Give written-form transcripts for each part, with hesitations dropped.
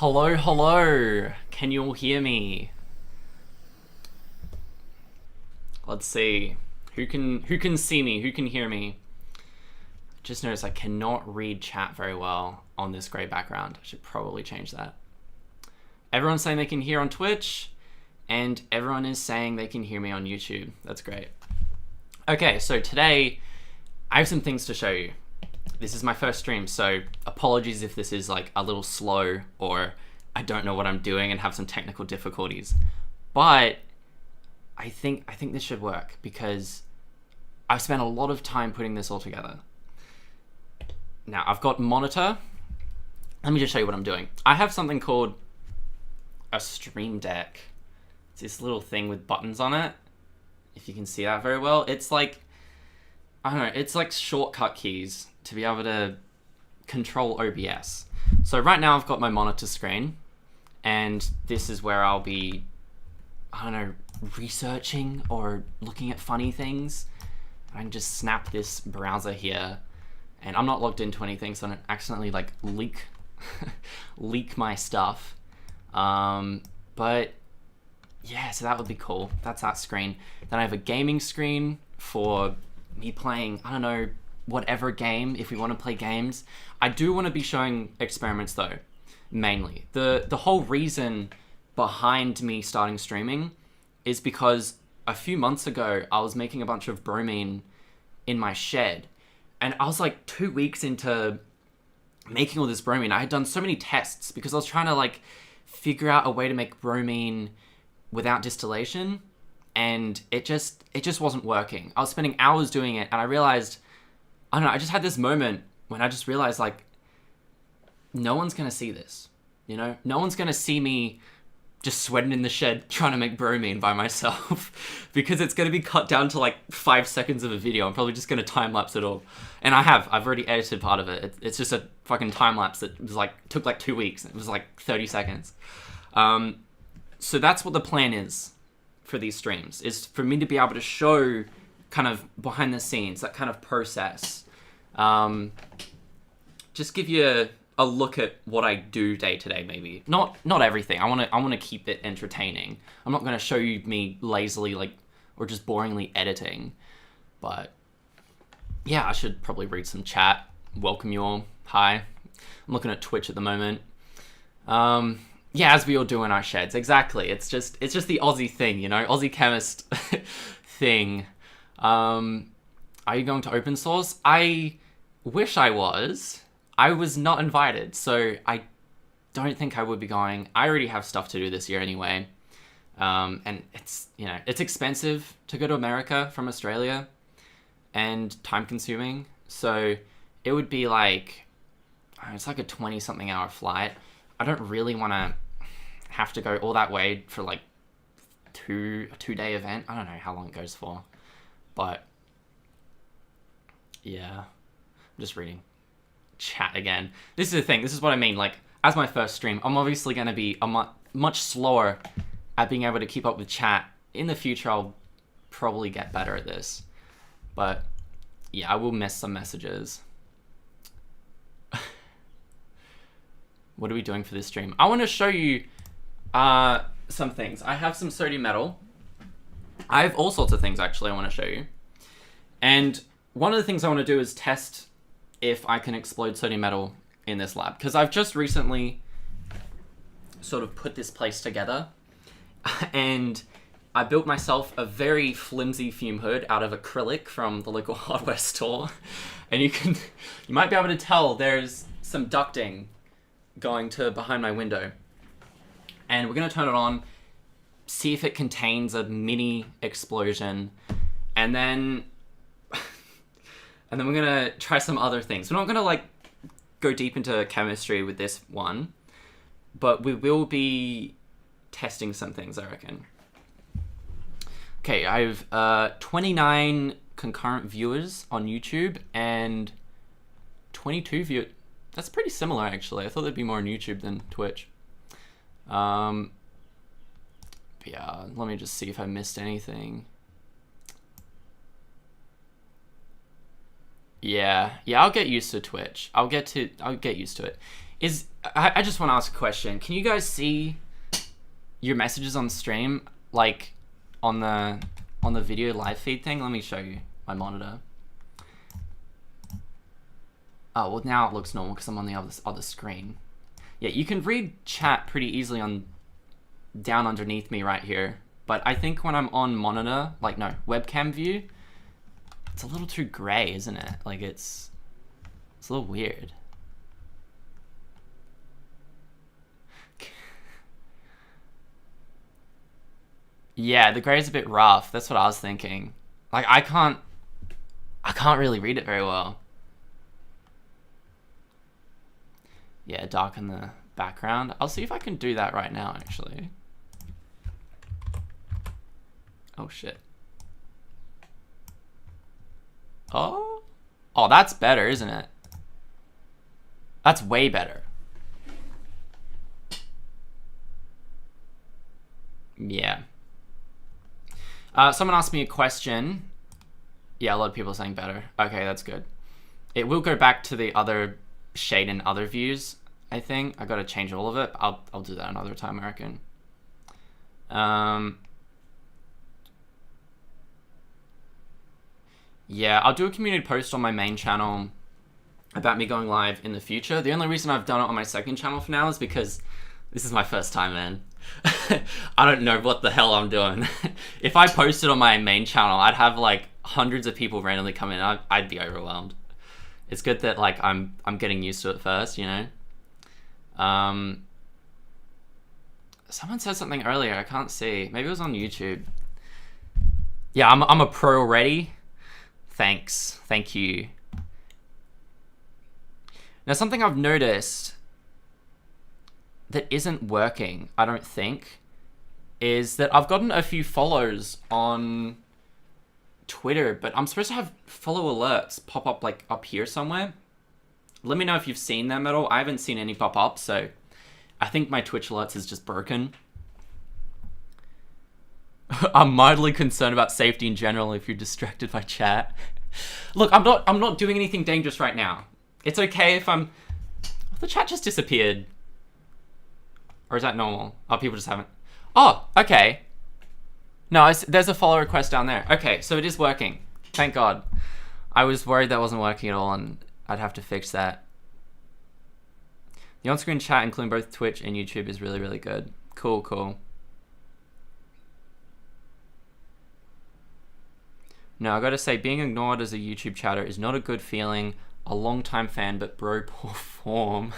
Hello, hello. Can you all hear me? Let's see. Who can see me? Who can hear me? Just noticed I cannot read chat very well on this grey background. I should probably change that. Everyone's saying they can hear on Twitch, and everyone is saying they can hear me on YouTube. That's great. Okay, so today I have some things to show you. This is my first stream, so apologies if this is like a little slow or I don't know what I'm doing and have some technical difficulties. But I think this should work because I've spent a lot of time putting this all together. Now, I've got monitor. Let me just show you what I'm doing. I have something called a stream deck. It's this little thing with buttons on it. If you can see that very well. It's like, I don't know, it's like shortcut keys to be able to control OBS. So right now I've got my monitor screen, and this is where I'll be, I don't know, researching or looking at funny things. I can just snap this browser here, and I'm not logged into anything, so I don't accidentally like leak my stuff. But yeah, so that would be cool. That's that screen. Then I have a gaming screen for me playing, I don't know, whatever game, if we want to play games. I do want to be showing experiments though, mainly. The whole reason behind me starting streaming is because a few months ago, I was making a bunch of bromine in my shed, and I was like 2 weeks into making all this bromine. I had done so many tests because I was trying to like figure out a way to make bromine without distillation, and it just wasn't working. I was spending hours doing it, and I realized, I don't know, I just had this moment when I just realized, like, no one's gonna see this, you know? No one's gonna see me just sweating in the shed trying to make bromine by myself because it's gonna be cut down to like 5 seconds of a video. I'm probably just gonna time lapse it all. And I've already edited part of it. It's just a fucking time lapse that was like, took like 2 weeks. It was like 30 seconds. So that's what the plan is for these streams, is for me to be able to show kind of behind the scenes, that kind of process. Just give you a look at what I do day to day, maybe. Not everything. I want to keep it entertaining. I'm not going to show you me lazily like or just boringly editing. But yeah, I should probably read some chat. Welcome you all. Hi. I'm looking at Twitch at the moment. Yeah, as we all do in our sheds. Exactly. It's just the Aussie thing, you know, Aussie chemist thing. Are you going to open source? I wish I was. I was not invited, so I don't think I would be going. I already have stuff to do this year anyway. And it's, you know, it's expensive to go to America from Australia and time consuming. So it would be like, it's like a 20-something hour flight. I don't really want to have to go all that way for like a two-day event. I don't know how long it goes for, but yeah, I'm just reading chat again. This is the thing. This is what I mean. Like, as my first stream, I'm obviously going to be much slower at being able to keep up with chat. In the future, I'll probably get better at this, but yeah, I will miss some messages. What are we doing for this stream? I want to show you some things. I have some sodium metal. I have all sorts of things, actually, I want to show you. And one of the things I want to do is test if I can explode sodium metal in this lab. Because I've just recently sort of put this place together. And I built myself a very flimsy fume hood out of acrylic from the local hardware store. And you might be able to tell there's some ducting going to behind my window, and we're going to turn it on, see if it contains a mini explosion, and then we're going to try some other things. We're not going to like go deep into chemistry with this one, but we will be testing some things, I reckon. Okay, I have 29 concurrent viewers on YouTube and 22 viewers. That's pretty similar, actually. I thought there'd be more on YouTube than Twitch. But yeah, let me just see if I missed anything. Yeah, I'll get used to Twitch. I'll get used to it. I just want to ask a question. Can you guys see your messages on stream, like on the video live feed thing? Let me show you my monitor. Oh, well now it looks normal because I'm on the other screen. Yeah, you can read chat pretty easily on down underneath me right here. But I think when I'm on monitor, like no, webcam view, it's a little too gray, isn't it? Like it's a little weird. Yeah, the gray's a bit rough. That's what I was thinking. Like I can't really read it very well. Yeah, darken the background. I'll see if I can do that right now, actually. Oh, shit. Oh, that's better, isn't it? That's way better. Yeah. Someone asked me a question. Yeah, a lot of people are saying better. Okay, that's good. It will go back to the other shade and other views, I think. I gotta change all of it. I'll do that another time, I reckon. Yeah, I'll do a community post on my main channel about me going live in the future. The only reason I've done it on my second channel for now is because this is my first time, man. I don't know what the hell I'm doing. If I posted on my main channel, I'd have like hundreds of people randomly come in. I'd be overwhelmed. It's good that like I'm getting used to it first, you know. Someone said something earlier. I can't see. Maybe it was on YouTube. Yeah, I'm a pro already. Thanks. Thank you. Now, something I've noticed that isn't working, I don't think, is that I've gotten a few follows on Twitter, but I'm supposed to have follow alerts pop up like up here somewhere. Let me know if you've seen them at all. I haven't seen any pop up, so I think my Twitch alerts is just broken. I'm mildly concerned about safety in general if you're distracted by chat. Look, I'm not doing anything dangerous right now. It's okay if I'm... The chat just disappeared. Or is that normal? Oh, people just haven't... Oh, okay. No, there's a follow request down there. Okay, so it is working. Thank God. I was worried that wasn't working at all, and I'd have to fix that. The on-screen chat, including both Twitch and YouTube, is really, really good. Cool, cool. No, I gotta say, being ignored as a YouTube chatter is not a good feeling. A long-time fan, but bro, poor form.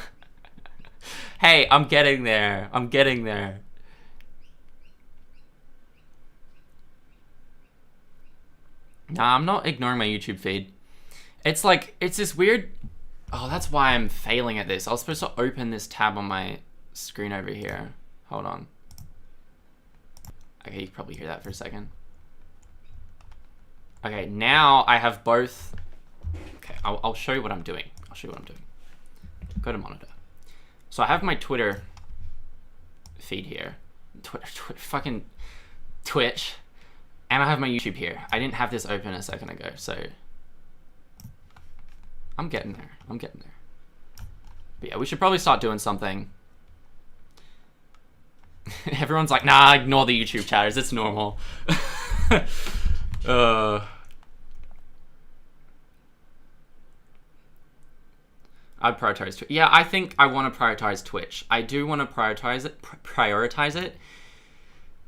Hey, I'm getting there. I'm getting there. Nah, I'm not ignoring my YouTube feed. It's like, it's this weird... Oh, that's why I'm failing at this. I was supposed to open this tab on my screen over here. Hold on. Okay, you can probably hear that for a second. Okay, now I have both... Okay, I'll show you what I'm doing. I'll show you what I'm doing. Go to monitor. So I have my Twitter feed here. Fucking Twitch. And I have my YouTube here. I didn't have this open a second ago, so... I'm getting there. I'm getting there. But yeah, we should probably start doing something. Everyone's like, nah, ignore the YouTube chatters. It's normal. I'd prioritize Twitch. Yeah, I think I want to prioritize Twitch. I do want to prioritize it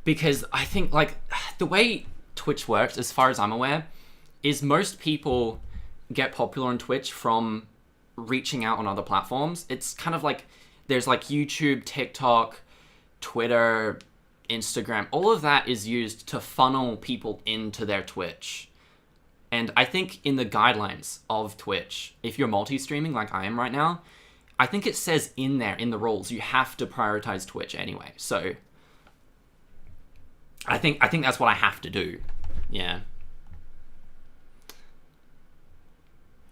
because I think like the way Twitch works, as far as I'm aware, is most people get popular on Twitch from reaching out on other platforms. It's kind of like there's like YouTube, TikTok, Twitter, Instagram. All of that is used to funnel people into their Twitch. And I think in the guidelines of Twitch, if you're multi-streaming like I am right now, I think it says in there, in the rules, you have to prioritize Twitch anyway. So I think that's what I have to do. Yeah.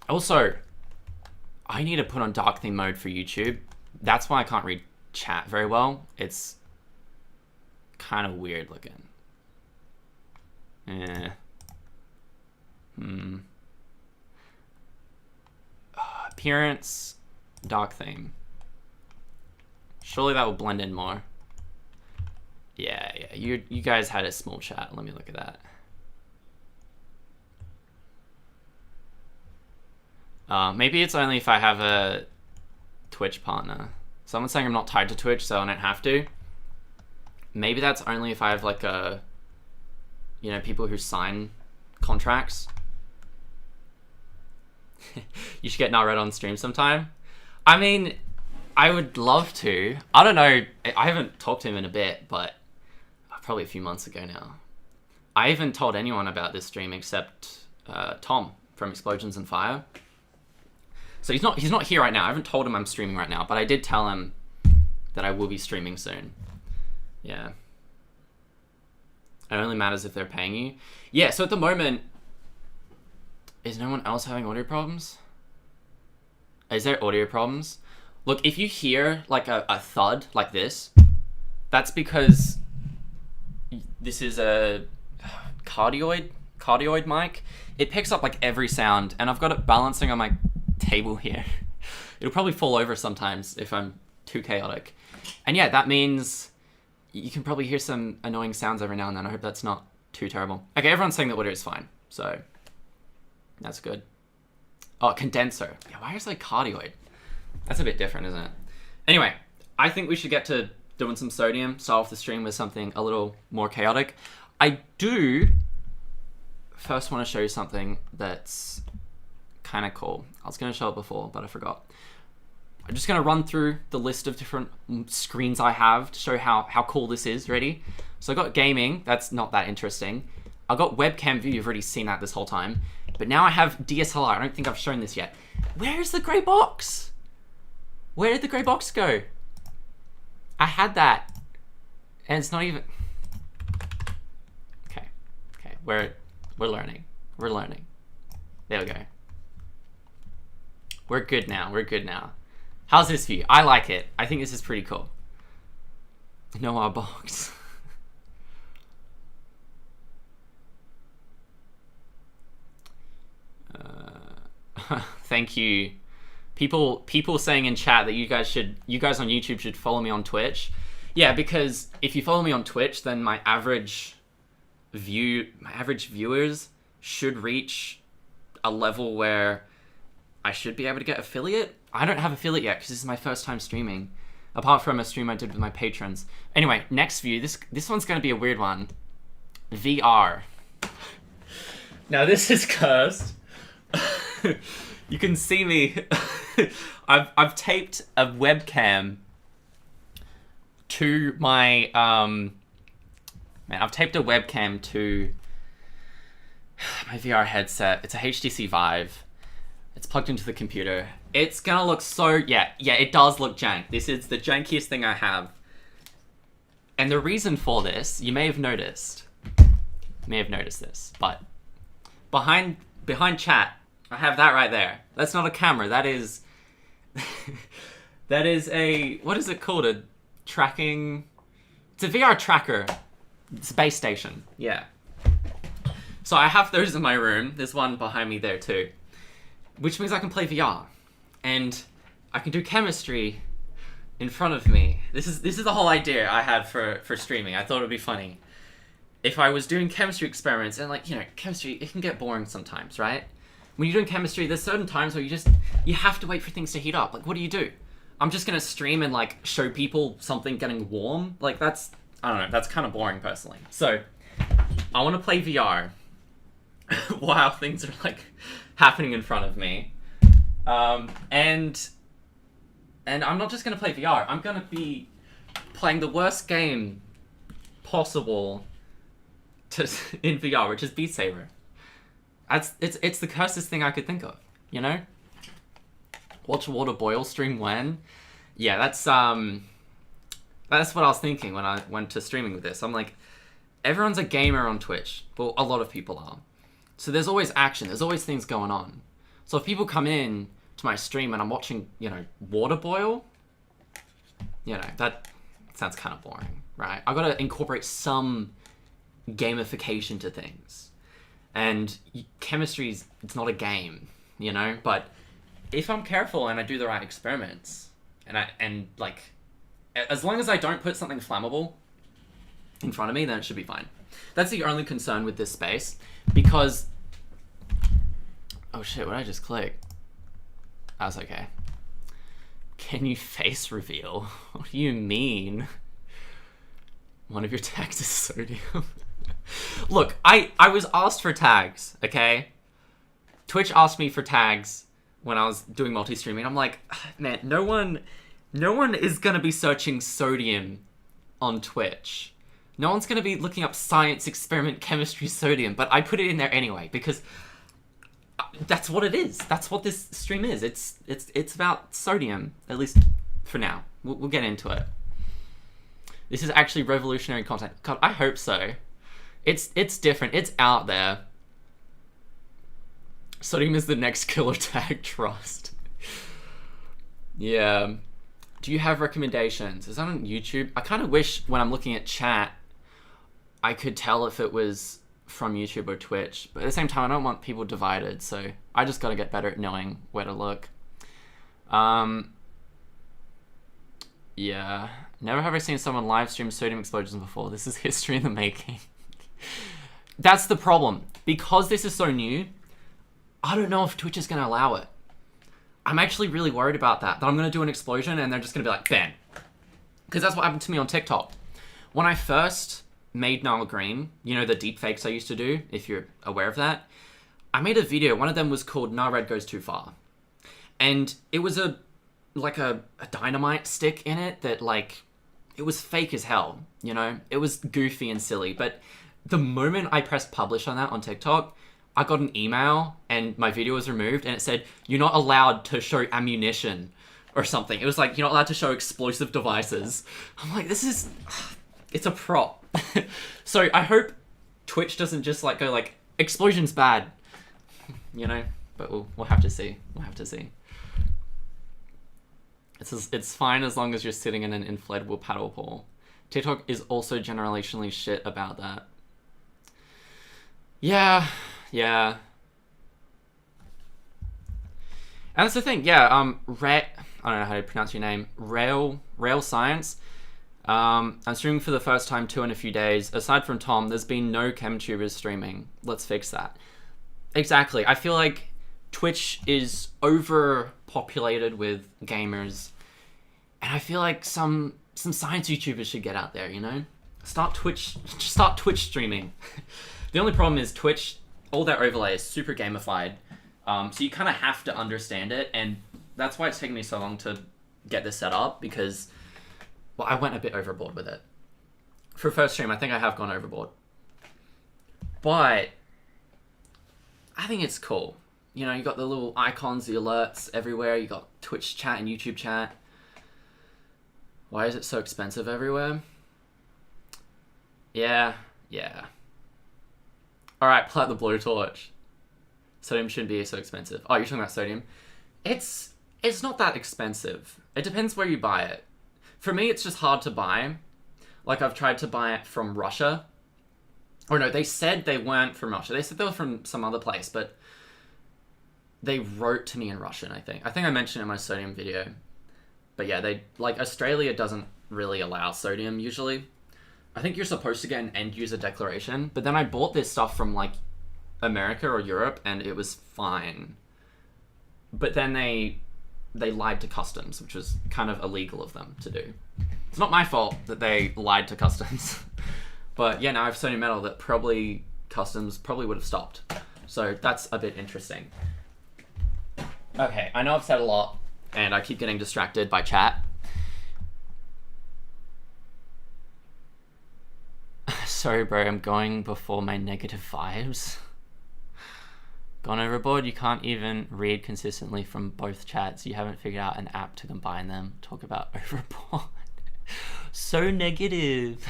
Also, I need to put on dark theme mode for YouTube. That's why I can't read chat very well. It's kind of weird looking. Yeah. Appearance, dark theme. Surely that will blend in more. Yeah. You guys had a small chat. Let me look at that. Maybe it's only if I have a Twitch partner. Someone's saying I'm not tied to Twitch, so I don't have to. Maybe that's only if I have like a, you know, people who sign contracts. You should get Nared on stream sometime. I mean, I would love to. I don't know. I haven't talked to him in a bit, but probably a few months ago now. I haven't told anyone about this stream except Tom from Explosions and Fire. So he's not here right now. I haven't told him I'm streaming right now, but I did tell him that I will be streaming soon. Yeah. It only matters if they're paying you. Yeah, so at the moment, is no one else having audio problems? Is there audio problems? Look, if you hear like a thud like this, that's because this is a cardioid mic. It picks up like every sound, and I've got it balancing on my table here. It'll probably fall over sometimes if I'm too chaotic. And yeah, that means you can probably hear some annoying sounds every now and then. I hope that's not too terrible. Okay, everyone's saying the audio is fine, so that's good. Oh, condenser. Yeah, why is it like cardioid? That's a bit different, isn't it? Anyway, I think we should get to doing some sodium, start off the stream with something a little more chaotic. I do first want to show you something that's kind of cool. I was going to show it before, but I forgot. I'm just going to run through the list of different screens I have to show how cool this is. Ready? So I got gaming. That's not that interesting. I got webcam view. You've already seen that this whole time. But now I have DSLR. I don't think I've shown this yet. Where's the grey box? Where did the grey box go? I had that. And it's not even... Okay. We're learning. We're learning. There we go. We're good now. How's this view? I like it. I think this is pretty cool. No our box. Thank you. People saying in chat that you guys on YouTube should follow me on Twitch. Yeah, because if you follow me on Twitch, then my average viewers should reach a level where I should be able to get affiliate. I don't have affiliate yet because this is my first time streaming, apart from a stream I did with my patrons. Anyway, next view. This one's going to be a weird one. VR. Now this is cursed. You can see me. I've taped a webcam to my I've taped a webcam to my VR headset. It's a HTC Vive. It's plugged into the computer. It's gonna look so... Yeah, it does look jank. This is the jankiest thing I have. And the reason for this, you may have noticed this, but behind chat, I have that right there. That's not a camera. That is... that is a... What is it called? A tracking... It's a VR tracker. It's a base station. Yeah. So I have those in my room. There's one behind me there too. Which means I can play VR. And I can do chemistry in front of me. This is the whole idea I had for streaming. I thought it would be funny. If I was doing chemistry experiments, and like, you know, chemistry, it can get boring sometimes, right? When you're doing chemistry, there's certain times where you have to wait for things to heat up. Like, what do? I'm just gonna stream and like show people something getting warm. Like that's, I don't know, that's kind of boring personally. So I want to play VR while things are like happening in front of me. And I'm not just gonna play VR. I'm gonna be playing the worst game possible in VR, which is Beat Saber. It's the cursest thing I could think of, you know? Watch water boil, stream when? Yeah, that's what I was thinking when I went to streaming with this. I'm like, everyone's a gamer on Twitch. Well, a lot of people are. So there's always action. There's always things going on. So if people come in to my stream and I'm watching, you know, water boil, you know, that sounds kind of boring, right? I've got to incorporate some gamification to things. And chemistry it's not a game, you know? But if I'm careful and I do the right experiments, and like as long as I don't put something flammable in front of me, then it should be fine. That's the only concern with this space, because... Oh shit, what did I just click? That's okay. Can you face reveal? What do you mean? One of your tags is sodium. Look, I was asked for tags, okay? Twitch asked me for tags when I was doing multi-streaming. I'm like, man, no one is gonna be searching sodium on Twitch. No one's gonna be looking up science, experiment, chemistry, sodium, but I put it in there anyway, because that's what it is. That's what this stream is. It's about sodium, at least for now. We'll get into it. This is actually revolutionary content. God, I hope so. It's different. It's out there. Sodium is the next killer tag, trust. Yeah. Do you have recommendations? Is that on YouTube? I kind of wish when I'm looking at chat, I could tell if it was from YouTube or Twitch. But at the same time, I don't want people divided, so I just gotta get better at knowing where to look. Yeah. Never have I seen someone live stream sodium explosions before. This is history in the making. That's the problem. Because this is so new, I don't know if Twitch is going to allow it. I'm actually really worried about that I'm going to do an explosion and they're just going to be like, ban. Because that's what happened to me on TikTok. When I first made Nile Green, you know, the deepfakes I used to do, if you're aware of that, I made a video. One of them was called Nile Red Goes Too Far. And it was a dynamite stick in it that, like, it was fake as hell, you know? It was goofy and silly. But the moment I pressed publish on that on TikTok, I got an email and my video was removed and it said, you're not allowed to show ammunition or something. It was like, you're not allowed to show explosive devices. I'm like, it's a prop. So I hope Twitch doesn't just like go like, explosion's bad, you know? But we'll have to see. We'll have to see. It's fine as long as you're sitting in an inflatable paddle pool. TikTok is also generationally shit about that. Yeah. And that's the thing, yeah, I don't know how to pronounce your name, Rail Science. I'm streaming for the first time too in a few days. Aside from Tom, there's been no ChemTubers streaming. Let's fix that. Exactly, I feel like Twitch is overpopulated with gamers, and I feel like some science YouTubers should get out there, you know? Start Twitch streaming. The only problem is Twitch, all their overlay is super gamified, so you kind of have to understand it, and that's why it's taken me so long to get this set up, because, well, I went a bit overboard with it. For first stream, I think I have gone overboard. But I think it's cool. You know, you got the little icons, the alerts everywhere, you got Twitch chat and YouTube chat. Why is it so expensive everywhere? Yeah. Alright, plant the blowtorch. Sodium shouldn't be so expensive. Oh, you're talking about sodium? It's not that expensive. It depends where you buy it. For me, it's just hard to buy. Like, I've tried to buy it from Russia. Or no, they said they weren't from Russia. They said they were from some other place, but they wrote to me in Russian, I think. I think I mentioned it in my sodium video. But yeah, Australia doesn't really allow sodium usually. I think you're supposed to get an end user declaration, but then I bought this stuff from like America or Europe and it was fine. But then they lied to customs, which was kind of illegal of them to do. It's not my fault that they lied to customs. But yeah, now I have sodium metal that customs probably would have stopped. So that's a bit interesting. Okay, I know I've said a lot and I keep getting distracted by chat. Sorry, bro, I'm going before my negative vibes. Gone overboard, you can't even read consistently from both chats. You haven't figured out an app to combine them. Talk about overboard. So negative.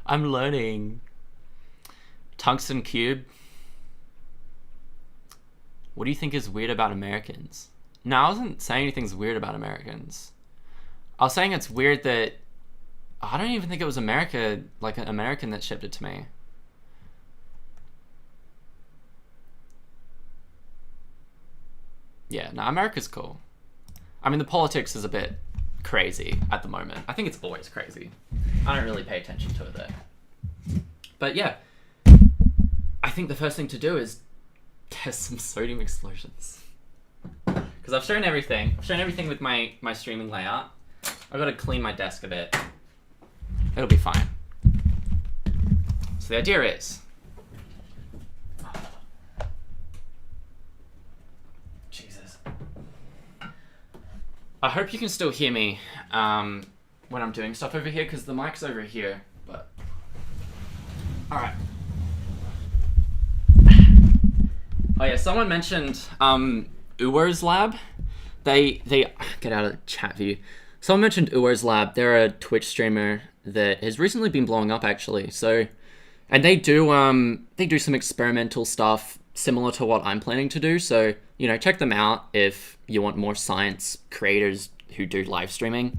I'm learning. Tungsten Cube. What do you think is weird about Americans? No, I wasn't saying anything's weird about Americans. I was saying it's weird that I don't even think it was America, like an American that shipped it to me. Yeah, no, America's cool. I mean, the politics is a bit crazy at the moment. I think it's always crazy. I don't really pay attention to it though. But yeah, I think the first thing to do is test some sodium explosions. Because I've shown everything. I've shown everything with my streaming layout. I've got to clean my desk a bit. It'll be fine. So the idea is... Jesus. I hope you can still hear me when I'm doing stuff over here, because the mic's over here, but... Alright. Oh yeah, someone mentioned Uwer's Lab. They get out of chat view. Someone mentioned Uwer's Lab. They're a Twitch streamer that has recently been blowing up actually. So, and they do some experimental stuff similar to what I'm planning to do. So, you know, check them out if you want more science creators who do live streaming.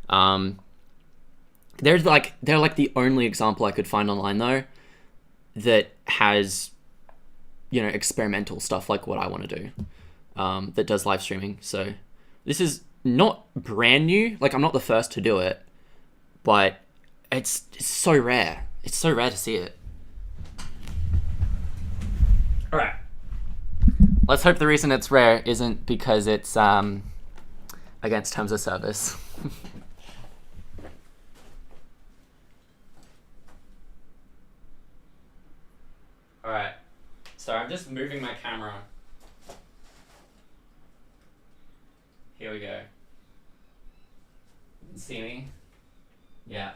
They're like the only example I could find online though that has, you know, experimental stuff like what I want to do, that does live streaming. So this is not brand new. Like, I'm not the first to do it, but it's so rare. It's so rare to see it. All right. Let's hope the reason it's rare isn't because it's against terms of service. All right. Sorry, I'm just moving my camera. Here we go. You can see me? Yeah.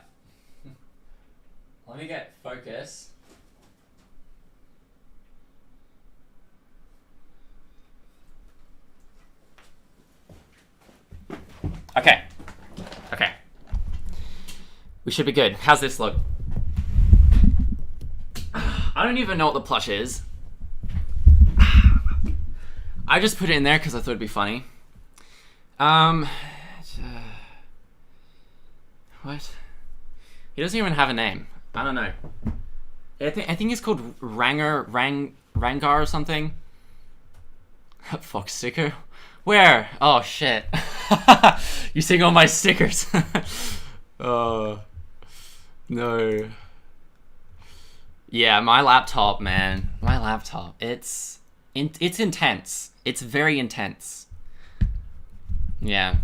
Let me get focus. Okay. Okay. We should be good. How's this look? I don't even know what the plush is. I just put it in there because I thought it'd be funny. What? He doesn't even have a name. I don't know. I think he's called Rangar or something. Fox sticker? Where? Oh shit. You seeing all my stickers? Oh no. Yeah, my laptop, man. My laptop. It's intense. It's very intense. Yeah.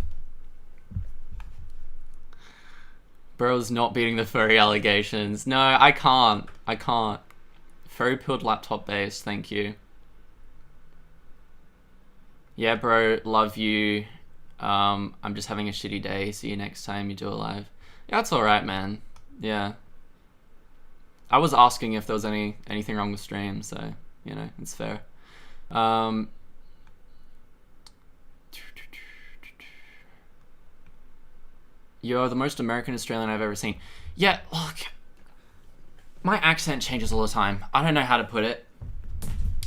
Bro's not beating the furry allegations. No, I can't. I can't. Furry pilled laptop base, thank you. Yeah, bro, love you. I'm just having a shitty day. See you next time you do a live. Yeah, that's alright, man. Yeah. I was asking if there was anything wrong with stream, so, you know, it's fair. You're the most American Australian I've ever seen. Yeah, look. My accent changes all the time. I don't know how to put it.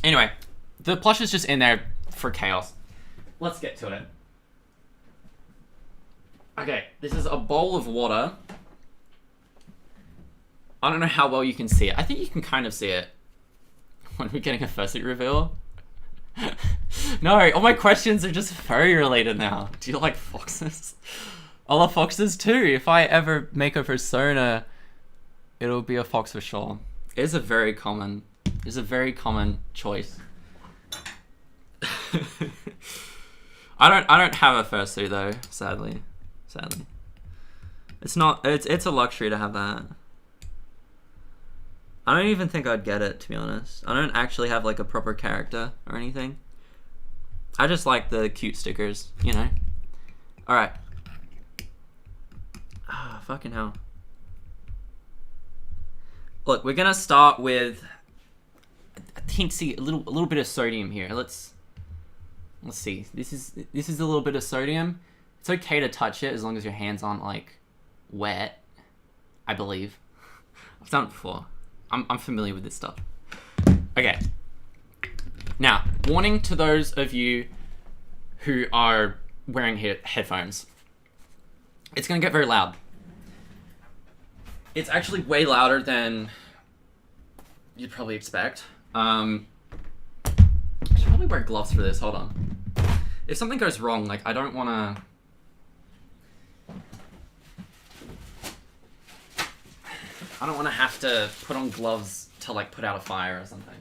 Anyway, the plush is just in there for chaos. Let's get to it. Okay, this is a bowl of water. I don't know how well you can see it. I think you can kind of see it. When are we getting a fursuit reveal? No, all my questions are just furry related now. Do you like foxes? I love foxes too. If I ever make a persona, it'll be a fox for sure. It's a very common choice. I don't have a fursuit though, sadly. It's a luxury to have that. I don't even think I'd get it, to be honest. I don't actually have like a proper character or anything. I just like the cute stickers, you know. Alright. Ah, fucking hell. Look, we're gonna start with a teensy, a little bit of sodium here. Let's see. This is a little bit of sodium. It's okay to touch it as long as your hands aren't like wet, I believe. I've done it before. I'm familiar with this stuff. Okay. Now, warning to those of you who are wearing headphones. It's gonna get very loud. It's actually way louder than you'd probably expect. I should probably wear gloves for this. Hold on. If something goes wrong, like I don't wanna. I don't want to have to put on gloves to like put out a fire or something.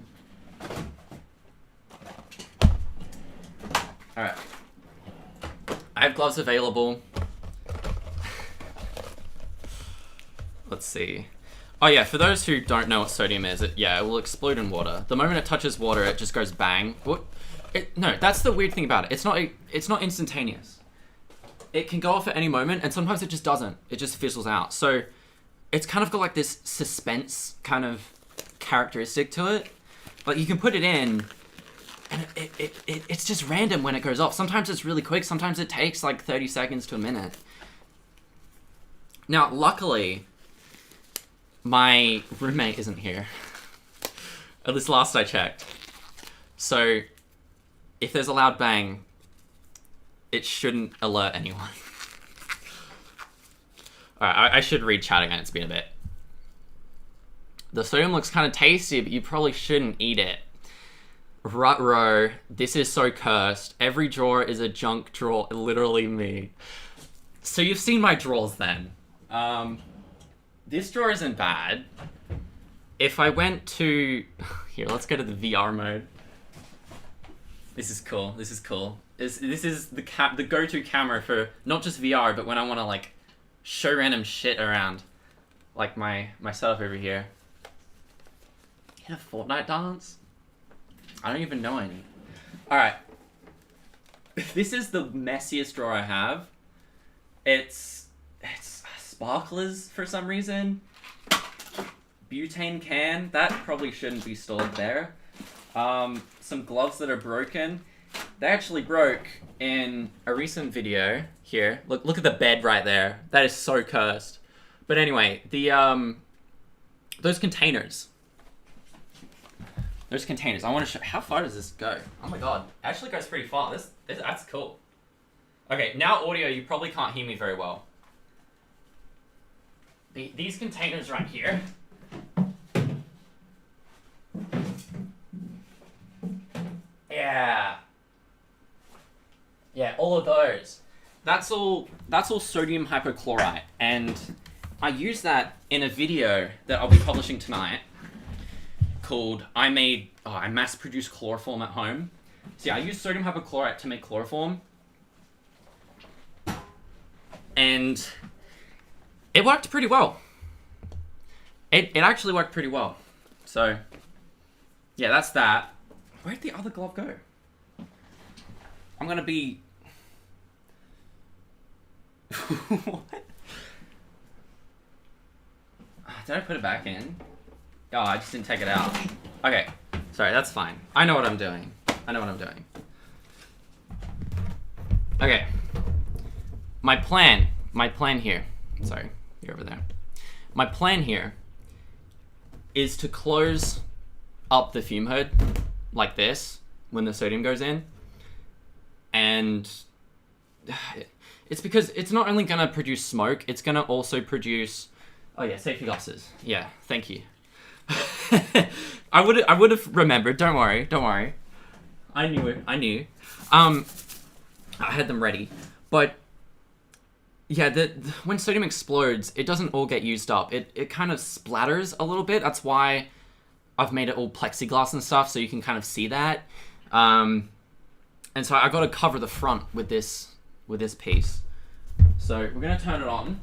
Alright. I have gloves available. Let's see. Oh yeah, for those who don't know what sodium is, it will explode in water. The moment it touches water, it just goes bang. No, that's the weird thing about it. It's not instantaneous. It can go off at any moment, and sometimes it just doesn't. It just fizzles out. So it's kind of got like this suspense kind of characteristic to it. Like you can put it in, and it's just random when it goes off. Sometimes it's really quick. Sometimes it takes like 30 seconds to a minute. Now, luckily, my roommate isn't here. At least last I checked. So if there's a loud bang, it shouldn't alert anyone. Alright, I should read chat again. It's been a bit. The sodium looks kind of tasty, but you probably shouldn't eat it. Rut-row, this is so cursed. Every drawer is a junk drawer, literally me. So you've seen my drawers then. This drawer isn't bad. If I went to... Here, let's go to the VR mode. This is cool. This is cool. This is the go-to camera for not just VR, but when I want to like show random shit around. Like my setup over here. You have a Fortnite dance? I don't even know any. Alright. This is the messiest drawer I have. It's sparklers for some reason. Butane can. That probably shouldn't be stored there. Some gloves that are broken. They actually broke in a recent video here. Look at the bed right there. That is so cursed. But anyway, those containers. Those containers. I want to show. How far does this go? Oh my god, it actually goes pretty far. That's cool. Okay, now audio. You probably can't hear me very well. These containers right here. Yeah, all of those. That's all sodium hypochlorite, and I use that in a video that I'll be publishing tonight called I mass-produced chloroform at home. So yeah, I use sodium hypochlorite to make chloroform, and it worked pretty well. It actually worked pretty well. So yeah, that's that. Where'd the other glove go? I'm gonna be... What? Did I put it back in? Oh, I just didn't take it out. Okay, sorry, that's fine. I know what I'm doing. Okay. My plan here. Sorry, you're over there. My plan here is to close up the fume hood like this when the sodium goes in, and it's because it's not only gonna produce smoke, it's gonna also produce... Oh yeah, safety glasses. Yeah, thank you. I would have remembered. Don't worry. I knew it. I had them ready, but yeah, when sodium explodes, it doesn't all get used up. It kind of splatters a little bit. That's why I've made it all plexiglass and stuff, so you can kind of see that. And so I got to cover the front with this piece. So we're gonna turn it on.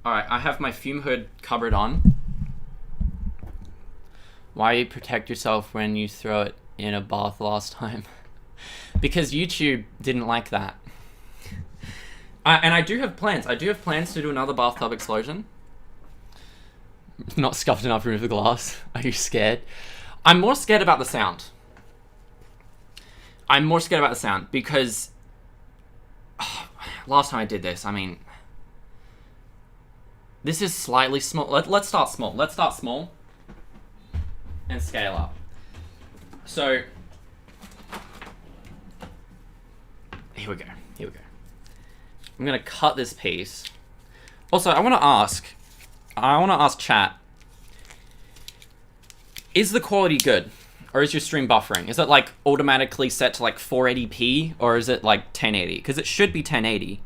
All right, I have my fume hood cupboard on. Why you protect yourself when you throw it in a bath last time? Because YouTube didn't like that. And I do have plans. I do have plans to do another bathtub explosion. Not scuffed enough to remove the glass. Are you scared? I'm more scared about the sound. Because last time I did this, I mean, this is slightly small. Let's start small. Let's start small and scale up. So here we go. I'm gonna cut this piece. Also, I want to ask chat, is the quality good? Or is your stream buffering? Is it like automatically set to like 480p, or is it like 1080? Because it should be 1080.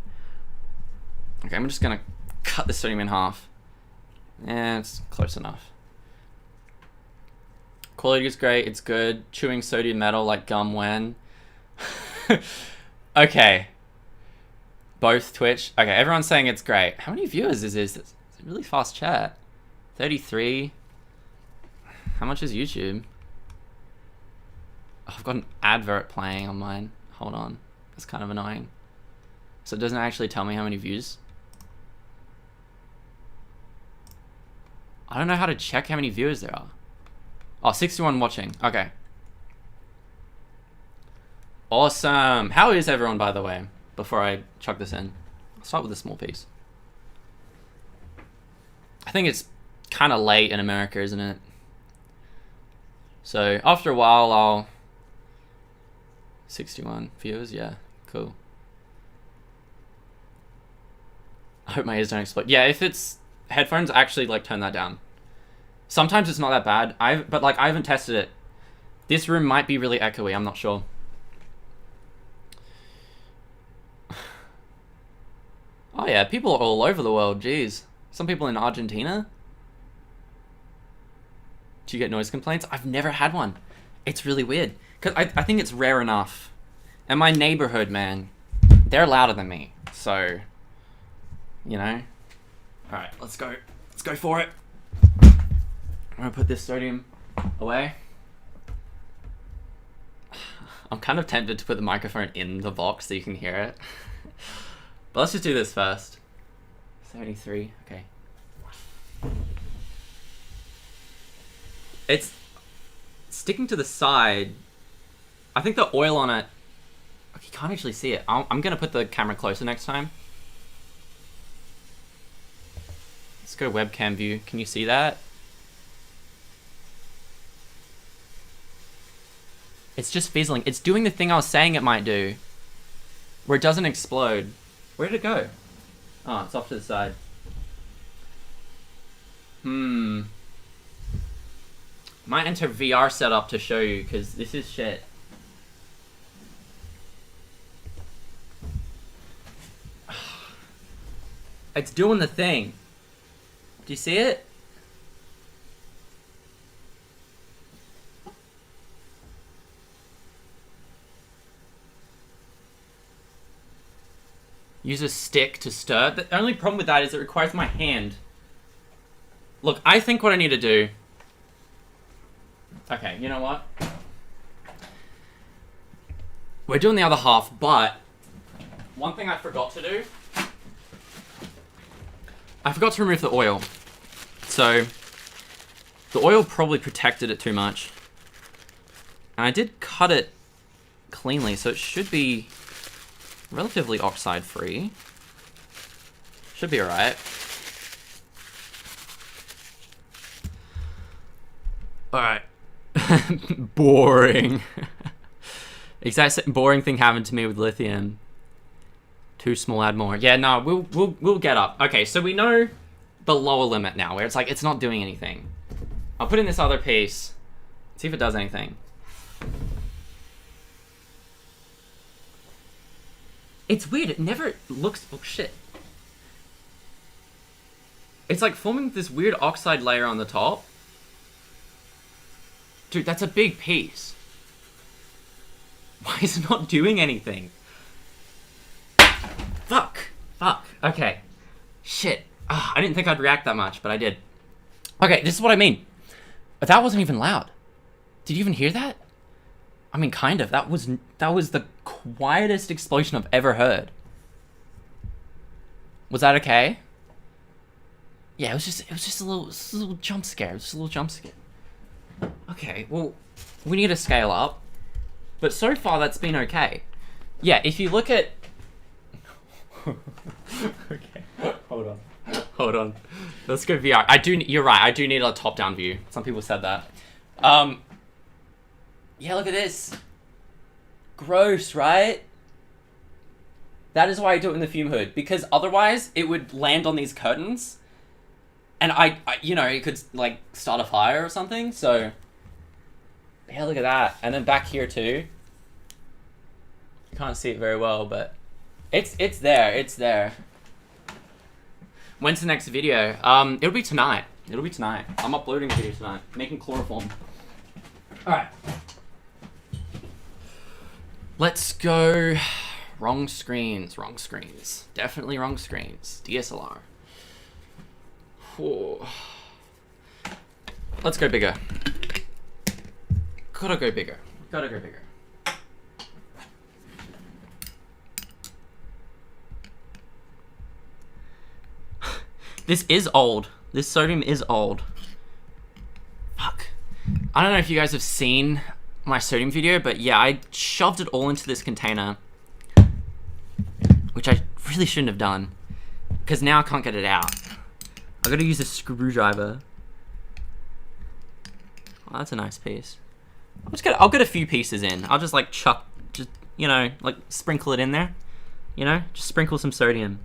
Okay, I'm just gonna cut the sodium in half. It's close enough. Quality is great. It's good. Chewing sodium metal like gum when. Okay. Both Twitch. Okay, everyone's saying it's great. How many viewers is this? It's a really fast chat. 33. How much is YouTube? Oh, I've got an advert playing on mine. Hold on. That's kind of annoying. So it doesn't actually tell me how many views. I don't know how to check how many viewers there are. Oh, 61 watching. Okay. Awesome. How is everyone, by the way? Before I chuck this in. I'll start with a small piece. I think it's kind of late in America, isn't it? So after a while, I'll... 61 viewers, yeah, cool. I hope my ears don't explode. Yeah, if it's headphones, actually like turn that down. Sometimes it's not that bad. But like I haven't tested it. This room might be really echoey. I'm not sure. Oh yeah, people are all over the world. Jeez, some people in Argentina. Do you get noise complaints? I've never had one. It's really weird because I think it's rare enough. And my neighborhood, man, they're louder than me. So, you know. All right, let's go. Let's go for it. I'm gonna put this sodium away. I'm kind of tempted to put the microphone in the box so you can hear it. But let's just do this first. 73, okay. It's sticking to the side. I think the oil on it, you can't actually see it. I'm gonna put the camera closer next time. Let's go webcam view. Can you see that? It's just fizzling. It's doing the thing I was saying it might do, where it doesn't explode. Where did it go? Oh, it's off to the side. Might enter VR setup to show you, because this is shit. It's doing the thing. Do you see it? Use a stick to stir. The only problem with that is it requires my hand. Look, I think what I need to do... Okay, you know what? We're doing the other half, but... One thing I forgot to do... I forgot to remove the oil. So... The oil probably protected it too much. And I did cut it cleanly, so it should be... relatively oxide free. Should be alright. Alright. Boring. Exact same boring thing happened to me with lithium. Too small, add more. Yeah, no, we'll get up. Okay, so we know the lower limit now, where it's like it's not doing anything. I'll put in this other piece. See if it does anything. It's weird, it never looks... Oh, shit. It's like forming this weird oxide layer on the top. Dude, that's a big piece. Why is it not doing anything? Fuck. Fuck. Okay. Shit. I didn't think I'd react that much, but I did. Okay, this is what I mean. That wasn't even loud. Did you even hear that? I mean, kind of. That was the quietest explosion I've ever heard. Was that okay? Yeah, it was just a little jump scare. It was just a little jump scare. Okay, well, we need to scale up. But so far, that's been okay. Yeah, if you look at... Okay, hold on. Let's go VR. You're right, I do need a top-down view. Some people said that. Yeah, look at this. Gross, right? That is why I do it in the fume hood, because otherwise it would land on these curtains, and I you know, it could like start a fire or something. So yeah, look at that. And then back here too. You can't see it very well, but it's there. When's the next video? It'll be tonight. It'll be tonight. I'm uploading a video tonight. Making chloroform. Alright. Let's go. Wrong screens. Wrong screens. Definitely wrong screens. DSLR. Whoa. Let's go bigger. Gotta go bigger. Gotta go bigger. This is old. This sodium is old. Fuck. I don't know if you guys have seen my sodium video, but yeah, I shoved it all into this container, which I really shouldn't have done, because now I can't get it out. I gotta use a screwdriver. Oh, that's a nice piece. I'll get a few pieces in. I'll just like chuck, just, you know, like sprinkle it in there. You know, just sprinkle some sodium.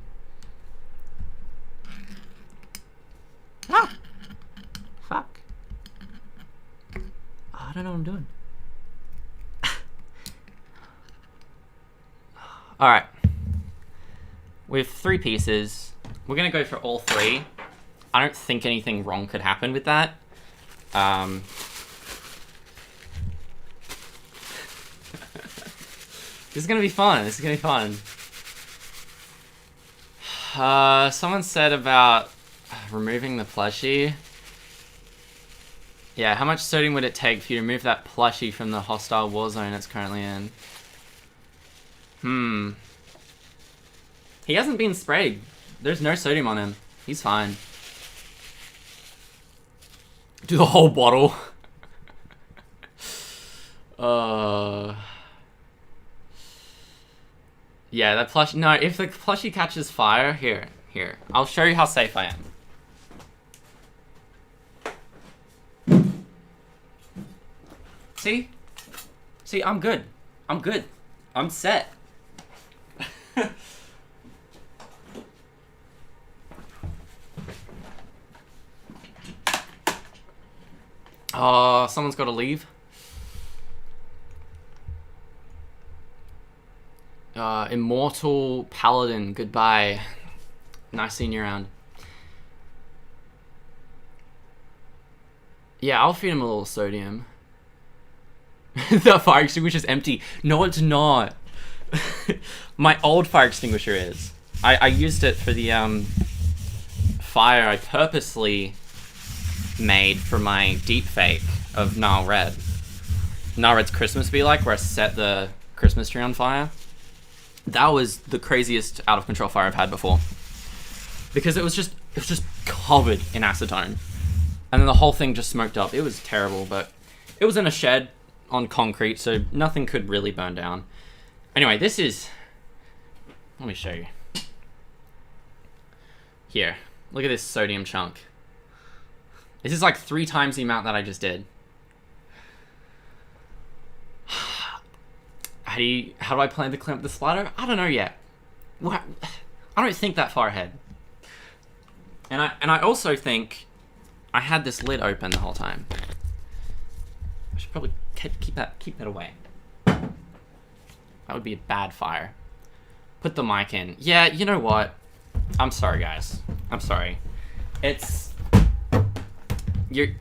Ah! Fuck. Oh, I don't know what I'm doing. Alright. We have 3 pieces. We're gonna go for all 3. I don't think anything wrong could happen with that. This is gonna be fun. This is gonna be fun. Someone said about removing the plushie. Yeah, how much sodium would it take for you to remove that plushie from the hostile war zone it's currently in? He hasn't been sprayed. There's no sodium on him. He's fine. Do the whole bottle. Yeah, that plushie. No, if the plushie catches fire, here. I'll show you how safe I am. See? See, I'm good. I'm good. I'm set. Oh, someone's got to leave. Immortal Paladin, goodbye. Nice seeing you around. Yeah, I'll feed him a little sodium. The fire extinguisher's empty. No, it's not. My old fire extinguisher is. I used it for the fire I purposely made for my deep fake of Nile Red. Nile Red's Christmas Be Like, where I set the Christmas tree on fire. That was the craziest out of control fire I've had before. Because it was just covered in acetone. And then the whole thing just smoked up. It was terrible, but it was in a shed on concrete, so nothing could really burn down. Anyway, this is... Let me show you. Here. Look at this sodium chunk. This is like 3 times the amount that I just did. How do I plan to clean up the splatter? I don't know yet. I don't think that far ahead. And I also think I had this lid open the whole time. I should probably keep that away. That would be a bad fire. Put the mic in. Yeah, you know what? I'm sorry, guys. I'm sorry. You're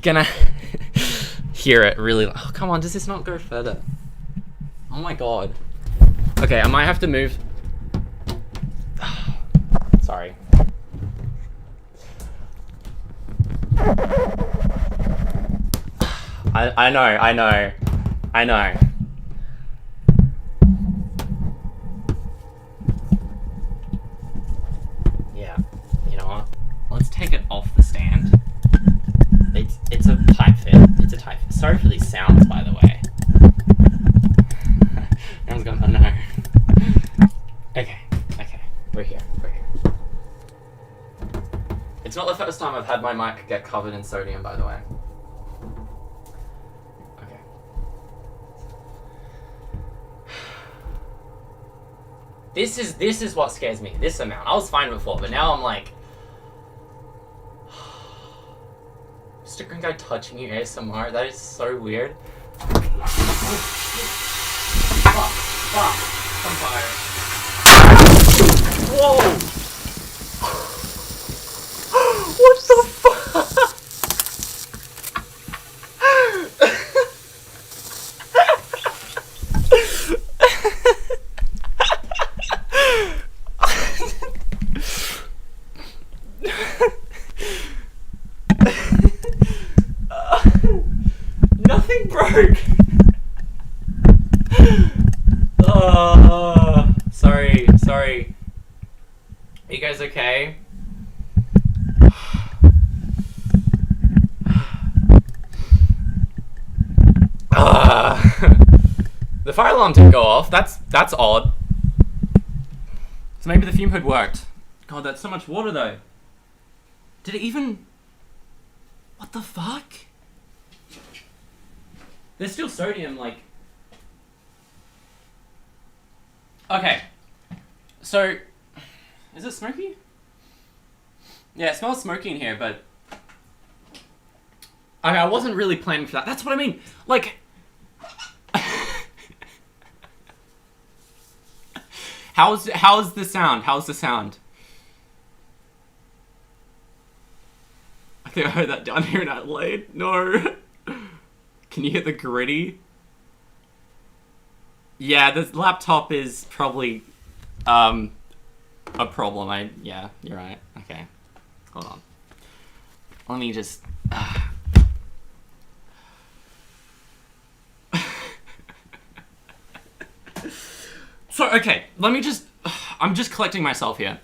gonna hear it really. Oh, come on, does this not go further? Oh my god. Okay, I might have to move. Sorry. I know. Yeah, you know what? Let's take it off the stand. It's a tight fit. It's a tight fit. Sorry for these sounds, by the way. Everyone's going, oh no. Okay. We're here. It's not the first time I've had my mic get covered in sodium, by the way. Okay. This is what scares me. This amount. I was fine before, but now I'm like, just a green guy touching you ASMR. That is so weird. Fuck. I'm fired. Whoa! thing broke! Oh, sorry. Are you guys okay? The fire alarm didn't go off. That's odd. So maybe the fume hood worked. God, that's so much water though. Did it even... What the fuck? There's still sodium, like... Okay. So... Is it smoky? Yeah, it smells smoky in here, but... Okay, I wasn't really planning for that. That's what I mean. Like... How's the sound? How's the sound? I think I heard that down here in Adelaide. No. Can you hit the gritty? Yeah, this laptop is probably a problem. Yeah, you're right. Okay. Hold on. Let me just So, okay, I'm just collecting myself here.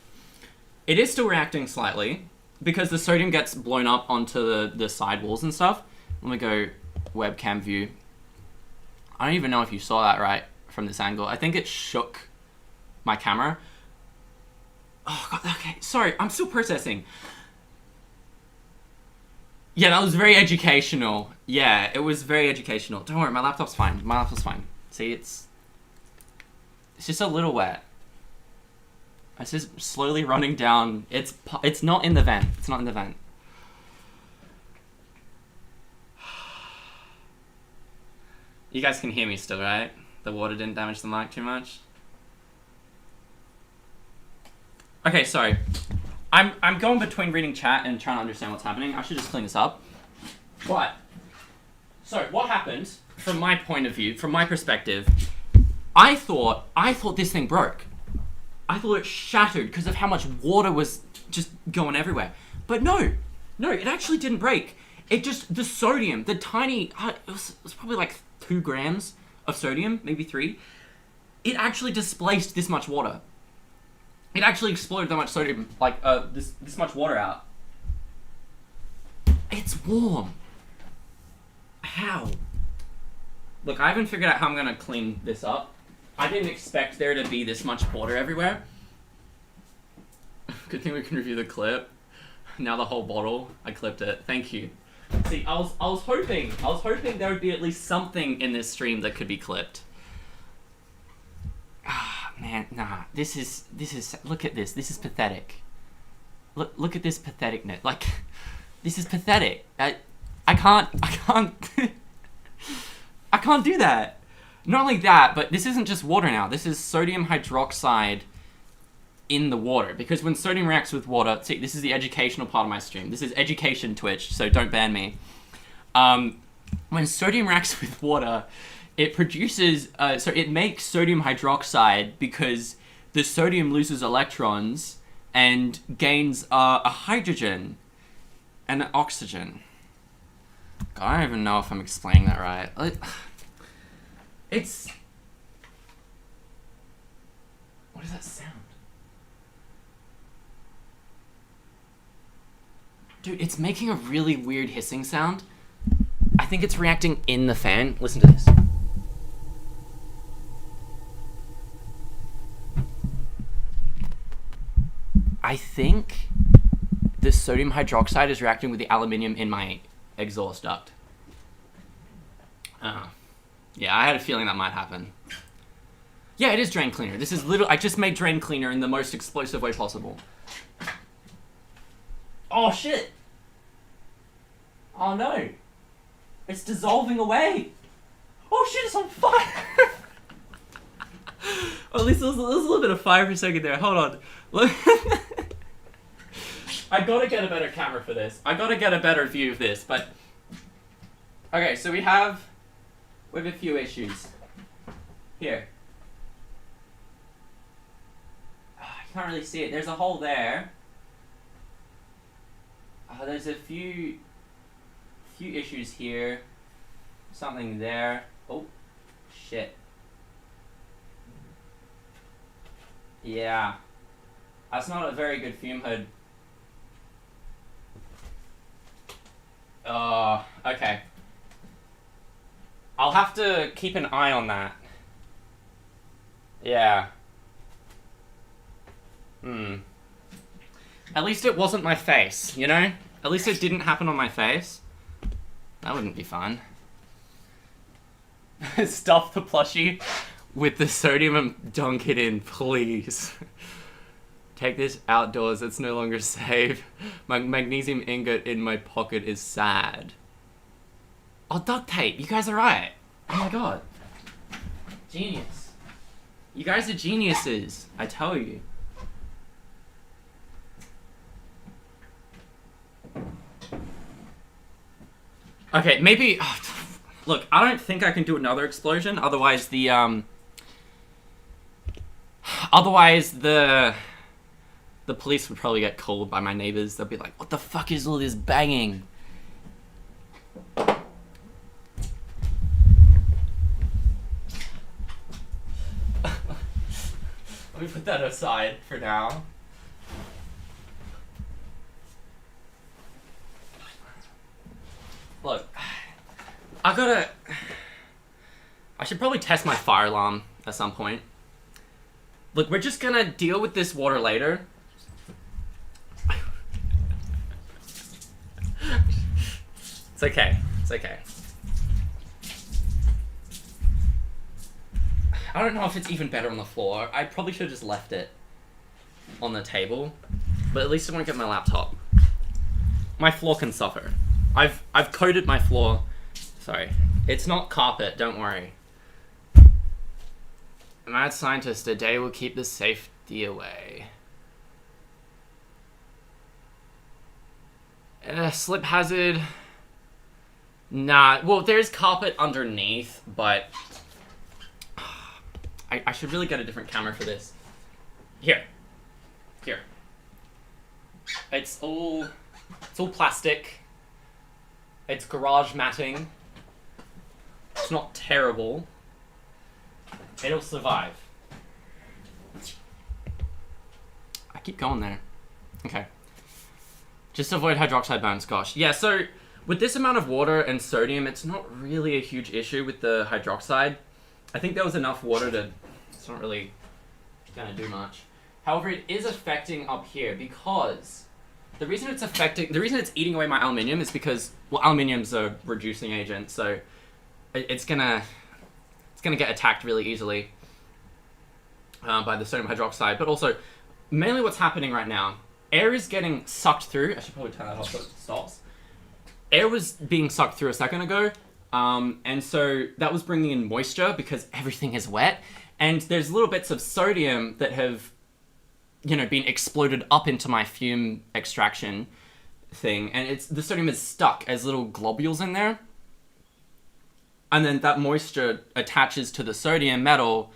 It is still reacting slightly, because the sodium gets blown up onto the side walls and stuff. Let me go webcam view. I don't even know if you saw that right from this angle. I think it shook my camera. Oh, God, okay, sorry, I'm still processing. Yeah, that was very educational. Yeah, it was very educational. Don't worry, my laptop's fine. See, it's just a little wet. It's just slowly running down. It's not in the vent. It's not in the vent. You guys can hear me still, right? The water didn't damage the mic too much. Okay, sorry. I'm going between reading chat and trying to understand what's happening. I should just clean this up. But so what happened from my point of view, from my perspective? I thought this thing broke. I thought it shattered because of how much water was just going everywhere. But no, it actually didn't break. It just, the sodium, the tiny, it was probably like 2 grams of sodium, maybe 3. It actually displaced this much water. It actually exploded that much sodium, like this much water out. It's warm. How? Look, I haven't figured out how I'm gonna clean this up. I didn't expect there to be this much water everywhere. Good thing we can review the clip. Now the whole bottle. I clipped it. Thank you. See, I was hoping there would be at least something in this stream that could be clipped. Ah, man, nah. This is. Look at this. This is pathetic. Look at this patheticness. Like, this is pathetic. I can't. I can't do that. Not only that, but this isn't just water now. This is sodium hydroxide in the water. Because when sodium reacts with water... See, this is the educational part of my stream. This is education Twitch, so don't ban me. When sodium reacts with water, it produces... so it makes sodium hydroxide because the sodium loses electrons and gains a hydrogen and an oxygen. God, I don't even know if I'm explaining that right. It's... What is that sound? Dude, it's making a really weird hissing sound. I think it's reacting in the fan. Listen to this. I think the sodium hydroxide is reacting with the aluminium in my exhaust duct. Yeah, I had a feeling that might happen. Yeah, it is drain cleaner. This is literally... I just made drain cleaner in the most explosive way possible. Oh, shit! Oh, no. It's dissolving away. Oh, shit, it's on fire! Well, at least there was a little bit of fire for a second there. Hold on. Look. I gotta get a better camera for this. I gotta get a better view of this, but... Okay, so we have a few issues. Here. You can't really see it. There's a hole there. There's a few issues here. something there. Oh, shit. Yeah. That's not a very good fume hood. Okay. I'll have to keep an eye on that. Yeah. At least it wasn't my face, you know? At least it didn't happen on my face. That wouldn't be fun. Stuff the plushie with the sodium and dunk it in, please. Take this outdoors, it's no longer safe. My magnesium ingot in my pocket is sad. Oh, duct tape, you guys are right. Oh my god. Genius. You guys are geniuses, I tell you. Okay, maybe... look, I don't think I can do another explosion, otherwise the, the police would probably get called by my neighbors. They'll be like, what the fuck is all this banging? Let me put that aside for now. Look, I should probably test my fire alarm at some point. Look, we're just gonna deal with this water later. It's okay. It's okay. I don't know if it's even better on the floor. I probably should have just left it on the table, but at least I won't get my laptop. My floor can suffer. I've coated my floor. Sorry. It's not carpet, don't worry. Mad scientist, a day will keep the safety away. Slip hazard. Nah, well, there's carpet underneath, but I should really get a different camera for this. Here. It's all plastic. It's garage matting. It's not terrible. It'll survive. I keep going there. Okay. Just avoid hydroxide burns, gosh. Yeah, so with this amount of water and sodium, it's not really a huge issue with the hydroxide. I think there was enough water to... It's not really gonna do much. However, it is affecting up here because... The reason it's eating away my aluminium is because, well, aluminium's a reducing agent, so it's gonna get attacked really easily by the sodium hydroxide. But also, mainly what's happening right now, air is getting sucked through. I should probably turn that off so it stops. Air was being sucked through a second ago, and so that was bringing in moisture because everything is wet, and there's little bits of sodium that have, you know, been exploded up into my fume extraction thing, and the sodium is stuck as little globules in there. And then that moisture attaches to the sodium metal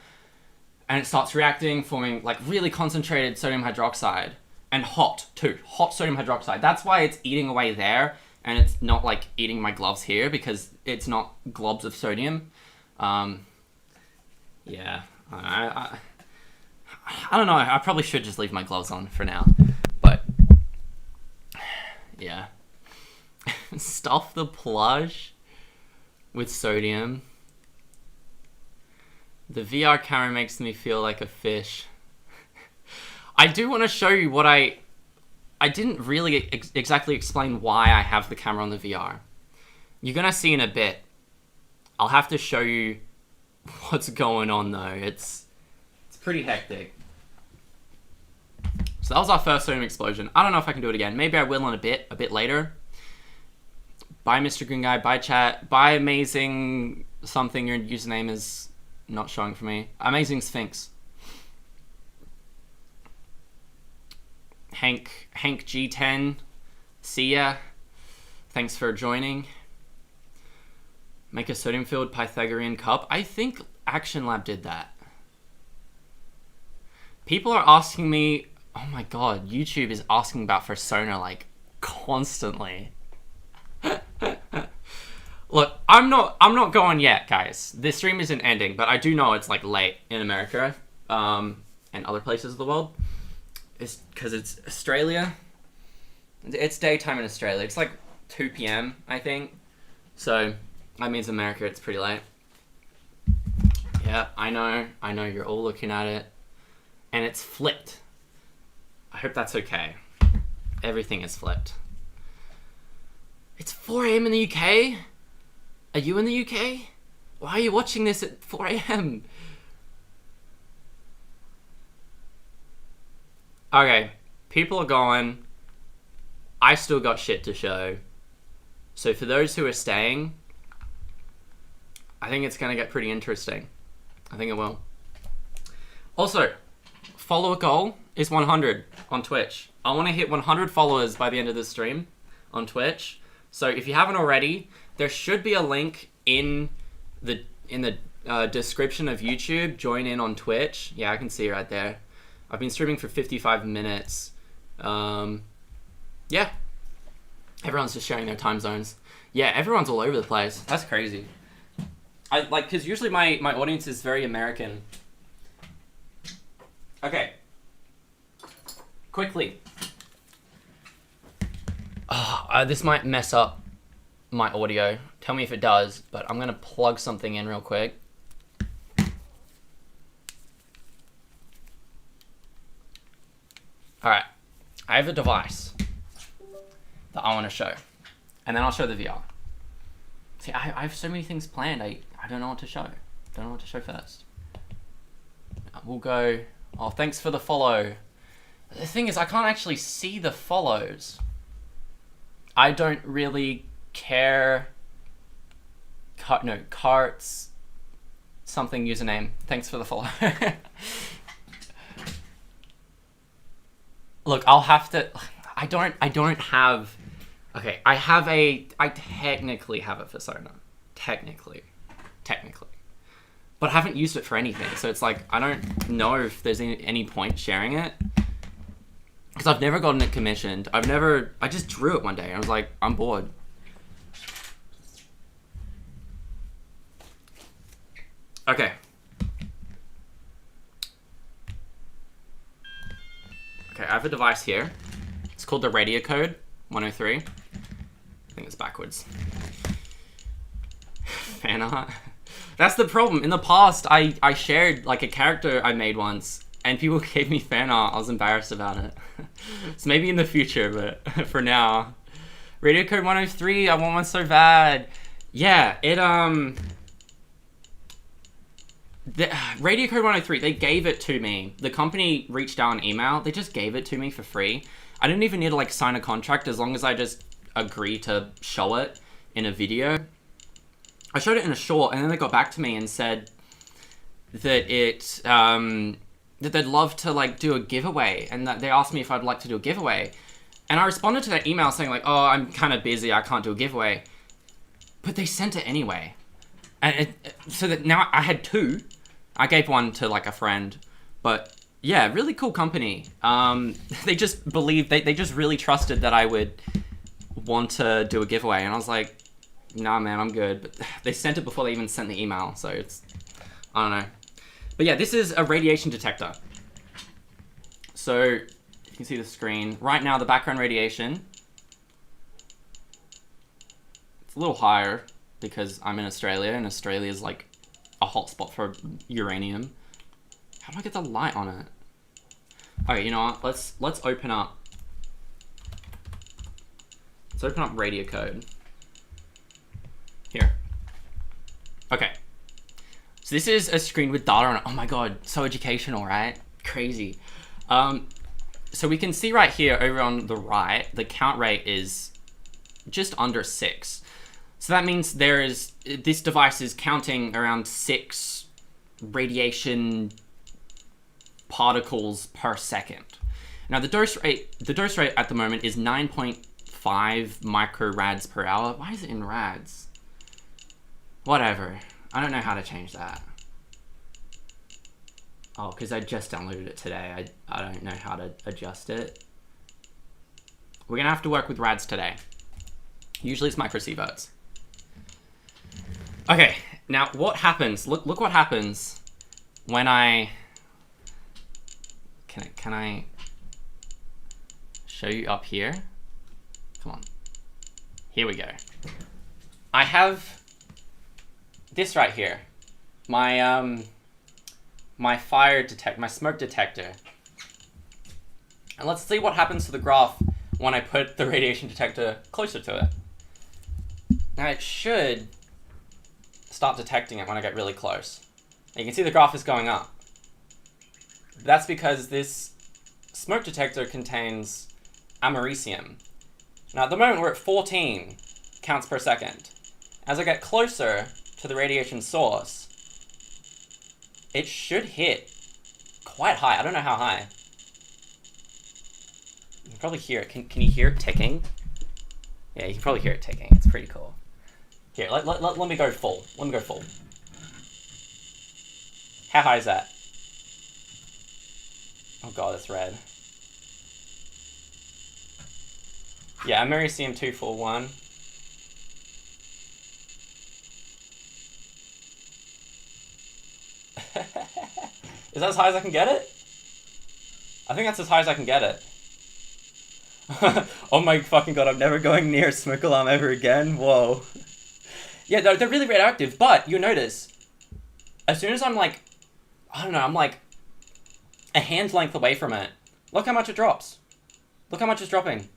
and it starts reacting, forming like really concentrated sodium hydroxide and hot too, hot sodium hydroxide. That's why it's eating away there and it's not like eating my gloves here because it's not globs of sodium. Yeah, I don't know. I probably should just leave my gloves on for now, but yeah. Stuff the plush with sodium. The VR camera makes me feel like a fish. I do want to show you what I didn't really exactly explain why I have the camera on the VR. You're gonna see in a bit. I'll have to show you what's going on though. It's pretty hectic. So that was our first sodium explosion. I don't know if I can do it again. Maybe I will in a bit later. Bye, Mr. Green Guy. Bye, chat. Bye, amazing something. Your username is not showing for me. Amazing Sphinx. Hank G10. See ya. Thanks for joining. Make a sodium-filled Pythagorean cup. I think Action Lab did that. People are asking me, oh my god, YouTube is asking about Persona like constantly. Look, I'm not going yet, guys. This stream isn't ending, but I do know it's like late in America, and other places of the world. It's because it's Australia. It's daytime in Australia. It's like 2 p.m. I think. So that means America it's pretty late. Yeah, I know you're all looking at it. And it's flipped. I hope that's okay. Everything is flipped. It's 4 a.m. in the UK? Are you in the UK? Why are you watching this at 4 a.m.? Okay, people are going. I still got shit to show. So for those who are staying, I think it's going to get pretty interesting. I think it will. Also, follower goal is 100 on Twitch. I want to hit 100 followers by the end of this stream on Twitch. So if you haven't already, there should be a link in the description of YouTube. Join in on Twitch. Yeah, I can see it right there. I've been streaming for 55 minutes. Yeah. Everyone's just sharing their time zones. Yeah, everyone's all over the place. That's crazy. Because usually my audience is very American. Okay. Quickly. This might mess up my audio. Tell me if it does, but I'm going to plug something in real quick. Alright. I have a device that I want to show. And then I'll show the VR. See, I have so many things planned. I don't know what to show. Don't know what to show first. We'll go... Oh, thanks for the follow. The thing is, I can't actually see the follows. I don't really care. Carts. Something username. Thanks for the follow. Look, I'll have to... I don't have... Okay, I technically have a persona. Technically. But I haven't used it for anything, so it's like, I don't know if there's any point sharing it. Because I've never gotten it commissioned. I just drew it one day, and I was like, I'm bored. Okay. Okay, I have a device here. It's called the Radio Code 103. I think it's backwards. Fan art. That's the problem. In the past, I shared like a character I made once, and people gave me fan art. I was embarrassed about it. So maybe in the future, but for now. Radio Code 103, I want one so bad. Yeah, the Radio Code 103, they gave it to me. The company reached out on email. They just gave it to me for free. I didn't even need to like sign a contract as long as I just agree to show it in a video. I showed it in a short, and then they got back to me and said that that they'd love to like do a giveaway, and that they asked me if I'd like to do a giveaway. And I responded to that email saying like, oh, I'm kind of busy, I can't do a giveaway. But they sent it anyway. And so that now I had two. I gave one to like a friend, but yeah, really cool company. They just believed, they just really trusted that I would want to do a giveaway. And I was like, nah, man, I'm good. But they sent it before they even sent the email, so it's, I don't know. But yeah, this is a radiation detector. So you can see the screen. Right now, the background radiation, it's a little higher because I'm in Australia, and Australia is like a hotspot for uranium. How do I get the light on it? Okay, you know what? Let's open up. Let's open up radio code. Here. Okay. So this is a screen with data on it. Oh my god, so educational, right? Crazy. So we can see right here over on the right, the count rate is just under 6. So that means this device is counting around 6 radiation particles per second. Now the dose rate at the moment is 9.5 microrads per hour. Why is it in rads? Whatever. I don't know how to change that. Oh, because I just downloaded it today. I don't know how to adjust it. We're gonna have to work with rads today. Usually it's microsieverts. Okay, now what happens? Look what happens when I... Can I show you up here? Come on. Here we go. I have this right here. My my smoke detector. And let's see what happens to the graph when I put the radiation detector closer to it. Now it should start detecting it when I get really close. And you can see the graph is going up. That's because this smoke detector contains americium. Now at the moment we're at 14 counts per second. As I get closer to the radiation source, it should hit quite high. I don't know how high. You can probably hear it. Can you hear it ticking? Yeah, you can probably hear it ticking. It's pretty cool. Here, let me go full. Let me go full. How high is that? Oh god, it's red. Yeah, americium 241. Is that as high as I can get it? I think that's as high as I can get it. Oh my fucking god, I'm never going near a smoke alarm ever again. Whoa. Yeah, they're really radioactive, but you'll notice, as soon as I'm like, I don't know, I'm like a hand's length away from it, look how much it drops. Look how much it's dropping.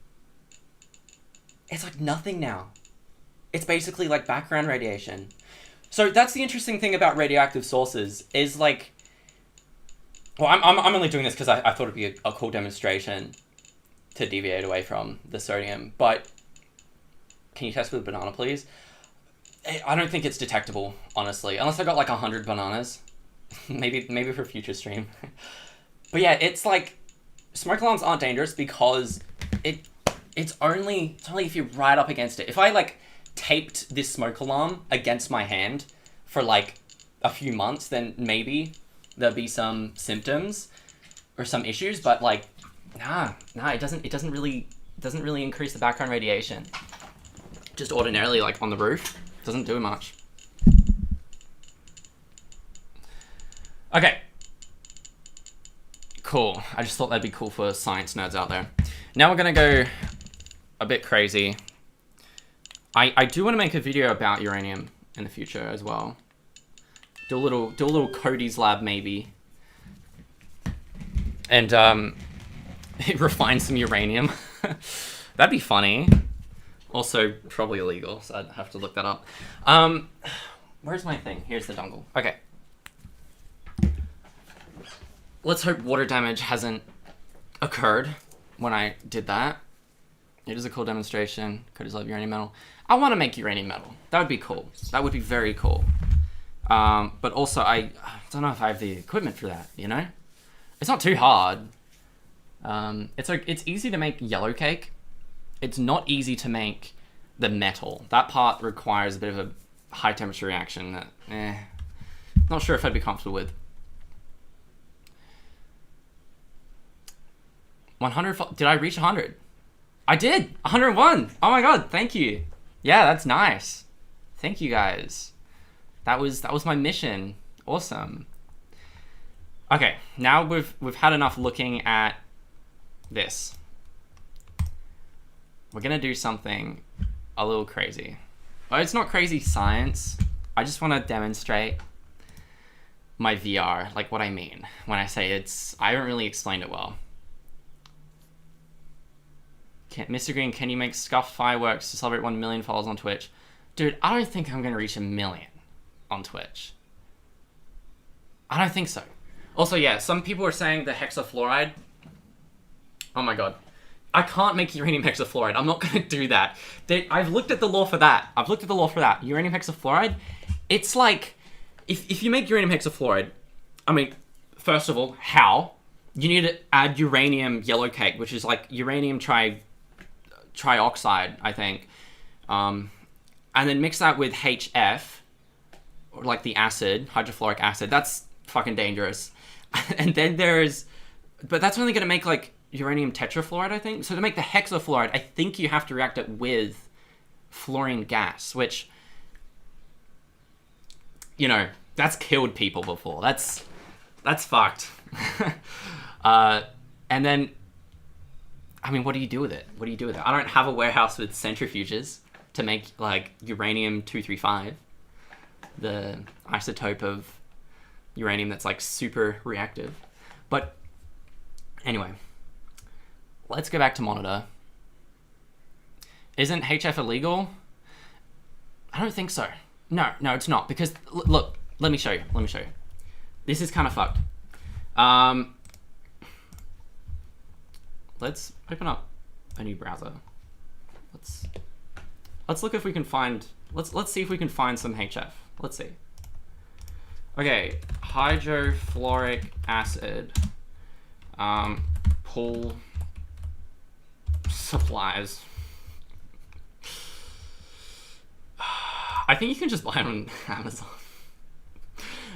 It's like nothing now. It's basically like background radiation. So that's the interesting thing about radioactive sources is like, well, I'm only doing this because I thought it'd be a cool demonstration to deviate away from the sodium, but can you test with a banana, please? I don't think it's detectable, honestly, unless I got like 100 bananas. maybe for future stream. But yeah, it's like, smoke alarms aren't dangerous because it's only if you're right up against it. If I like taped this smoke alarm against my hand for like a few months, then maybe there'll be some symptoms or some issues, but like, nah, it doesn't really increase the background radiation. Just ordinarily, like on the roof, doesn't do much. Okay. Cool. I just thought that'd be cool for science nerds out there. Now we're gonna go a bit crazy. I do want to make a video about uranium in the future as well. Do a little Cody's lab maybe. And refine some uranium. That'd be funny. Also probably illegal, so I'd have to look that up. Where's my thing? Here's the dongle. Okay. Let's hope water damage hasn't occurred when I did that. It is a cool demonstration. Cody's lab uranium metal. I want to make uranium metal. That would be cool. That would be very cool. But also, I don't know if I have the equipment for that, you know? It's not too hard. It's easy to make yellow cake. It's not easy to make the metal. That part requires a bit of a high temperature reaction that, not sure if I'd be comfortable with. 100, did I reach 100? I did, 101. Oh my god, thank you. Yeah, that's nice. Thank you guys. That was my mission. Awesome. Okay, now we've had enough looking at this. We're gonna do something a little crazy. Well, it's not crazy science. I just want to demonstrate my VR, like what I mean when I say I haven't really explained it well. Mr. Green, can you make scuffed fireworks to celebrate 1 million followers on Twitch? Dude, I don't think I'm gonna reach 1 million on Twitch. I don't think so. Also, yeah, some people are saying the hexafluoride. Oh my god. I can't make uranium hexafluoride. I'm not going to do that. I've looked at the law for that. Uranium hexafluoride, it's like, if you make uranium hexafluoride, I mean, first of all, how? You need to add uranium yellow cake, which is like uranium trioxide, I think. And then mix that with HF, or like the acid, hydrofluoric acid. That's fucking dangerous. And then but that's only going to make like uranium tetrafluoride, I think. So to make the hexafluoride, I think you have to react it with fluorine gas, which you know, that's killed people before. That's fucked. And then, I mean, what do you do with it? What do you do with it? I don't have a warehouse with centrifuges to make, like, uranium-235, the isotope of uranium that's, like, super reactive. But anyway, let's go back to monitor. Isn't HF illegal? I don't think so. No, it's not. Because, look, let me show you. This is kind of fucked. Let's open up a new browser. Let's look if we can find, let's see if we can find some HF. Let's see. Okay, hydrofluoric acid. Pull supplies. I think you can just buy it on Amazon.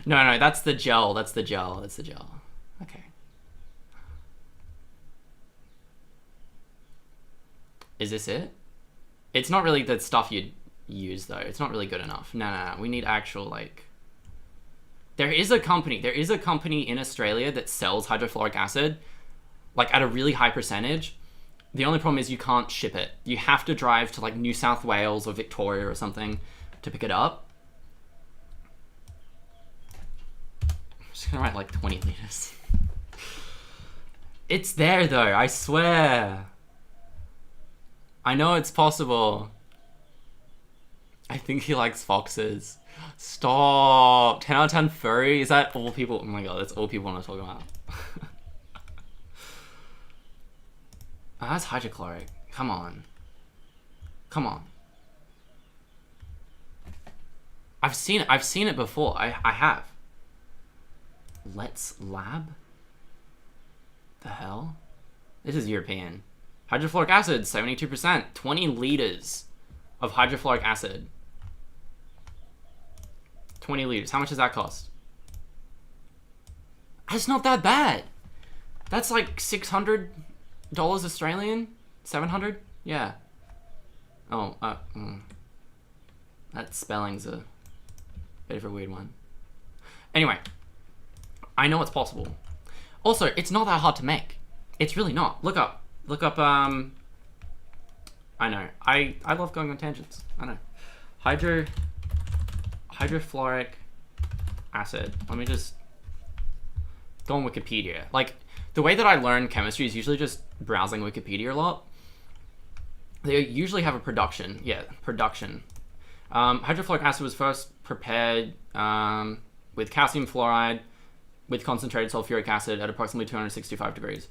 No, that's the gel. Okay. Is this it? It's not really the stuff you'd use, though. It's not really good enough. No. We need actual, like... There is a company in Australia that sells hydrofluoric acid, like, at a really high percentage. The only problem is you can't ship it. You have to drive to, like, New South Wales or Victoria or something to pick it up. I'm just gonna write, like, 20 liters. It's there, though, I swear. I know it's possible. I think he likes foxes. Stop. 10 out of 10 furry? Is that all people? Oh my god, that's all people want to talk about. Oh, that's hydrochloric. Come on. I've seen it before. I have. Let's Lab? The hell? This is European. Hydrofluoric acid, 72%. 20 liters of hydrofluoric acid. 20 liters. How much does that cost? That's not that bad. That's like $600 Australian? 700? Yeah. Oh, that spelling's a bit of a weird one. Anyway, I know it's possible. Also, it's not that hard to make. It's really not. Look up, I know. I love going on tangents. I know. Hydrofluoric acid. Let me just go on Wikipedia. Like, the way that I learn chemistry is usually just browsing Wikipedia a lot. They usually have a production. Yeah, production. Hydrofluoric acid was first prepared with calcium fluoride with concentrated sulfuric acid at approximately 265 degrees.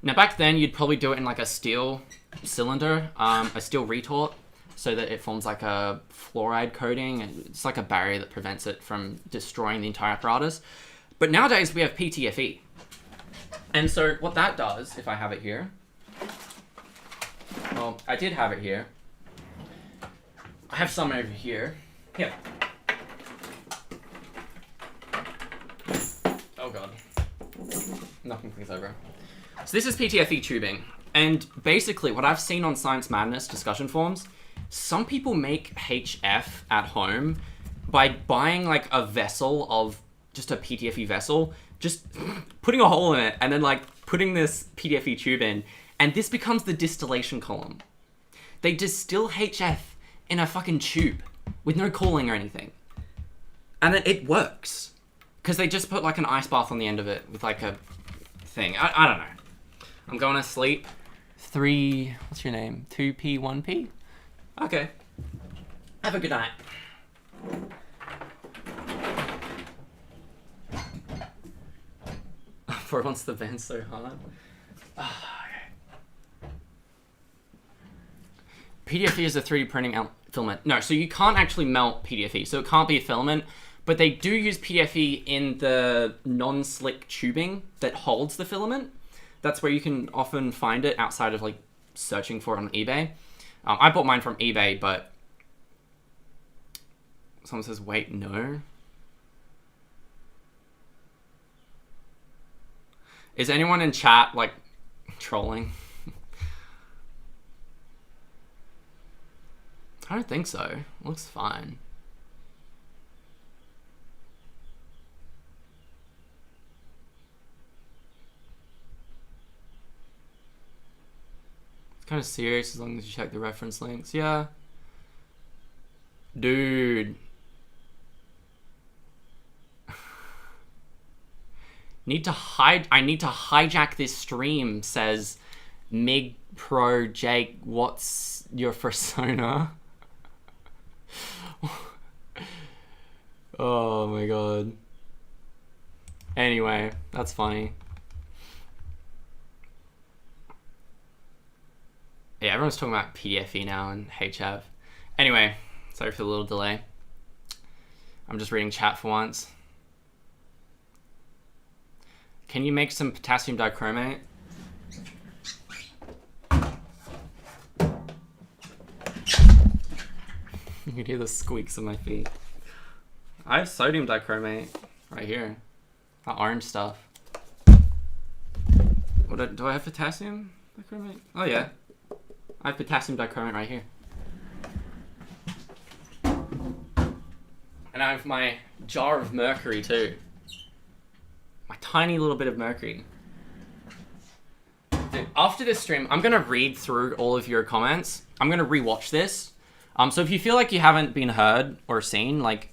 Now, back then, you'd probably do it in like a steel cylinder, a steel retort, so that it forms like a fluoride coating. It's like a barrier that prevents it from destroying the entire apparatus. But nowadays, we have PTFE. And so what that does, if I have it here, well, I did have it here. I have some over here. Here. Oh god. Knocking things over. So this is PTFE tubing. And basically what I've seen on Science Madness discussion forums, some people make HF at home by buying like a vessel of just a PTFE vessel, just putting a hole in it and then like putting this PTFE tube in, and this becomes the distillation column. They distill HF in a fucking tube with no cooling or anything. And then it works. Because they just put like an ice bath on the end of it with like a thing. I don't know. I'm going to sleep. What's your name? 2P, 1P? Okay. Have a good night. For once the band's so hard. PTFE is a 3D printing filament. No, so you can't actually melt PTFE, so it can't be a filament, but they do use PTFE in the non-slick tubing that holds the filament. That's where you can often find it outside of like searching for it on eBay. I bought mine from eBay, but someone says, wait, no. Is anyone in chat like trolling? I don't think so. It looks fine. kind of serious as long as you check the reference links. Yeah. Dude. I need to hijack this stream, says Mig Pro Jake. What's your persona? Oh my god. Anyway, that's funny. Yeah, everyone's talking about PDFE now and HF. Anyway, sorry for the little delay. I'm just reading chat for once. Can you make some potassium dichromate? You can hear the squeaks of my feet. I have sodium dichromate right here. That orange stuff. Do I have potassium dichromate? Oh yeah. I have potassium dichromate right here. And I have my jar of mercury too. My tiny little bit of mercury. Dude, after this stream, I'm gonna read through all of your comments. I'm gonna rewatch this. So if you feel like you haven't been heard or seen, like,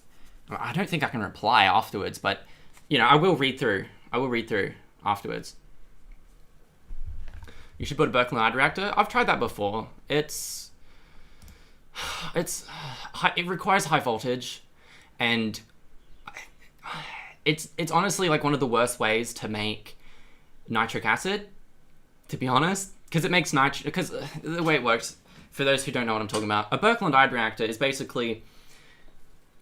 I don't think I can reply afterwards, but, you know, I will read through. Afterwards. You should build a Berkeley reactor. I've tried that before. It requires high voltage, and it's honestly like one of the worst ways to make nitric acid, to be honest, because it makes because the way it works, for those who don't know what I'm talking about, a Berkeley reactor is basically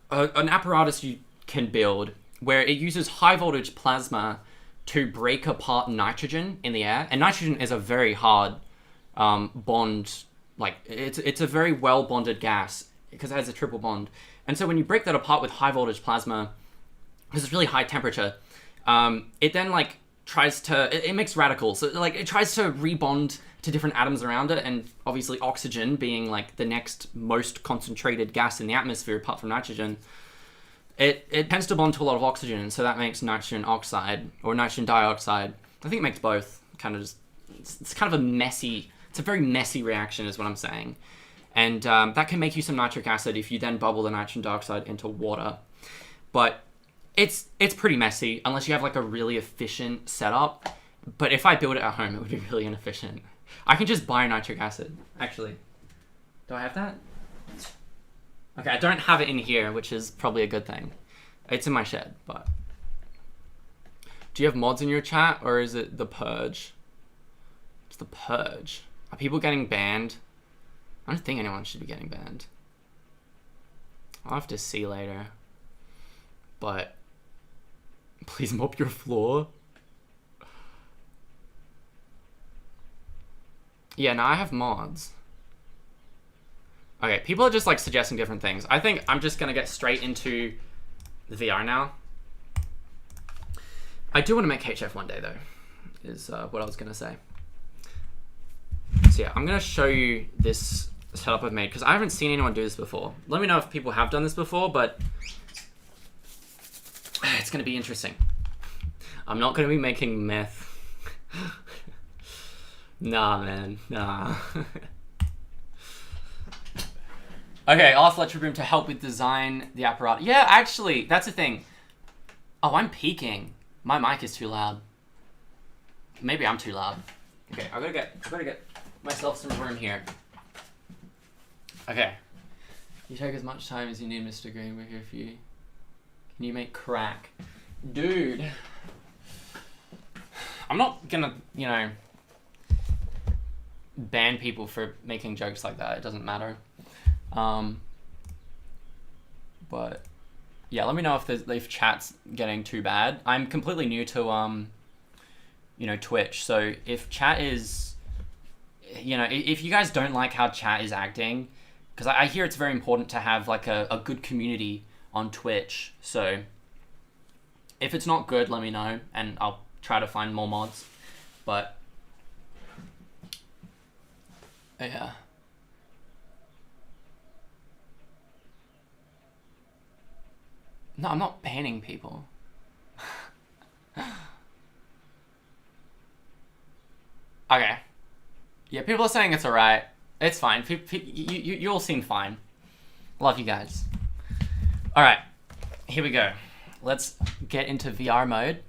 an apparatus you can build where it uses high voltage plasma to break apart nitrogen in the air. And nitrogen is a very hard bond, like it's a very well bonded gas because it has a triple bond. And so when you break that apart with high voltage plasma, because it's really high temperature, it then like it makes radicals. So like it tries to rebond to different atoms around it, and obviously oxygen being like the next most concentrated gas in the atmosphere apart from nitrogen, it tends to bond to a lot of oxygen, and so that makes nitrogen oxide or nitrogen dioxide. I think it makes both. Kind of just it's kind of it's a very messy reaction is what I'm saying. And that can make you some nitric acid if you then bubble the nitrogen dioxide into water. But it's pretty messy unless you have like a really efficient setup. But if I build it at home, it would be really inefficient. I can just buy nitric acid. Actually, do I have that? Okay, I don't have it in here, which is probably a good thing. It's in my shed, but... Do you have mods in your chat, or is it the purge? It's the purge. Are people getting banned? I don't think anyone should be getting banned. I'll have to see later. But... Please mop your floor. Yeah, now I have mods. Okay, people are just like suggesting different things. I think I'm just gonna get straight into the VR now. I do want to make HF one day though, is what I was gonna say. So yeah, I'm gonna show you this setup I've made because I haven't seen anyone do this before. Let me know if people have done this before, but it's gonna be interesting. I'm not gonna be making meth. Nah, man, nah. Okay, ask Electroboom to help with design the apparatus. Yeah, actually, that's the thing. Oh, I'm peaking. My mic is too loud. Maybe I'm too loud. Okay, I gotta get myself some room here. Okay. You take as much time as you need, Mr. Green. We're here for you. Can you make crack? Dude. I'm not gonna, you know, ban people for making jokes like that. It doesn't matter. But yeah, let me know if chat's getting too bad. I'm completely new to you know, Twitch, so if chat is, you know, if you guys don't like how chat is acting, because I hear it's very important to have like a good community on Twitch, so if it's not good, let me know and I'll try to find more mods. But yeah. No, I'm not banning people. Okay. Yeah, people are saying it's alright. It's fine. You all seem fine. Love you guys. Alright, here we go. Let's get into VR mode.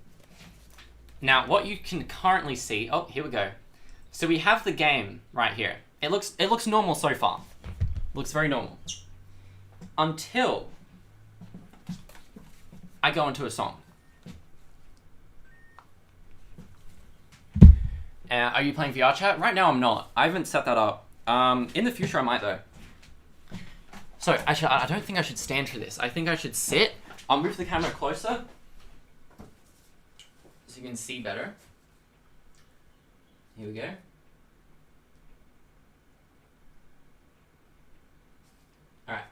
Now, what you can currently see... Oh, here we go. So we have the game right here. It looks normal so far. Looks very normal. Until I go into a song. Are you playing VR chat? Right now I'm not. I haven't set that up. In the future I might though. So, actually, I don't think I should stand for this. I think I should sit. I'll move the camera closer so you can see better. Here we go. Alright.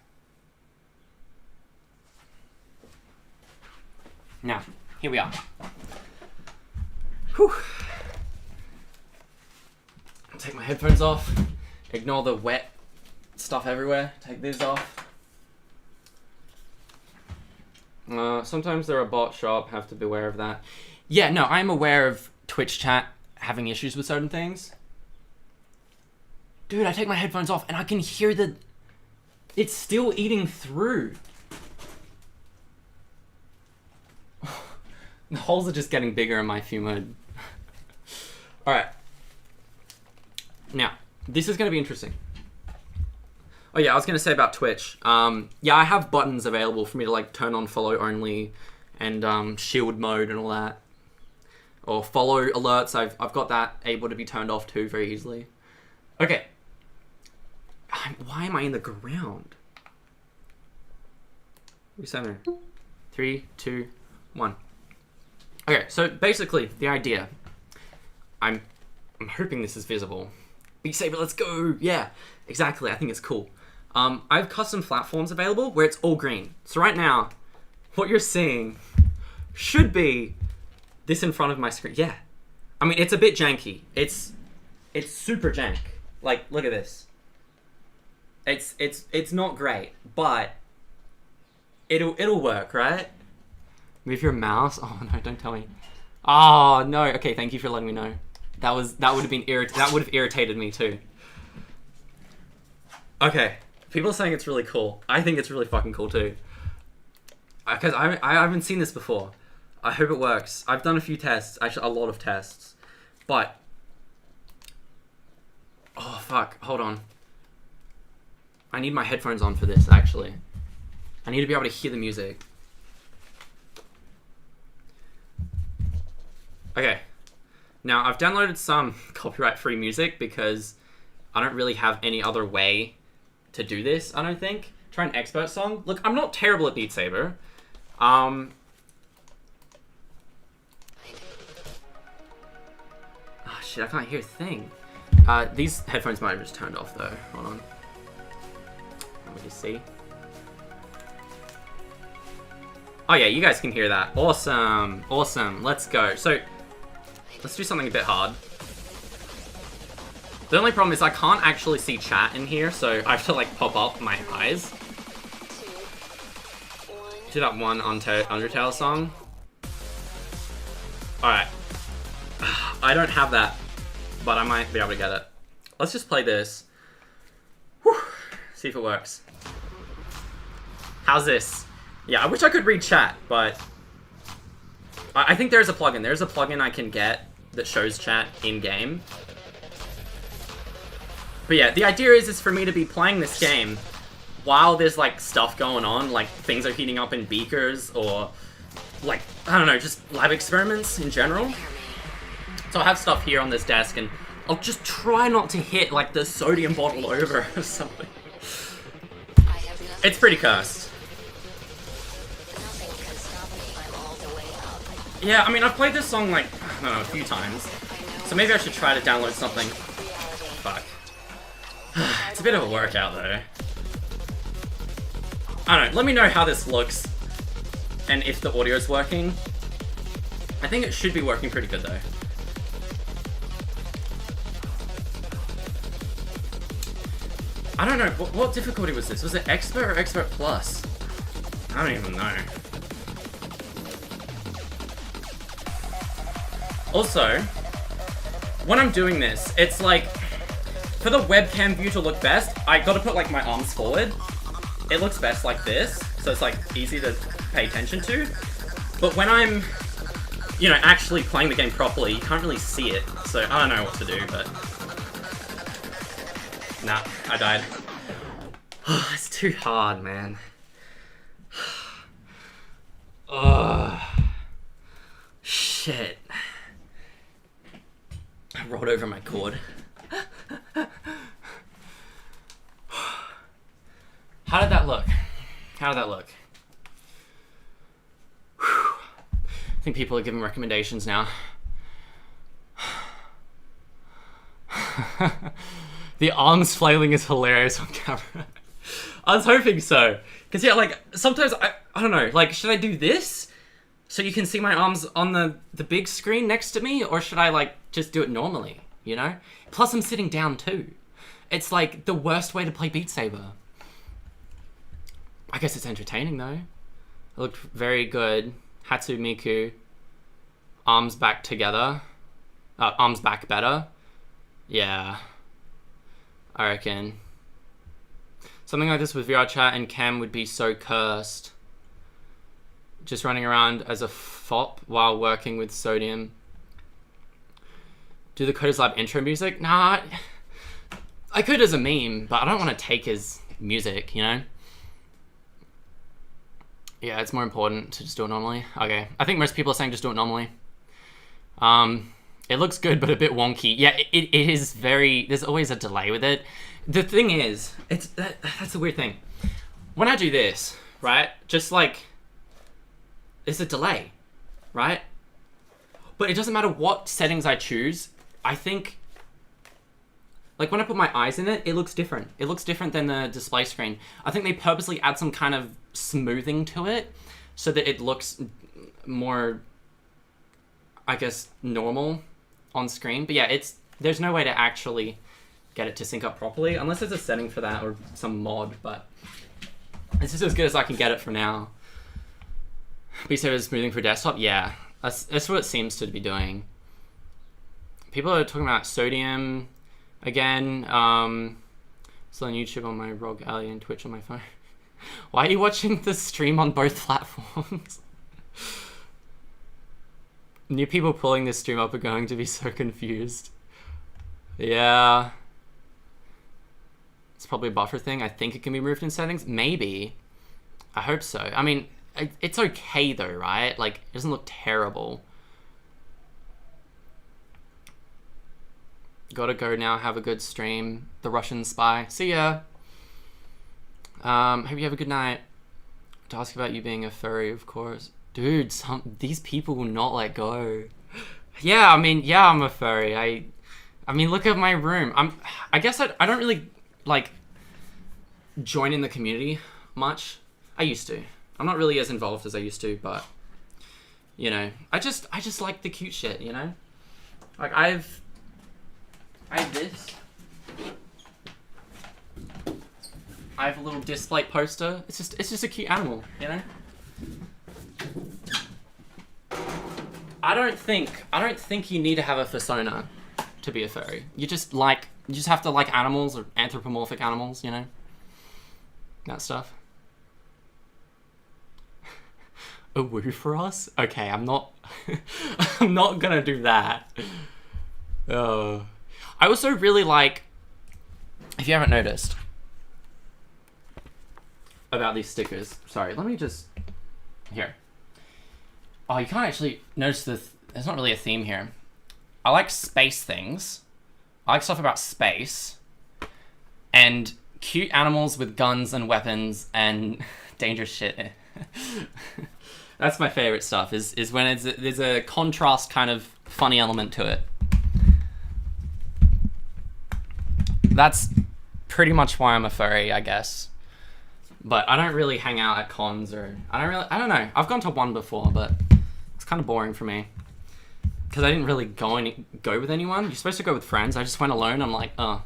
Now, here we are. Whew. Take my headphones off. Ignore the wet stuff everywhere. Take these off. Sometimes they're a bot shop. Have to be aware of that. Yeah, no, I'm aware of Twitch chat having issues with certain things. Dude, I take my headphones off and I can hear the... It's still eating through. The holes are just getting bigger in my view mode. Alright. Now, this is going to be interesting. Oh yeah, I was going to say about Twitch. Yeah, I have buttons available for me to like turn on follow only and shield mode and all that. Or follow alerts, I've got that able to be turned off too very easily. Okay. Why am I in the ground? Recenter. 3, 2, 1. Okay, so basically the idea. I'm hoping this is visible. Beat Saber, let's go! Yeah, exactly. I think it's cool. I have custom platforms available where it's all green. So right now, what you're seeing should be this in front of my screen. Yeah, I mean it's a bit janky. It's super jank. Like, look at this. It's not great, but it'll work, right? Move your mouse. Oh no, don't tell me. Oh no. Okay, thank you for letting me know. That would have irritated me too. Okay, people are saying it's really cool. I think it's really fucking cool too. Because I haven't seen this before. I hope it works. I've done a few tests, actually a lot of tests, but oh fuck, hold on. I need my headphones on for this actually. I need to be able to hear the music. Okay. Now, I've downloaded some copyright-free music because I don't really have any other way to do this, I don't think. Try an expert song. Look, I'm not terrible at Beat Saber. Oh shit, I can't hear a thing. These headphones might have just turned off though. Hold on. Let me just see. Oh yeah, you guys can hear that. Awesome. Awesome. Let's go. So, let's do something a bit hard. The only problem is I can't actually see chat in here, so I have to like pop up my eyes. Do that one Undertale song. Alright. I don't have that, but I might be able to get it. Let's just play this. Whew. See if it works. How's this? Yeah, I wish I could read chat, but I think there's a plugin. There's a plugin I can get that shows chat in-game. But yeah, the idea is for me to be playing this game while there's like stuff going on, like things are heating up in beakers or like, I don't know, just lab experiments in general. So I have stuff here on this desk and I'll just try not to hit like the sodium bottle over or something. It's pretty cursed. Yeah, I mean, I've played this song, like, I don't know, a few times. So maybe I should try to download something. Fuck. It's a bit of a workout, though. I don't know, let me know how this looks. And if the audio's working. I think it should be working pretty good, though. I don't know, what difficulty was this? Was it Expert or Expert Plus? I don't even know. Also, when I'm doing this, it's like, for the webcam view to look best, I gotta put like my arms forward. It looks best like this, so it's like easy to pay attention to. But when I'm, you know, actually playing the game properly, you can't really see it. So I don't know what to do, but... Nah, I died. It's too hard, man. Oh, shit. I rolled over my cord. How did that look? How did that look? I think people are giving recommendations now. The arms flailing is hilarious on camera. I was hoping so. Because yeah, like, sometimes, I don't know, like, should I do this? So you can see my arms on the big screen next to me? Or should I, like, just do it normally, you know? Plus I'm sitting down too. It's like the worst way to play Beat Saber. I guess it's entertaining though. It looked very good. Hatsu Miku. Arms back together. Arms back better. Yeah. I reckon. Something like this with VR chat and cam would be so cursed. Just running around as a fop while working with Sodium. Do the Coders Lab intro music? Nah. I could as a meme, but I don't want to take his music, you know? Yeah, it's more important to just do it normally. Okay, I think most people are saying just do it normally. It looks good, but a bit wonky. Yeah, it is very... There's always a delay with it. The thing is, that's a weird thing. When I do this, right, just like... There's a delay, right? But it doesn't matter what settings I choose. I think... Like, when I put my eyes in it, it looks different. It looks different than the display screen. I think they purposely add some kind of smoothing to it so that it looks more, I guess, normal on screen. But yeah, there's no way to actually get it to sync up properly unless there's a setting for that or some mod, but it's just as good as I can get it for now. Beat Saber is smoothing for desktop? Yeah, that's what it seems to be doing. People are talking about Sodium... Again, still on YouTube on my ROG Ally and Twitch on my phone. Why are you watching the stream on both platforms? New people pulling this stream up are going to be so confused. Yeah. It's probably a buffer thing. I think it can be moved in settings. Maybe. I hope so. I mean, it's okay though, right? Like, it doesn't look terrible. Gotta go now, have a good stream. The Russian Spy. See ya. Hope you have a good night. To ask about you being a furry, of course. Dude, these people will not let go. Yeah, I mean, yeah, I'm a furry. I mean, look at my room. I guess I don't really, like, join in the community much. I used to. I'm not really as involved as I used to, but, you know, I just like the cute shit, you know? Like, I have this. I have a little display poster. It's just a cute animal, you know? I don't think you need to have a persona to be a furry. You just have to like animals or anthropomorphic animals, you know? That stuff. A woo for us? Okay, I'm not I'm not gonna do that. Oh. I also really like, if you haven't noticed, about these stickers. Sorry, let me just, here. Oh, you can't actually notice there's not really a theme here. I like space things. I like stuff about space. And cute animals with guns and weapons and dangerous shit. That's my favorite stuff, is when there's a contrast kind of funny element to it. That's pretty much why I'm a furry, I guess. But I don't really hang out at cons or... I don't know. I've gone to one before, but it's kind of boring for me. Because I didn't really go with anyone. You're supposed to go with friends. I just went alone. I'm like, oh,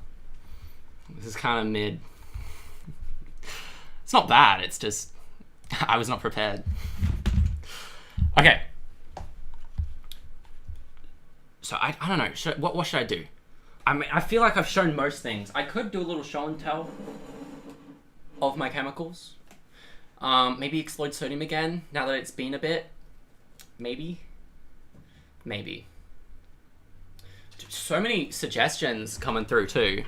this is kind of mid. It's not bad. It's just... I was not prepared. Okay. So I don't know. What should I do? I mean, I feel like I've shown most things. I could do a little show and tell of my chemicals. Maybe explode sodium again, now that it's been a bit. Maybe. So many suggestions coming through too.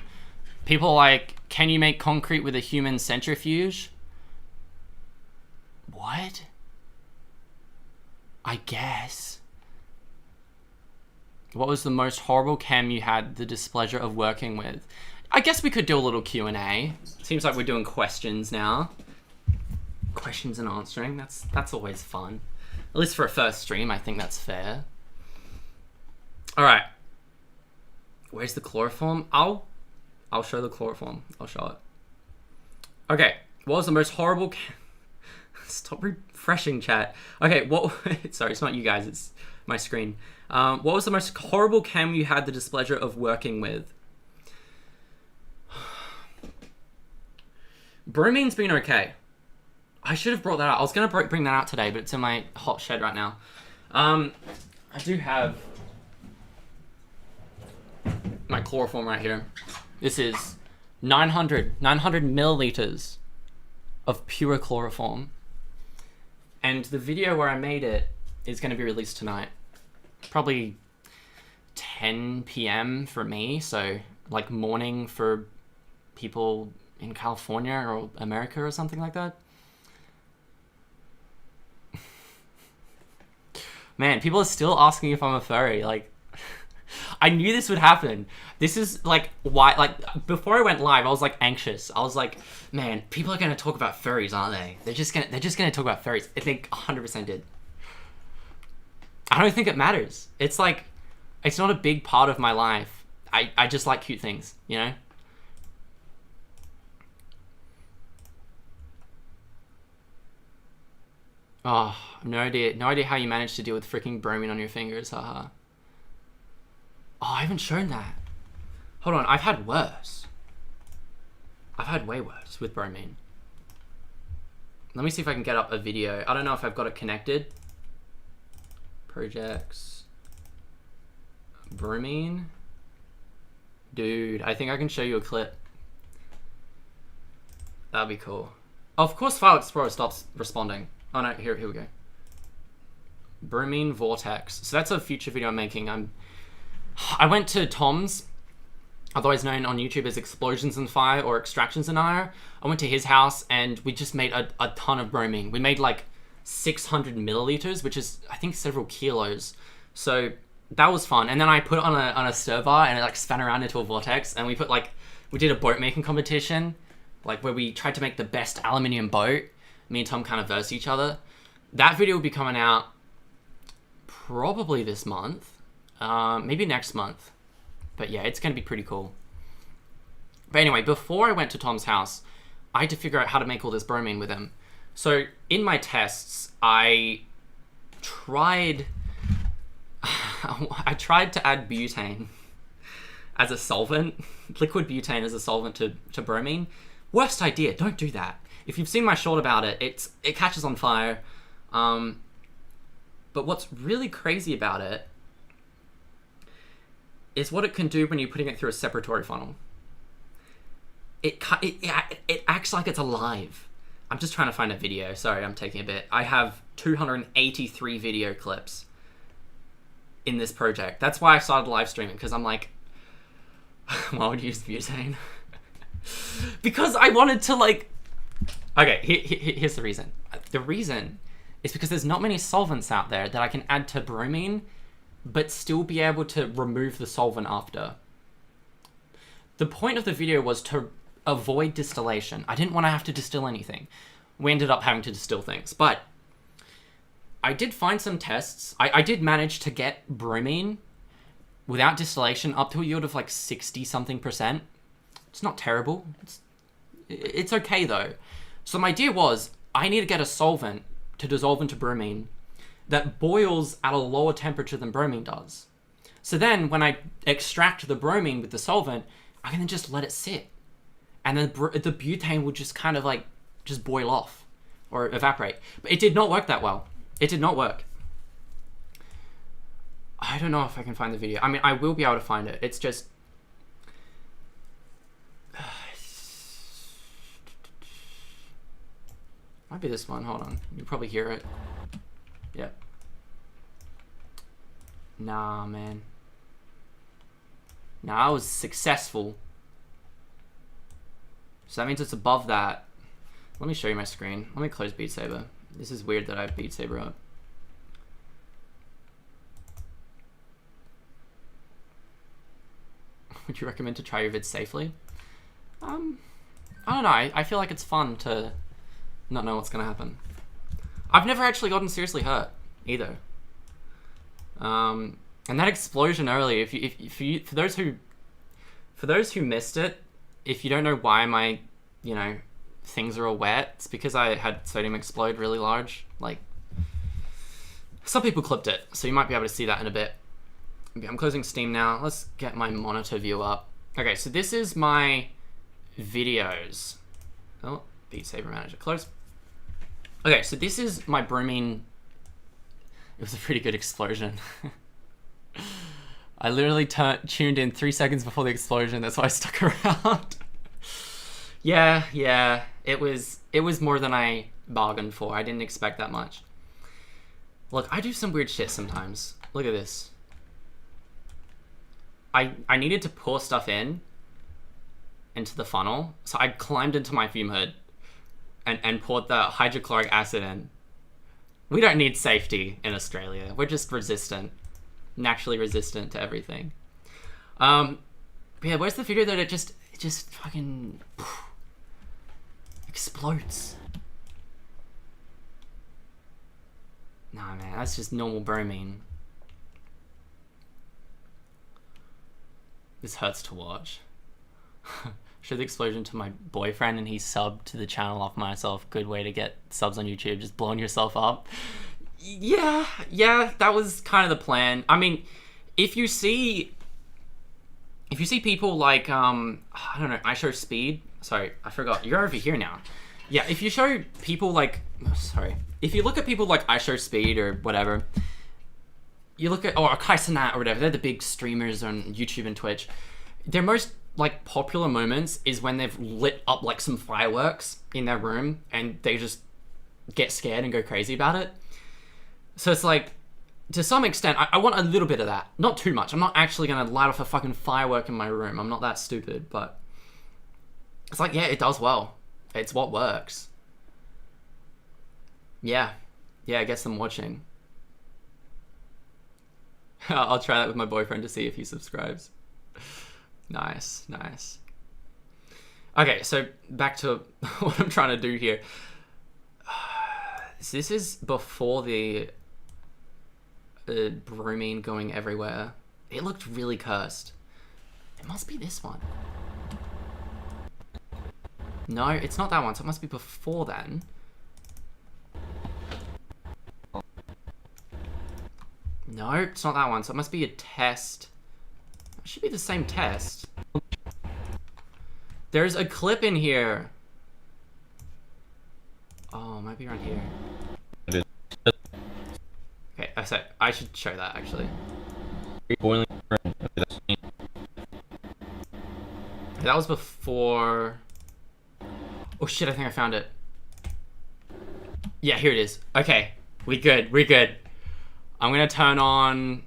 People are like, can you make concrete with a human centrifuge? What? I guess. What was the most horrible chem you had the displeasure of working with? I guess we could do a little Q&A. Seems like we're doing questions now. Questions and answering, that's always fun. At least for a first stream, I think that's fair. All right. Where's the chloroform? I'll show the chloroform. I'll show it. Okay. What was the most horrible... Stop refreshing, chat. Okay, what... Sorry, it's not you guys. It's my screen. What was the most horrible chem you had the displeasure of working with? Bromine's been okay. I should have brought that out. I was going to bring that out today, but it's in my hot shed right now. I do have my chloroform right here. This is 900 milliliters of pure chloroform. And the video where I made it is going to be released tonight. Probably 10 p.m. for me, so like morning for people in California or America or something like that. Man, people are still asking if I'm a furry. Like, I knew this would happen. This is like why, like, before I went live, I was like anxious. I was like, man, people are gonna talk about furries, aren't they? They're just gonna talk about furries. I think 100% did. I don't think it matters. It's like, it's not a big part of my life. I just like cute things, you know? Oh, no idea how you managed to deal with freaking bromine on your fingers, haha. Oh, I haven't shown that. Hold on, I've had worse. I've had way worse with bromine. Let me see if I can get up a video. I don't know if I've got it connected. Projects. Bromine. Dude, I think I can show you a clip. That'd be cool. Oh, of course File Explorer stops responding. Oh no, here we go. Bromine Vortex. So that's a future video I'm making. I went to Tom's, otherwise known on YouTube as Explosions in Fire or Extractions in Fire. I went to his house and we just made a ton of bromine. We made like 600 milliliters, which is, I think, several kilos. So that was fun. And then I put it on a stir bar and it like span around into a vortex. And we did a boat making competition, like where we tried to make the best aluminium boat. Me and Tom kind of versed each other. That video will be coming out probably this month, maybe next month. But yeah, it's going to be pretty cool. But anyway, before I went to Tom's house, I had to figure out how to make all this bromine with him. So in my tests, I tried to add butane as a solvent, liquid butane as a solvent to bromine. Worst idea, don't do that. If you've seen my short about it, it catches on fire. But what's really crazy about it is what it can do when you're putting it through a separatory funnel. It acts like it's alive. I'm just trying to find a video. Sorry, I'm taking a bit. I have 283 video clips in this project. That's why I started live streaming, because I'm like, why would you use butane? Because I wanted to like... Okay, here's the reason. The reason is because there's not many solvents out there that I can add to bromine, but still be able to remove the solvent after. The point of the video was to avoid distillation. I didn't want to have to distill anything. We ended up having to distill things, but I did find some tests. I did manage to get bromine without distillation up to a yield of like 60-something%. It's not terrible. It's okay though. So my idea was, I need to get a solvent to dissolve into bromine that boils at a lower temperature than bromine does. So then when I extract the bromine with the solvent, I can then just let it sit. And then the butane will just kind of like, just boil off or evaporate. But it did not work that well. It did not work. I don't know if I can find the video. I mean, I will be able to find it. It's just, Might be this one. Hold on. You probably hear it. Yep. Nah, man. Nah, I was successful. So that means it's above that. Let me show you my screen. Let me close Beat Saber. This is weird that I have Beat Saber up. Would you recommend to try your vids safely? I don't know. I feel like it's fun to not know what's gonna happen. I've never actually gotten seriously hurt either. And that explosion earlier, for those who missed it, if you don't know why my, you know, things are all wet, it's because I had sodium explode really large. Like, some people clipped it, so you might be able to see that in a bit. Okay, I'm closing Steam now. Let's get my monitor view up. Okay, so this is my videos. Oh, Beat Saber Manager, close. Okay, so this is my bromine. It was a pretty good explosion. I literally tuned in 3 seconds before the explosion. That's why I stuck around. Yeah, it was more than I bargained for. I didn't expect that much. Look, I do some weird shit sometimes. Look at this. I needed to pour stuff into the funnel, so I climbed into my fume hood and poured the hydrochloric acid in. We don't need safety in Australia. We're just resistant. Naturally resistant to everything. Yeah, where's the video that it just fucking explodes? Nah, man, that's just normal bromine. This hurts to watch. Show the explosion to my boyfriend and he subbed to the channel off myself. Good way to get subs on YouTube, just blowing yourself up. Yeah, that was kind of the plan. I mean, if you see people like, I don't know, I show speed. Sorry, I forgot. You're over here now. Yeah, if you show people like, if you look at people like I show speed or whatever, you look at, or Kaisanat or whatever, they're the big streamers on YouTube and Twitch. Their most like popular moments is when they've lit up like some fireworks in their room and they just get scared and go crazy about it. So it's like, to some extent, I want a little bit of that. Not too much. I'm not actually going to light off a fucking firework in my room. I'm not that stupid, but it's like, yeah, it does well. It's what works. Yeah, it gets them watching. I'll try that with my boyfriend to see if he subscribes. Nice. Okay, so back to what I'm trying to do here. So this is before the bromine going everywhere. It looked really cursed. It must be this one. No, it's not that one, so it must be before then. No, it's not that one, so it must be a test. It should be the same test. There's a clip in here. Oh, might be around here. Okay, I should show that actually. Boiling. That was before. Oh shit, I think I found it. Yeah, here it is. Okay, we good. I'm gonna turn on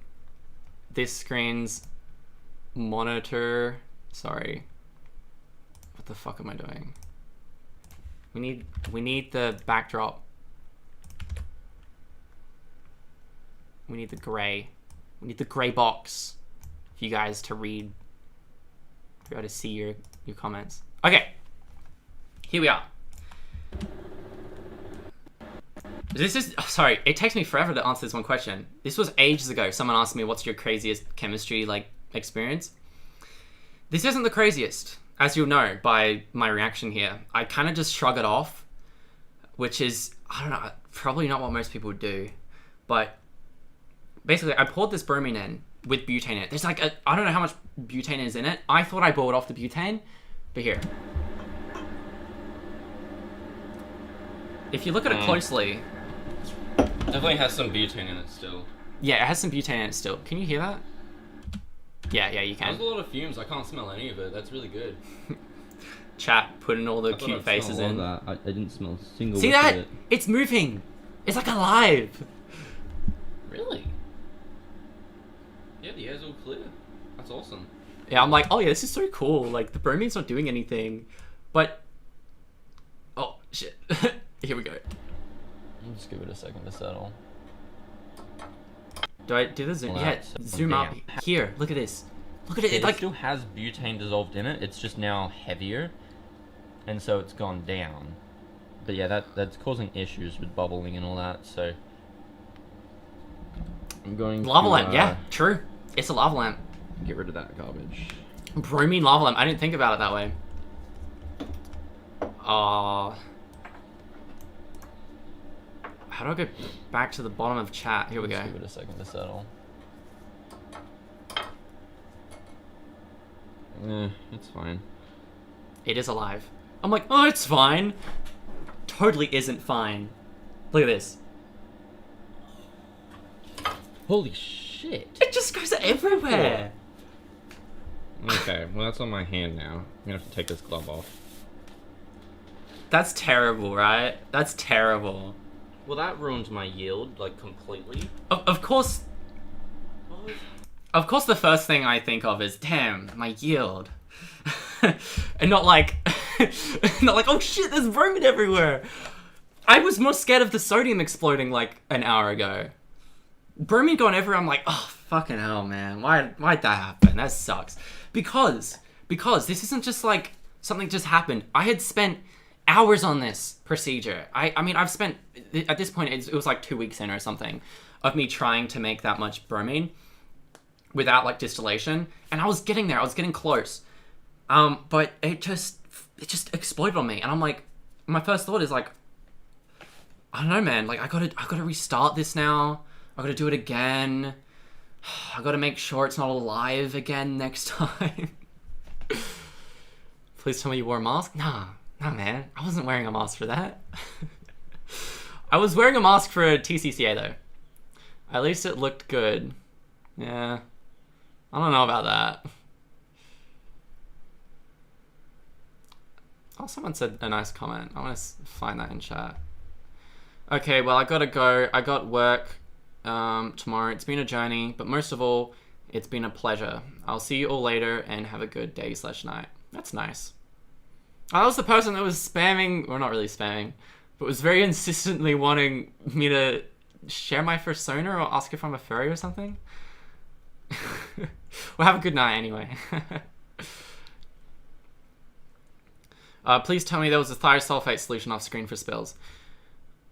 this screen's monitor. Sorry. What the fuck am I doing? We need the backdrop. We need the gray. We need the gray box for you guys to read. For you to see your comments. Okay. Here we are. This is, sorry, it takes me forever to answer this one question. This was ages ago. Someone asked me, what's your craziest chemistry like experience? This isn't the craziest, as you'll know by my reaction here. I kind of just shrug it off, which is, I don't know, probably not what most people would do. But basically, I poured this bromine in with butane in it. There's like, I don't know how much butane is in it. I thought I boiled off the butane, but here. If you look at it closely... Definitely has some butane in it still. Yeah, it has some butane in it still. Can you hear that? Yeah, you can. There's a lot of fumes. I can't smell any of it. That's really good. chat putting all the I thought cute I'd smell faces all in. That. I didn't smell a single See whiff that? of it. It's moving. It's like alive. Really? Yeah, the air's all clear. That's awesome. Yeah, I'm like, oh yeah, this is so cool. Like the bromine's not doing anything, but oh shit. Here we go. I'll just give it a second to settle. Do I do the zoom? Well, Yeah, that's- zoom up. damn. Here, look at this. Look at it. It Like still has butane dissolved in it. It's just now heavier, and so it's gone down. But yeah, that's causing issues with bubbling and all that. So I'm going lava to, lamp. Yeah, true. It's a lava lamp. get rid of that garbage. Bromine lava lamp. I didn't think about it that way. How do I go back to the bottom of chat? Here we go. Just give it a second to settle. It's fine. It is alive. I'm like, oh, it's fine. Totally isn't fine. Look at this. Holy shit! It just goes everywhere. Okay, well that's on my hand now. I'm gonna have to take this glove off. That's terrible, right? That's terrible. Well, that ruined my yield, like, completely. Of course, the first thing I think of is, damn, my yield. And not like, oh shit, there's bromine everywhere. I was more scared of the sodium exploding like an hour ago. Bromine going everywhere, I'm like, oh, fucking hell, man. Why'd that happen? That sucks. Because this isn't just like something just happened. I had spent hours on this procedure. I mean, I've spent, at this point, it was like 2 weeks in or something, of me trying to make that much bromine without like distillation. And I was getting there, I was getting close. But it just exploded on me. And I'm like, my first thought is like, I don't know, man, like I gotta restart this now. I gotta do it again. I gotta make sure it's not alive again next time. Please tell me you wore a mask? Nah, man. I wasn't wearing a mask for that. I was wearing a mask for TCCA though. At least it looked good. Yeah. I don't know about that. Oh, someone said a nice comment. I want to find that in chat. Okay, well, I gotta go. I got work tomorrow. It's been a journey, but most of all, it's been a pleasure. I'll see you all later and have a good day/night. That's nice. I was the person that was spamming, or not really spamming, but was very insistently wanting me to share my persona or ask if I'm a furry or something. Well, have a good night anyway. Please tell me there was a thiosulfate solution off screen for spills.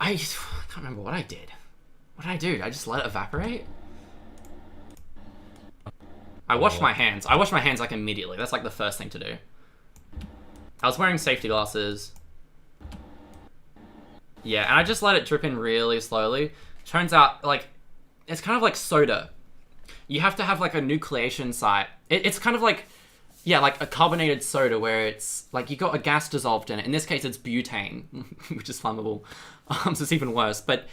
I can't remember what I did. What did I do? Did I just let it evaporate? I washed my hands. I washed my hands like immediately. That's like the first thing to do. I was wearing safety glasses. Yeah, and I just let it drip in really slowly. Turns out, like, it's kind of like soda. You have to have like a nucleation site. It's kind of like, yeah, like a carbonated soda where it's like you got a gas dissolved in it. In this case, it's butane, which is flammable. So it's even worse. But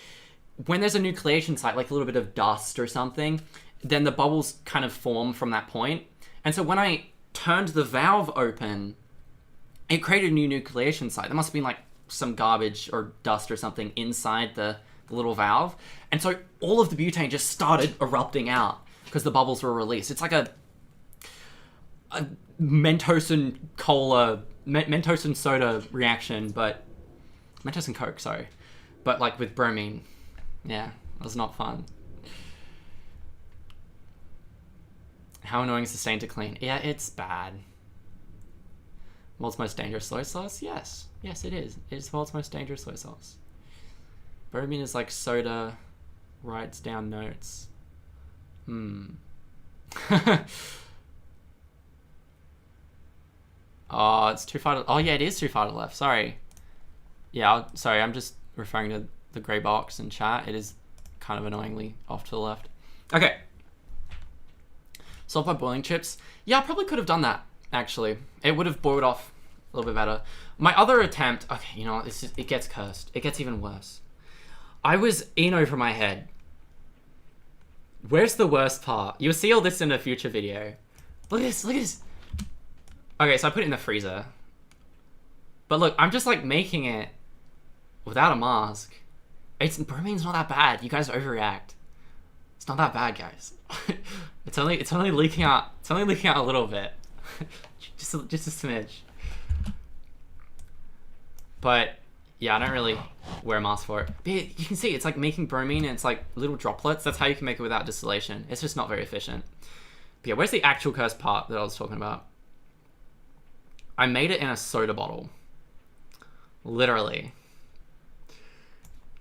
when there's a nucleation site, like a little bit of dust or something, then the bubbles kind of form from that point. And so when I turned the valve open, it created a new nucleation site. There must have been like some garbage or dust or something inside the little valve. And so all of the butane just started erupting out because the bubbles were released. It's like a Mentos and cola, Mentos and soda reaction, but Mentos and Coke, sorry. But like with bromine. Yeah, it was not fun. How annoying is the stain to clean? Yeah, it's bad. World's most dangerous soy sauce? Yes. Yes, it is. It is the world's most dangerous soy sauce. Bromine is like soda, writes down notes. Oh, it's too far to... Oh, yeah, it is too far to the left. Sorry. Yeah, sorry, I'm just referring to the grey box in chat. It is kind of annoyingly off to the left. Okay. Solved by boiling chips. Yeah, I probably could have done that, actually. It would have boiled off a little bit better. My other attempt... Okay, you know what? It gets cursed. It gets even worse. I was in over my head. Where's the worst part? You'll see all this in a future video. Look at this, look at this. Okay, so I put it in the freezer. But look, I'm just like making it without a mask. Bromine's not that bad. You guys overreact. It's not that bad, guys. it's only leaking out. It's only leaking out a little bit. just a smidge. But yeah, I don't really wear a mask for it. But you can see it's like making bromine and it's like little droplets. That's how you can make it without distillation. It's just not very efficient. But yeah, where's the actual cursed part that I was talking about? I made it in a soda bottle. Literally.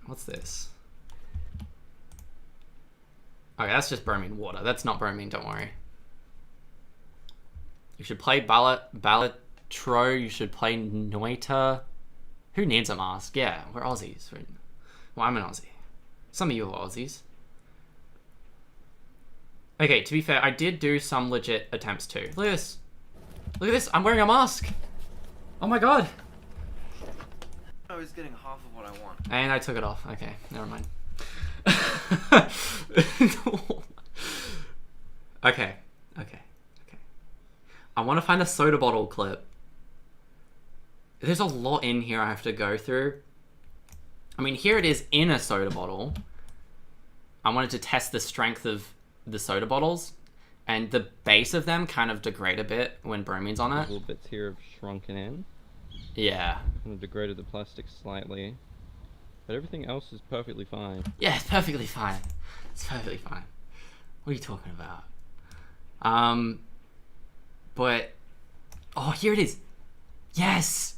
What's this? Okay, that's just bromine water. That's not bromine, don't worry. You should play Ballatro. You should play Noita. Who needs a mask? Yeah, we're Aussies. Well, I'm an Aussie. Some of you are Aussies. Okay, to be fair, I did do some legit attempts too. Look at this. Look at this. I'm wearing a mask. Oh my god. I was getting half of what I want. And I took it off. Okay, never mind. Okay. I want to find a soda bottle clip. There's a lot in here I have to go through. I mean, here it is in a soda bottle. I wanted to test the strength of the soda bottles, and the base of them kind of degrade a bit when bromine's on it. Little bits here have shrunken in. Yeah. And degraded the plastic slightly. But everything else is perfectly fine. Yeah, it's perfectly fine. It's perfectly fine. What are you talking about? But... Oh, here it is! Yes!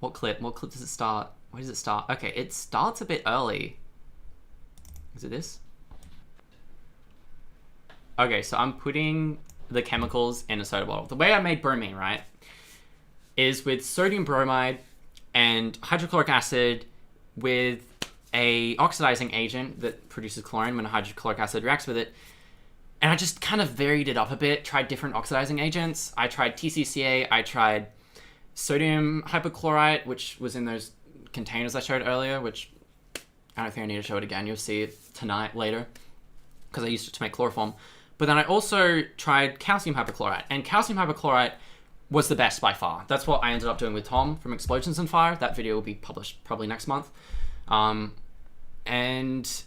What clip? What clip does it start? Where does it start? Okay, it starts a bit early. Is it this? Okay, so I'm putting the chemicals in a soda bottle. The way I made bromine, right, is with sodium bromide and hydrochloric acid with a oxidizing agent that produces chlorine when a hydrochloric acid reacts with it. And I just kind of varied it up a bit, tried different oxidizing agents. I tried TCCA, I tried sodium hypochlorite, which was in those containers I showed earlier, which I don't think I need to show it again. You'll see it tonight, later, because I used it to make chloroform. But then I also tried calcium hypochlorite, and calcium hypochlorite was the best by far. That's what I ended up doing with Tom from Explosions and Fire. That video will be published probably next month. And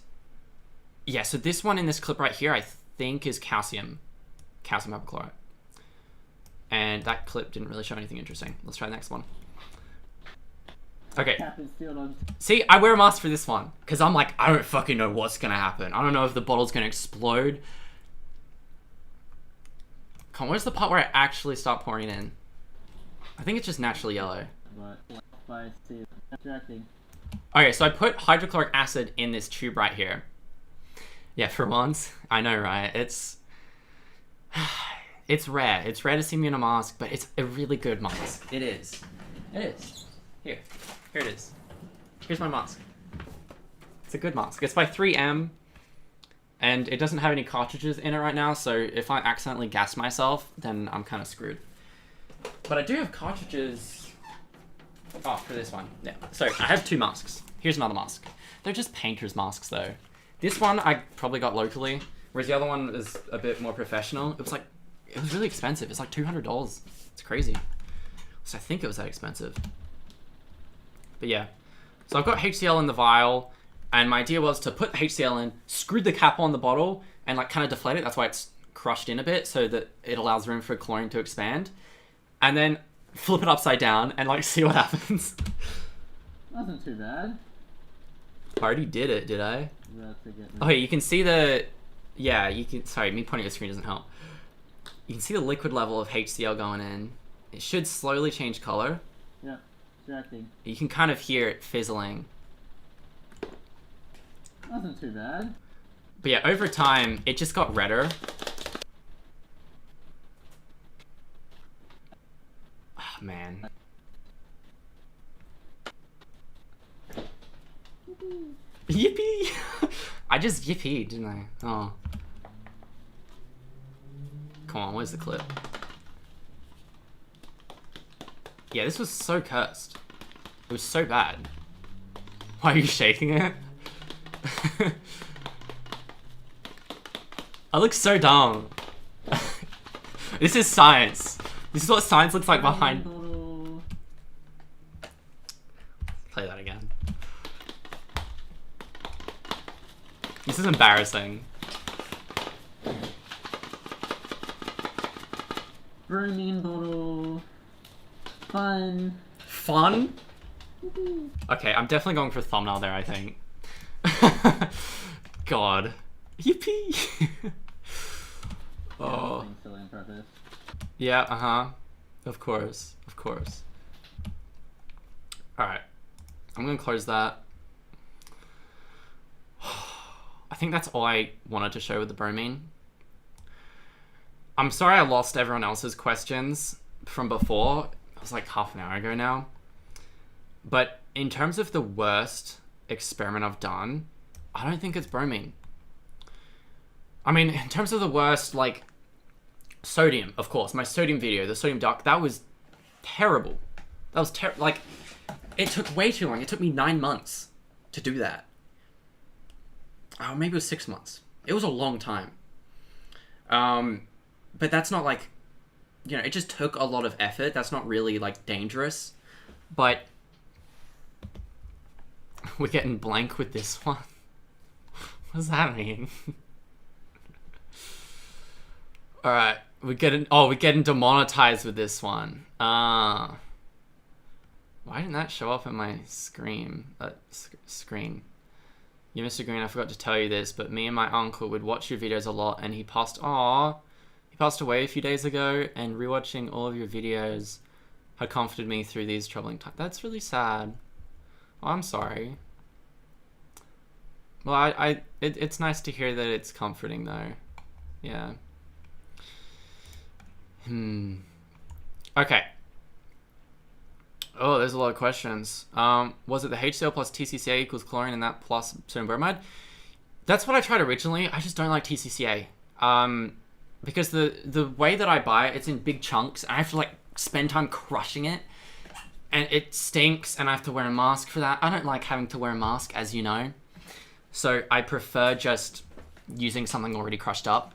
yeah, so this one in this clip right here, I think is calcium hypochlorite. And that clip didn't really show anything interesting. Let's try the next one. Okay. See, I wear a mask for this one, because I'm like, I don't fucking know what's gonna happen. I don't know if the bottle's gonna explode. Come on, where's the part where I actually start pouring in? I think it's just naturally yellow. Okay, so I put hydrochloric acid in this tube right here. Yeah, for once. I know, right? It's rare. It's rare to see me in a mask, but it's a really good mask. It is. It is. Here it is. Here's my mask. It's a good mask. It's by 3M, and it doesn't have any cartridges in it right now, so if I accidentally gas myself, then I'm kind of screwed. But I do have cartridges. Oh, for this one. Yeah. So I have 2 masks. Here's another mask. They're just painter's masks, though. This one I probably got locally, whereas the other one is a bit more professional. It was really expensive. It's like $200. It's crazy. So I think it was that expensive. But yeah. So I've got HCl in the vial, and my idea was to put the HCl in, screw the cap on the bottle, and like kind of deflate it. That's why it's crushed in a bit, so that it allows room for chlorine to expand. And then flip it upside down and like see what happens. Wasn't too bad. I already did it, did I? Oh, yeah, you can see the... Yeah, you can... Sorry, me pointing at the screen doesn't help. You can see the liquid level of HCl going in. It should slowly change color. Yeah, distracting. You can kind of hear it fizzling. Wasn't too bad. But yeah, over time, it just got redder. Oh, man. Yippee! I just yippee, didn't I? Oh. Come on, where's the clip? Yeah, this was so cursed. It was so bad. Why are you shaking it? I look so dumb. This is science. This is what science looks like behind... This is embarrassing. Bromine bottle. Fun. Fun? Okay, I'm definitely going for thumbnail there, I think. God. Yippee! Oh. Being silly on purpose. Yeah, uh-huh. Of course. Of course. Alright. I'm gonna close that. I think that's all I wanted to show with the bromine. I'm sorry I lost everyone else's questions from before. It was like half an hour ago now. But in terms of the worst experiment I've done, I don't think it's bromine. I mean, in terms of the worst, like, sodium, of course. My sodium video, the sodium duck, that was terrible. That was terrible. Like, it took way too long. It took me 9 months to do that. Oh, maybe it was 6 months. It was a long time. But that's not like, you know, it just took a lot of effort. That's not really, like, dangerous. But we're getting blank with this one. What does that mean? Alright, we're getting demonetized with this one. Why didn't that show up in my screen? Screen. Yeah, Mr. Green, I forgot to tell you this, but me and my uncle would watch your videos a lot, and he passed away a few days ago, and rewatching all of your videos had comforted me through these troubling times. That's really sad. Oh, I'm sorry. Well, it's nice to hear that it's comforting, though. Yeah. Okay. Oh, there's a lot of questions. Was it the HCl plus TCCA equals chlorine and that plus sodium bromide? That's what I tried originally. I just don't like TCCA. Because the way that I buy it, it's in big chunks, and I have to like spend time crushing it, and it stinks, and I have to wear a mask for that. I don't like having to wear a mask, as you know. So I prefer just using something already crushed up.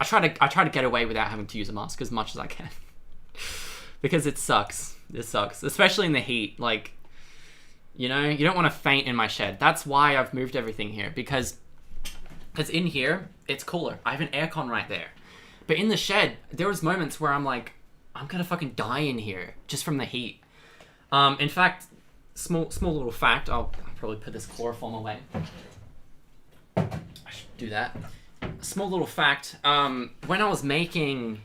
I try to get away without having to use a mask as much as I can. Because it sucks. It sucks. Especially in the heat. Like, you know, you don't want to faint in my shed. That's why I've moved everything here. Because in here, it's cooler. I have an aircon right there. But in the shed, there was moments where I'm like, I'm gonna fucking die in here. Just from the heat. In fact, small little fact. I'll probably put this chloroform away. I should do that. Small little fact, when I was making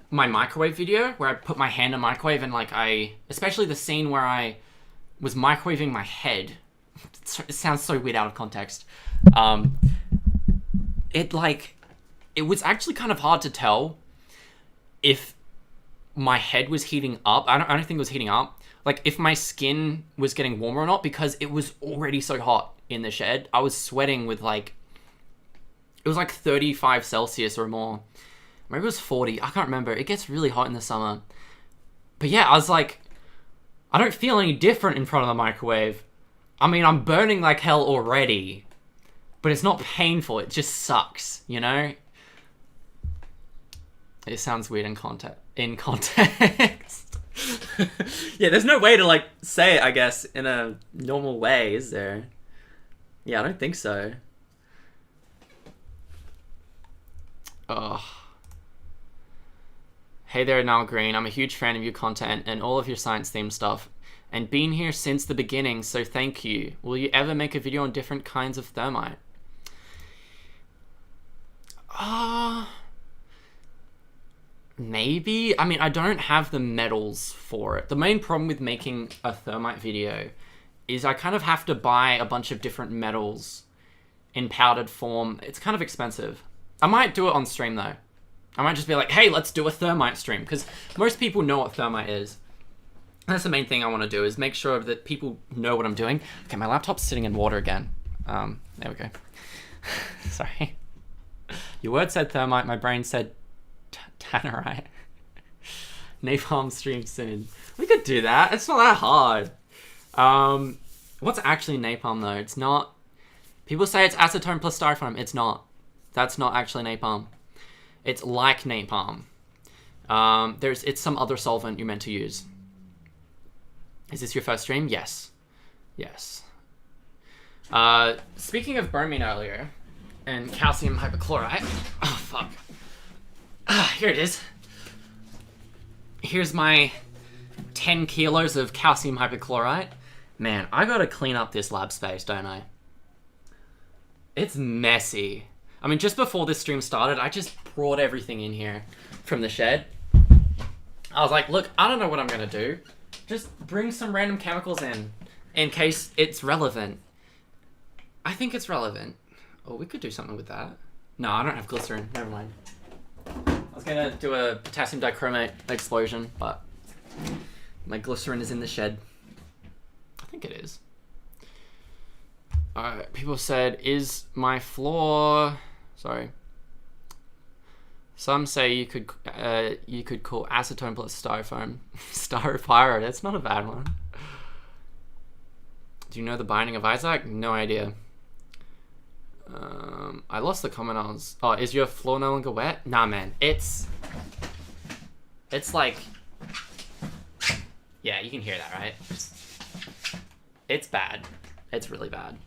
my microwave video, where I put my hand in the microwave and like especially the scene where I was microwaving my head, it sounds so weird out of context, it was actually kind of hard to tell if my head was heating up. I don't think it was heating up, like if my skin was getting warmer or not, because it was already so hot in the shed. I was sweating with like, it was like 35 Celsius or more. Maybe it was 40. I can't remember. It gets really hot in the summer. But yeah, I was like, I don't feel any different in front of the microwave. I mean, I'm burning like hell already. But it's not painful. It just sucks, you know? It sounds weird in context. Yeah, there's no way to like say it, I guess, in a normal way, is there? Yeah, I don't think so. Oh. Hey there, Nile Green. I'm a huge fan of your content and all of your science-themed stuff, and been here since the beginning, so thank you. Will you ever make a video on different kinds of thermite? Maybe. I mean, I don't have the metals for it. The main problem with making a thermite video is I kind of have to buy a bunch of different metals in powdered form. It's kind of expensive. I might do it on stream though. I might just be like, hey, let's do a thermite stream, because most people know what thermite is. That's the main thing I want to do, is make sure that people know what I'm doing. Okay, my laptop's sitting in water again. There we go. Sorry. Your word said thermite, my brain said tannerite. Napalm stream soon. We could do that. It's not that hard. What's actually napalm though? It's not. People say it's acetone plus styrofoam. It's not. That's not actually napalm. It's like napalm. It's some other solvent you're meant to use. Is this your first stream? Yes. Yes. Speaking of bromine earlier, and calcium hypochlorite. Oh, fuck. Here it is. Here's my 10 kilos of calcium hypochlorite. Man, I gotta clean up this lab space, don't I? It's messy. I mean, just before this stream started, I just brought everything in here from the shed. I was like, look, I don't know what I'm gonna do. Just bring some random chemicals in case it's relevant. I think it's relevant. Oh, we could do something with that. No, I don't have glycerin. Never mind. I was gonna do a potassium dichromate explosion, but my glycerin is in the shed. I think it is. Alright, people said, is my floor... Sorry. Some say you could call acetone plus styrofoam. Styropyro, that's not a bad one. Do you know the Binding of Isaac? No idea. I lost the comment. Oh, is your floor no longer wet? Nah, man. It's like... Yeah, you can hear that, right? It's bad. It's really bad.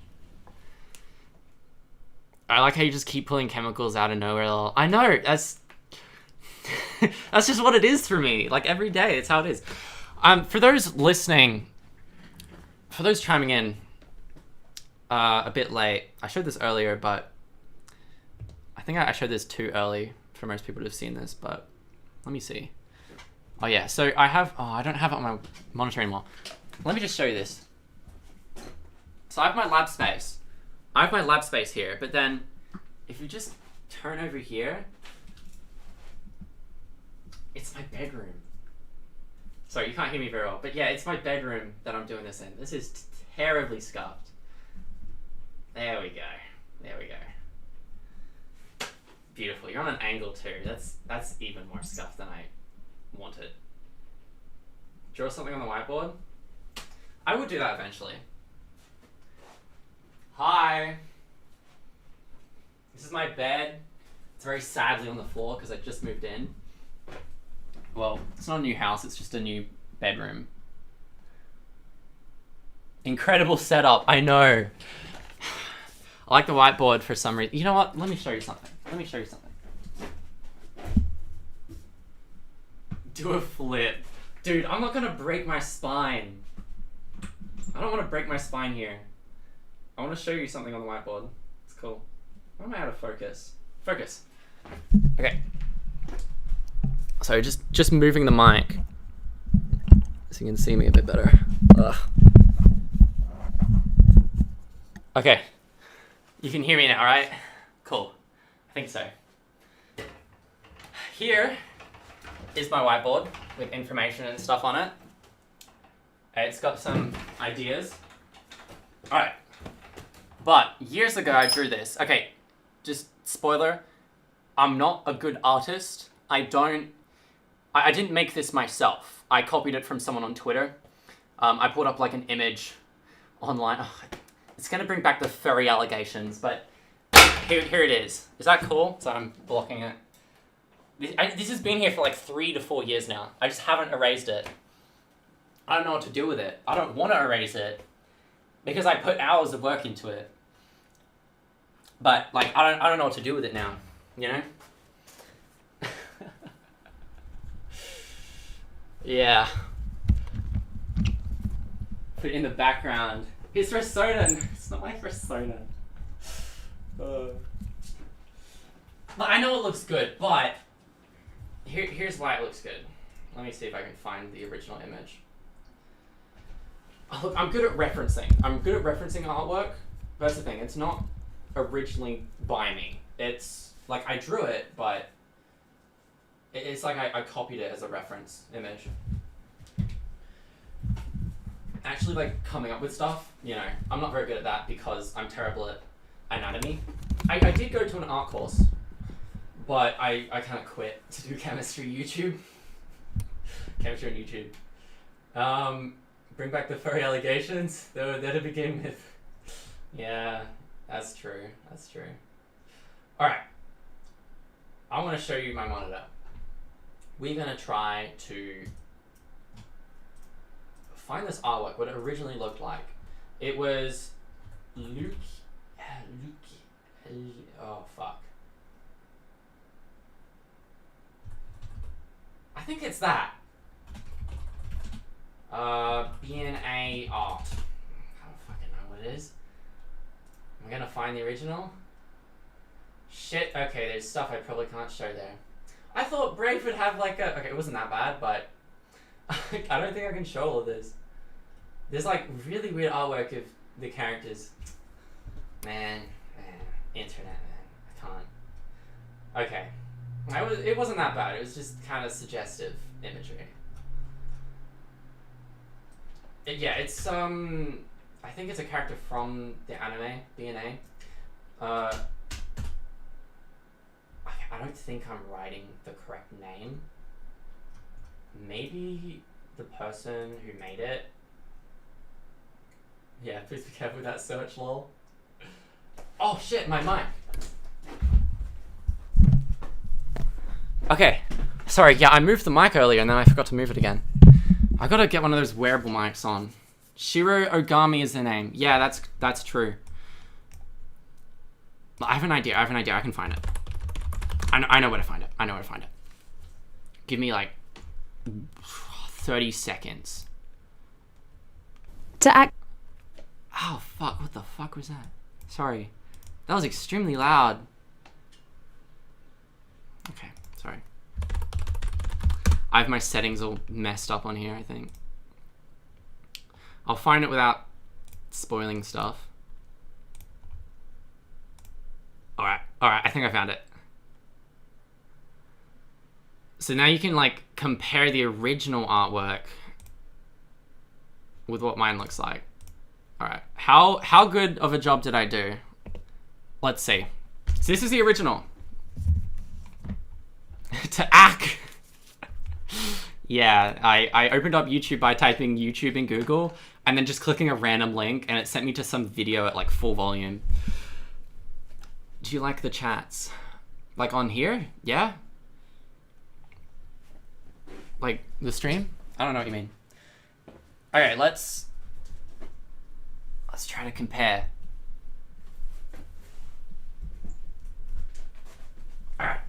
I like how you just keep pulling chemicals out of nowhere. I know, that's just what it is for me. Like, every day, it's how it is. For those listening, for those chiming in a bit late, I showed this earlier, but I think I showed this too early for most people to have seen this, but let me see. Oh yeah, so I don't have it on my monitor anymore. Let me just show you this. So I have my lab space. I have my lab space here, but then if you just turn over here, it's my bedroom. Sorry, you can't hear me very well, but yeah, it's my bedroom that I'm doing this in. This is terribly scuffed. There we go. There we go. Beautiful. You're on an angle too. That's even more scuffed than I wanted. Draw something on the whiteboard? I would do that eventually. Hi. This is my bed. It's very sadly on the floor because I just moved in. Well, it's not a new house, it's just a new bedroom. Incredible setup, I know. I like the whiteboard for some reason. You know what? Let me show you something. Do a flip. Dude, I'm not gonna break my spine. I don't want to break my spine here. I want to show you something on the whiteboard. It's cool. Why am I out of focus? Focus. Okay. So just moving the mic so you can see me a bit better. Ugh. Okay. You can hear me now, right? Cool. I think so. Here is my whiteboard with information and stuff on it. It's got some ideas. Alright. But years ago I drew this. Okay, just spoiler. I'm not a good artist. I didn't make this myself. I copied it from someone on Twitter. I put up like an image online. Oh, it's gonna bring back the furry allegations, but here it is. Is that cool? So I'm blocking it. This has been here for like 3 to 4 years now. I just haven't erased it. I don't know what to do with it. I don't want to erase it because I put hours of work into it. But like I don't know what to do with it now, you know? Yeah. Put it in the background. His persona. It's not my persona. I know it looks good, but here's why it looks good. Let me see if I can find the original image. Oh, look, I'm good at referencing. Artwork. That's the thing. It's not originally by me. It's like I drew it, but it's like I copied it as a reference image. Actually, like coming up with stuff, you know, I'm not very good at that because I'm terrible at anatomy. I did go to an art course, but I kind of quit to do chemistry on YouTube. Bring back the furry allegations. They're to begin with. Yeah, that's true. All right. I want to show you my monitor. We're going to try to find this artwork, what it originally looked like. It was Luke Oh, fuck. I think it's that. B&A art. I don't fucking know what it is. Am I gonna find the original? Shit, okay, there's stuff I probably can't show there. I thought Brave would have like a... Okay, it wasn't that bad, but... I don't think I can show all of this. There's like really weird artwork of the characters. Man, internet, man. I can't. Okay. It wasn't that bad, it was just kind of suggestive imagery. Yeah, it's, I think it's a character from the anime, B&A. I don't think I'm writing the correct name. Maybe the person who made it. Yeah, please be careful with that search, lol. Oh shit, my mic. Okay, sorry, yeah, I moved the mic earlier and then I forgot to move it again. I gotta get one of those wearable mics on. Shiro Ogami is the name. Yeah, that's true. I have an idea, I can find it. I know where to find it. Give me like 30 seconds. To act. Oh fuck, what the fuck was that? Sorry. That was extremely loud. Okay, sorry. I have my settings all messed up on here, I think. I'll find it without spoiling stuff. Alright, I think I found it. So now you can like compare the original artwork with what mine looks like. Alright, how good of a job did I do? Let's see. So this is the original. To act. Yeah, I opened up YouTube by typing YouTube in Google and then just clicking a random link and it sent me to some video at like full volume. Do you like the chats? Like on here? Yeah? Like the stream? I don't know what you mean. Okay, let's try to compare. Alright.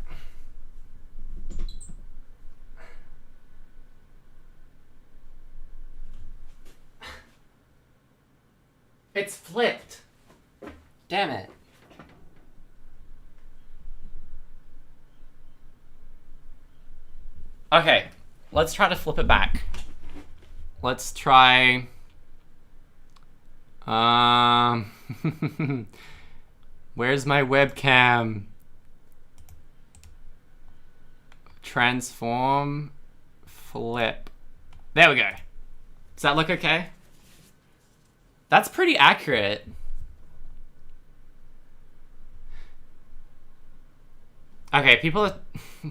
It's flipped. Damn it. Okay, let's try to flip it back. Let's try... Where's my webcam? Transform, flip. There we go. Does that look okay? That's pretty accurate. Okay, people are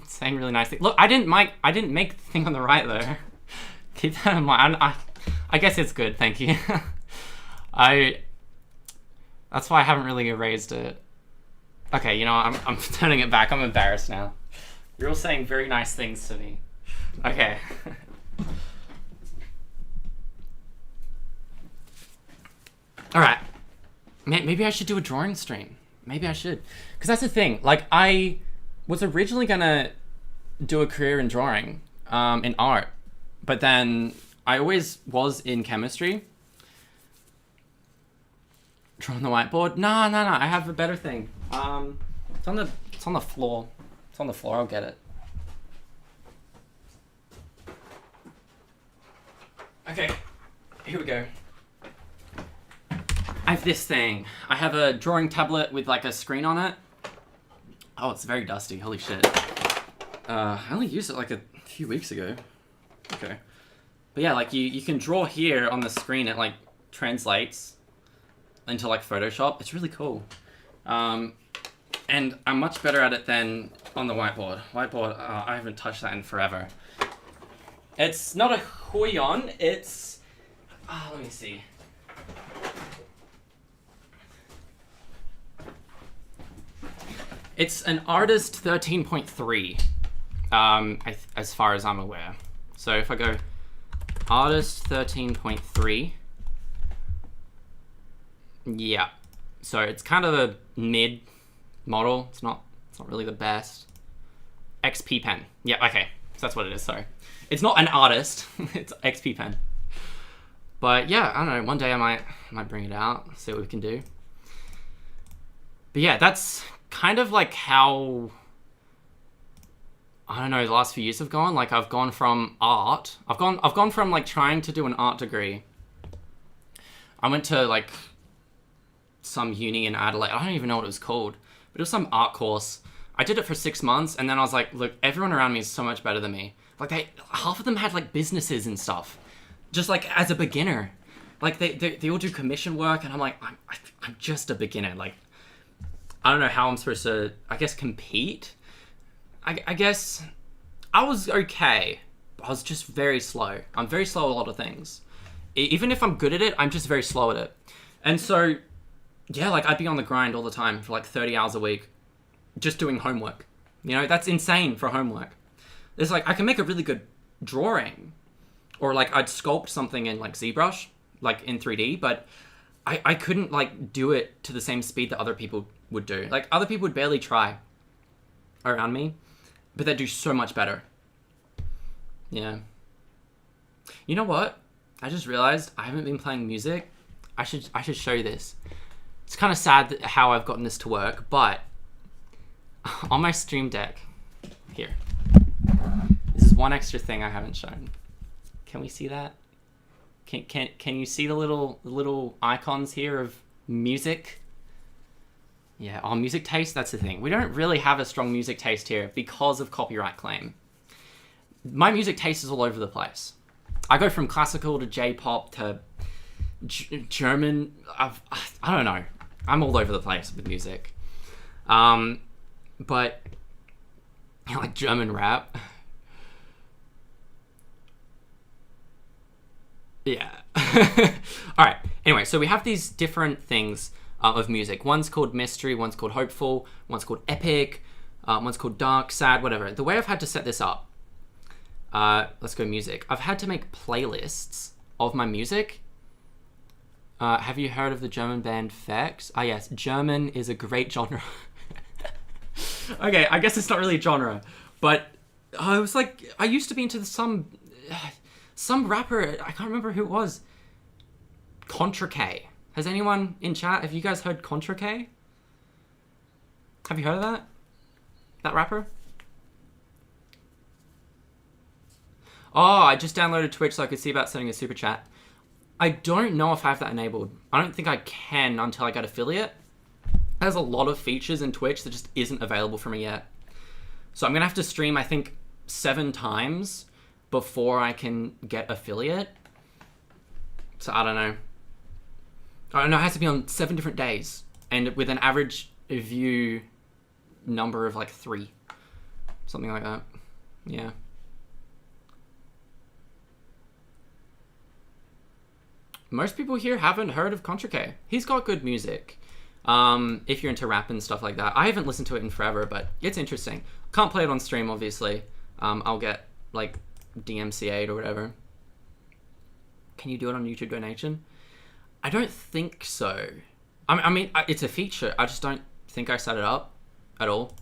saying really nice things. Look, I didn't make the thing on the right though. Keep that in mind. I guess it's good, thank you. That's why I haven't really erased it. Okay, you know, I'm turning it back. I'm embarrassed now. You're all saying very nice things to me. Okay. All right. Maybe I should do a drawing stream. Maybe I should. Because that's the thing. Like, I was originally going to do a career in drawing, in art. But then I always was in chemistry. Draw on the whiteboard? No. I have a better thing. It's on the floor. It's on the floor. I'll get it. Okay. Here we go. I have this thing. I have a drawing tablet with like a screen on it. Oh, it's very dusty. Holy shit. I only used it like a few weeks ago. Okay. But yeah, like you can draw here on the screen. It like translates into like Photoshop. It's really cool. And I'm much better at it than on the whiteboard. I haven't touched that in forever. It's not a Huion, it's... let me see. It's an Artist 13.3, as far as I'm aware. So if I go Artist 13.3, yeah. So it's kind of a mid model. It's not really the best. XP pen. Yeah, okay. So that's what it is, sorry. It's not an artist. It's XP pen. But yeah, I don't know. One day I might bring it out, see what we can do. But yeah, that's kind of like how, I don't know, the last few years have gone. Like I've gone from art. I've gone from like trying to do an art degree. I went to like some uni in Adelaide. I don't even know what it was called, but it was some art course. I did it for 6 months, and then I was like, look, everyone around me is so much better than me. Like half of them had like businesses and stuff, just like as a beginner. Like they all do commission work, and I'm like, I'm just a beginner. Like I don't know how I'm supposed to, I guess, compete. I guess I was okay. I was just very slow. I'm very slow at a lot of things. Even if I'm good at it, I'm just very slow at it. And so, yeah, like I'd be on the grind all the time for like 30 hours a week, just doing homework. You know, that's insane for homework. It's like, I can make a really good drawing, or like I'd sculpt something in like ZBrush, like in 3D, but I couldn't like do it to the same speed that other people would do. Like other people would barely try around me, but they do so much better. Yeah. You know what? I just realized I haven't been playing music. I should show you this. It's kind of sad how I've gotten this to work, but on my Stream Deck, here. This is one extra thing I haven't shown. Can we see that? Can you see the little icons here of music? Yeah, our music taste, that's the thing. We don't really have a strong music taste here because of copyright claim. My music taste is all over the place. I go from classical to J-pop to German. I don't know. I'm all over the place with music. But like German rap. Yeah. All right. Anyway, so we have these different things of music. One's called mystery, one's called hopeful, one's called epic, one's called dark, sad, whatever. The way I've had to set this up, let's go music. I've had to make playlists of my music. Have you heard of the German band Vex? Ah, yes. German is a great genre. Okay, I guess it's not really a genre, but I was like, I used to be into some rapper. I can't remember who it was. Contra K. Has anyone in chat, have you guys heard Contra K? Have you heard of that? That rapper? Oh, I just downloaded Twitch so I could see about sending a super chat. I don't know if I have that enabled. I don't think I can until I get affiliate. There's a lot of features in Twitch that just isn't available for me yet. So I'm going to have to stream, I think, 7 times before I can get affiliate. So I don't know. I don't know, it has to be on 7 different days. And with an average view number of like 3. Something like that. Yeah. Most people here haven't heard of Contra K. He's got good music. If you're into rap and stuff like that. I haven't listened to it in forever, but it's interesting. Can't play it on stream, obviously. I'll get like DMCA'd or whatever. Can you do it on YouTube donation? I don't think so. I mean, it's a feature. I just don't think I set it up at all.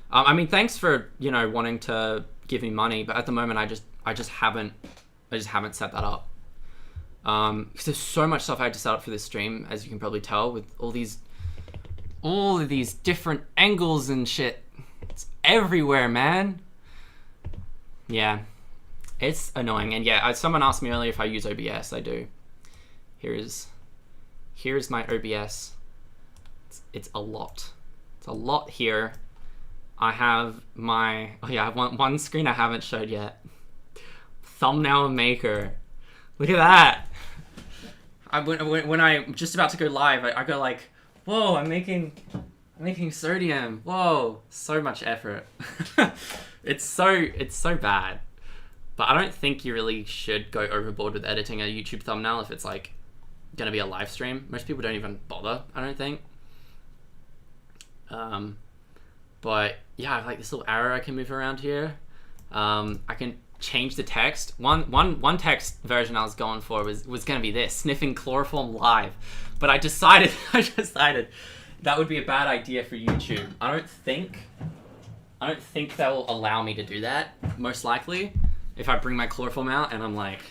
I mean, thanks for, you know, wanting to give me money, but at the moment I just haven't set that up. Because there's so much stuff I had to set up for this stream, as you can probably tell, with all of these different angles and shit. It's everywhere, man. Yeah, it's annoying. And yeah, someone asked me earlier if I use OBS. I do. Here's my OBS. It's a lot. It's a lot here. I have my, oh yeah, I have one screen I haven't showed yet. Thumbnail maker. Look at that. When I'm just about to go live, I go like, whoa, I'm making sodium. Whoa, so much effort. It's so bad. But I don't think you really should go overboard with editing a YouTube thumbnail if it's like gonna be a live stream. Most people don't even bother, I don't think. But yeah, I have like this little arrow I can move around here. I can change the text. One text version I was going for was gonna be this: sniffing chloroform live. But I decided that would be a bad idea for YouTube. I don't think they'll allow me to do that, most likely. If I bring my chloroform out and I'm like,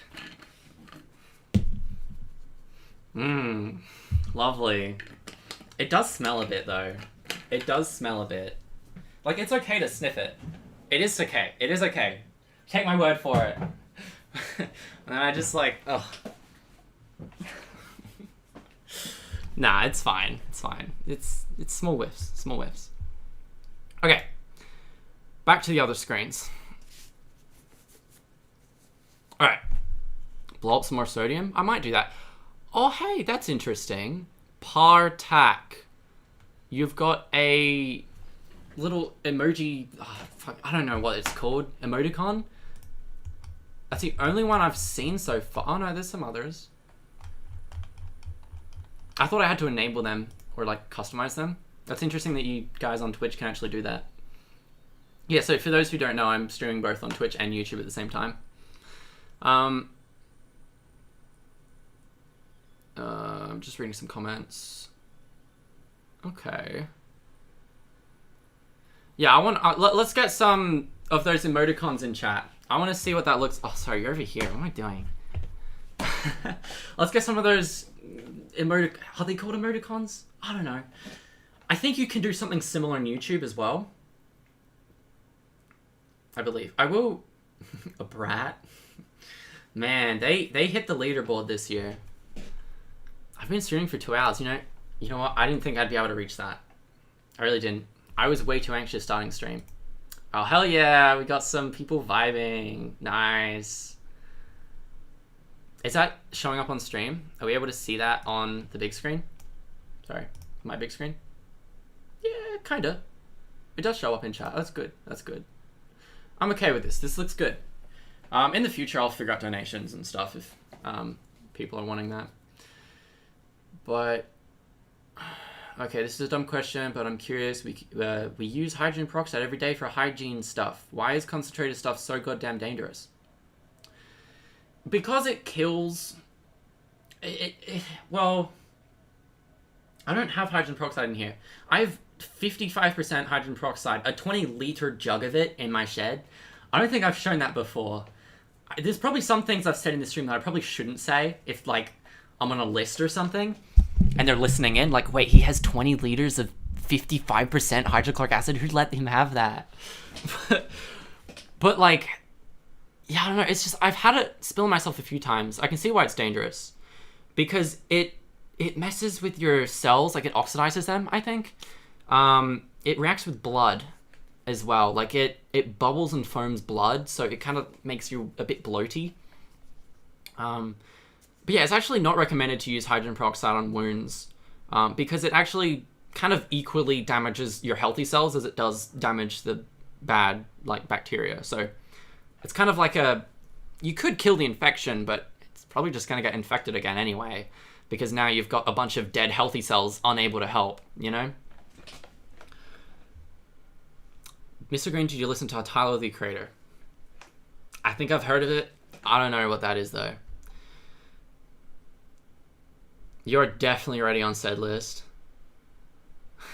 lovely. It does smell a bit though. It does smell a bit. Like, it's okay to sniff it. It is okay. It is okay. Take my word for it. And I just like, ugh. Nah, it's fine. It's fine. It's small whiffs. Small whiffs. Okay. Back to the other screens. Alright. Blow up some more sodium? I might do that. Oh, hey, that's interesting. Partac. You've got a little emoji... Oh, fuck, I don't know what it's called. Emoticon? That's the only one I've seen so far. Oh, no, there's some others. I thought I had to enable them or, like, customize them. That's interesting that you guys on Twitch can actually do that. Yeah, so for those who don't know, I'm streaming both on Twitch and YouTube at the same time. I'm just reading some comments. Okay. Yeah, let's get some of those emoticons in chat. I want to see what that looks... Oh, sorry, you're over here. What am I doing? Let's get some of those are they called emoticons? I don't know. I think you can do something similar on YouTube as well. I believe. I will... A brat? Man, they hit the leaderboard this year. I've been streaming for 2 hours. You know what? I didn't think I'd be able to reach that. I really didn't. I was way too anxious starting stream. Oh, hell yeah. We got some people vibing. Nice. Is that showing up on stream? Are we able to see that on the big screen? Sorry, my big screen? Yeah, kinda. It does show up in chat. That's good. That's good. I'm okay with this. This looks good. In the future, I'll figure out donations and stuff if people are wanting that. But, okay, this is a dumb question, but I'm curious. We use hydrogen peroxide every day for hygiene stuff. Why is concentrated stuff so goddamn dangerous? Because it kills... Well, I don't have hydrogen peroxide in here. I have 55% hydrogen peroxide, a 20-liter jug of it in my shed. I don't think I've shown that before. There's probably some things I've said in the stream that I probably shouldn't say if, like, I'm on a list or something, and they're listening in, like, wait, he has 20 liters of 55% hydrochloric acid? Who let him have that? But, like... Yeah, I don't know, it's just, I've had it spill myself a few times. I can see why it's dangerous. Because it messes with your cells, like it oxidizes them, I think. It reacts with blood as well. Like it bubbles and foams blood, so it kind of makes you a bit bloaty. But yeah, it's actually not recommended to use hydrogen peroxide on wounds. Because it actually kind of equally damages your healthy cells as it does damage the bad, like, bacteria. So... It's kind of like you could kill the infection, but it's probably just going to get infected again anyway, because now you've got a bunch of dead healthy cells unable to help, you know? Mr. Green, did you listen to Tyler, the Creator? I think I've heard of it. I don't know what that is, though. You're definitely already on said list.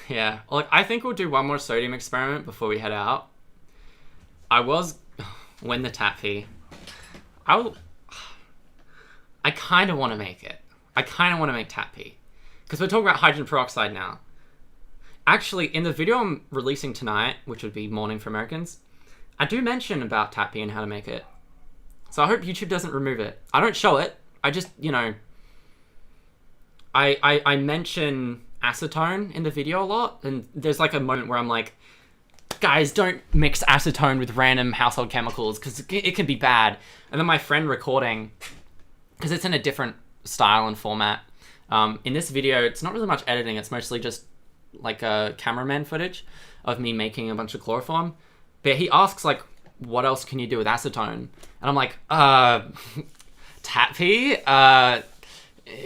Yeah. Look, I think we'll do one more sodium experiment before we head out. When the tap fee. I kind of want to make it. I kind of want to make tap pee. Because we're talking about hydrogen peroxide now. Actually, in the video I'm releasing tonight, which would be morning for Americans, I do mention about tap pee and how to make it. So I hope YouTube doesn't remove it. I don't show it. I just, I mention acetone in the video a lot. And there's like a moment where I'm like, guys, don't mix acetone with random household chemicals because it can be bad. And then my friend recording, because it's in a different style and format. In this video, it's not really much editing. It's mostly just like a cameraman footage of me making a bunch of chloroform. But he asks, like, what else can you do with acetone? And I'm like, tap pee?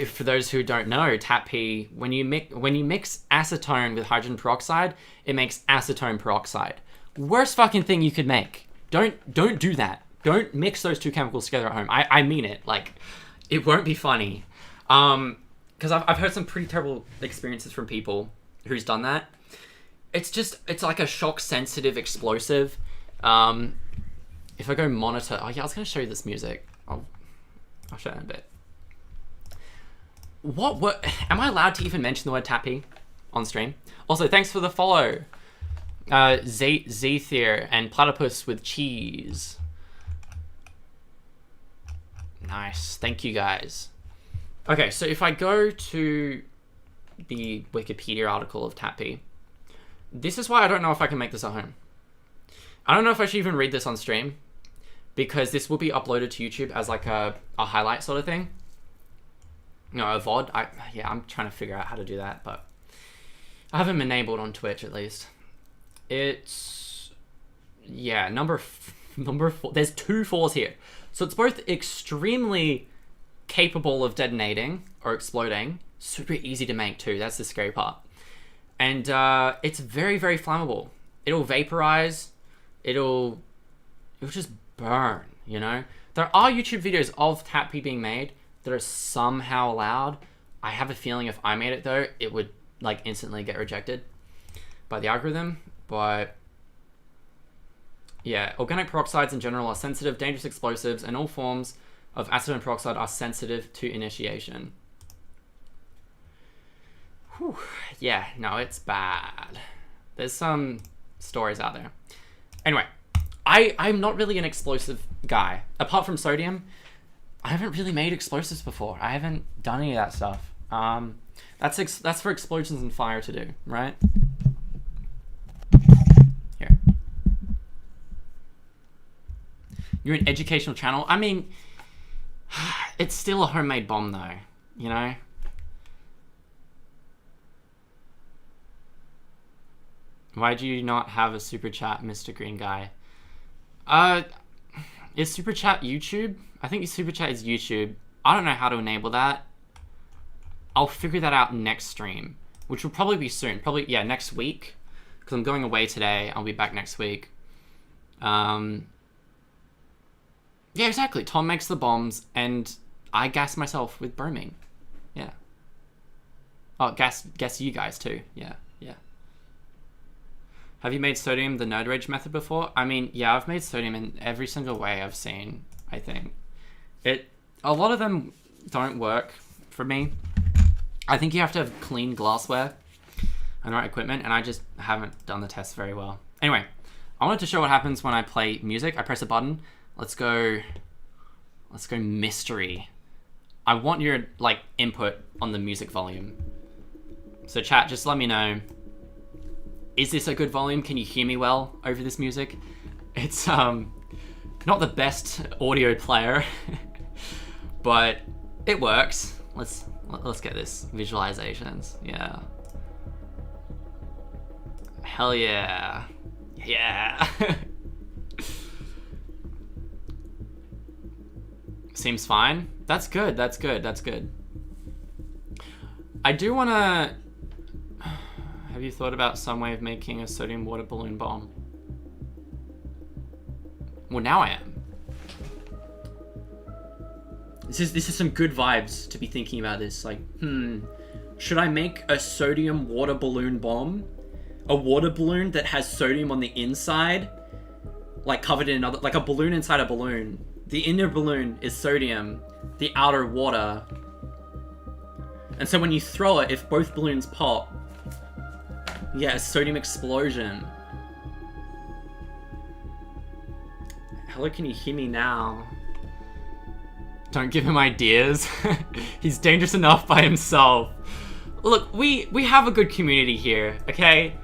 For those who don't know, tap pee, when you mix acetone with hydrogen peroxide, it makes acetone peroxide. Worst fucking thing you could make. Don't do that. Don't mix those two chemicals together at home. I mean it. Like, it won't be funny. Because I've heard some pretty terrible experiences from people who's done that. It's like a shock sensitive explosive. If I go monitor, oh yeah, I was gonna show you this music. I'll show it in a bit. What am I allowed to even mention the word tappy on stream? Also, thanks for the follow. Zethier and platypus with cheese. Nice, thank you guys. Okay, so if I go to the Wikipedia article of tappy, this is why I don't know if I can make this at home. I don't know if I should even read this on stream, because this will be uploaded to YouTube as like a highlight sort of thing. No, a VOD. I'm trying to figure out how to do that, but I haven't been enabled on Twitch at least. It's, yeah, number 4. There's 2 4s here. So it's both extremely capable of detonating or exploding, super easy to make too. That's the scary part. And it's very, very flammable. It'll vaporize. It'll just burn, you know? There are YouTube videos of tappy being made that are somehow allowed. I have a feeling if I made it though, it would like instantly get rejected by the algorithm. But yeah, organic peroxides in general are sensitive, dangerous explosives, and all forms of acid and peroxide are sensitive to initiation. Whew. Yeah, no, it's bad. There's some stories out there. Anyway, I'm not really an explosive guy. Apart from sodium, I haven't really made explosives before. I haven't done any of that stuff. That's for explosions and fire to do, right? Here. You're an educational channel. I mean, it's still a homemade bomb though, you know? Why do you not have a super chat, Mr. Green Guy? Is super chat YouTube? I think super chat is YouTube. I don't know how to enable that. I'll figure that out next stream, which will probably be soon. Probably, yeah, next week. Because I'm going away today. I'll be back next week. Yeah, exactly. Tom makes the bombs, and I gas myself with bromine. Yeah. Oh, gas you guys too. Yeah, yeah. Have you made sodium the nerd rage method before? I mean, yeah, I've made sodium in every single way I've seen, I think. A lot of them don't work for me. I think you have to have clean glassware and the right equipment, and I just haven't done the test very well. Anyway, I wanted to show what happens when I play music. I press a button. Let's go mystery. I want your like input on the music volume. So chat, just let me know. Is this a good volume? Can you hear me well over this music? It's not the best audio player, but it works. Let's get this. Visualizations. Yeah. Hell yeah. Yeah. Seems fine. That's good. That's good. That's good. I do want to... Have you thought about some way of making a sodium water balloon bomb? Well, now I am. This is some good vibes to be thinking about this. Like, should I make a sodium water balloon bomb? A water balloon that has sodium on the inside, like covered in another, like a balloon inside a balloon. The inner balloon is sodium, the outer water. And so when you throw it, if both balloons pop, yeah, a sodium explosion. Hello, can you hear me now? Don't give him ideas. He's dangerous enough by himself. Look, we have a good community here, okay?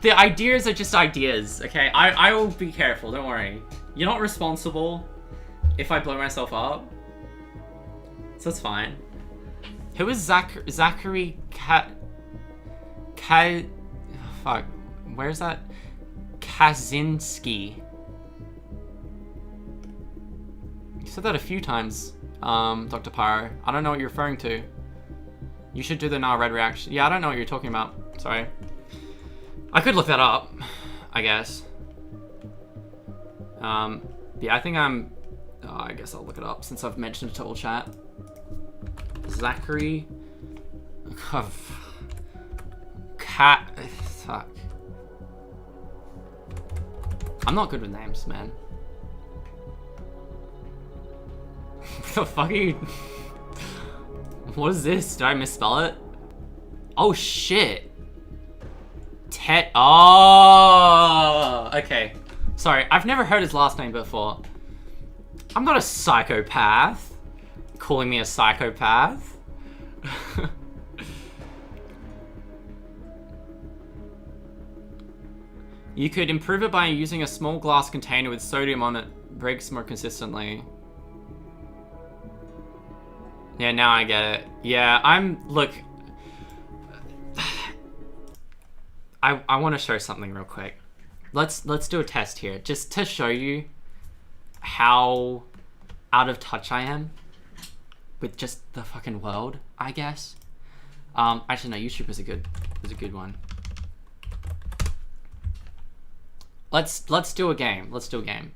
The ideas are just ideas, okay? I will be careful, don't worry. You're not responsible if I blow myself up. So that's fine. Who is Zachary fuck, where's that? Kaczynski. You said that a few times, Dr. Pyro. I don't know what you're referring to. You should do the now red reaction. Yeah, I don't know what you're talking about. Sorry. I could look that up, I guess. Yeah, I think I'm... Oh, I guess I'll look it up since I've mentioned it to all chat. Zachary... Fuck. I'm not good with names, man. What the fuck are you? What is this? Did I misspell it? Oh shit. Oh, okay. Sorry, I've never heard his last name before. I'm not a psychopath. Calling me a psychopath. You could improve it by using a small glass container with sodium on it. Breaks more consistently. Yeah, now I get it. Yeah, look. I want to show something real quick. Let's do a test here, just to show you how out of touch I am with just the fucking world, I guess. Actually, no, YouTube is a good one. Let's do a game. Let's do a game.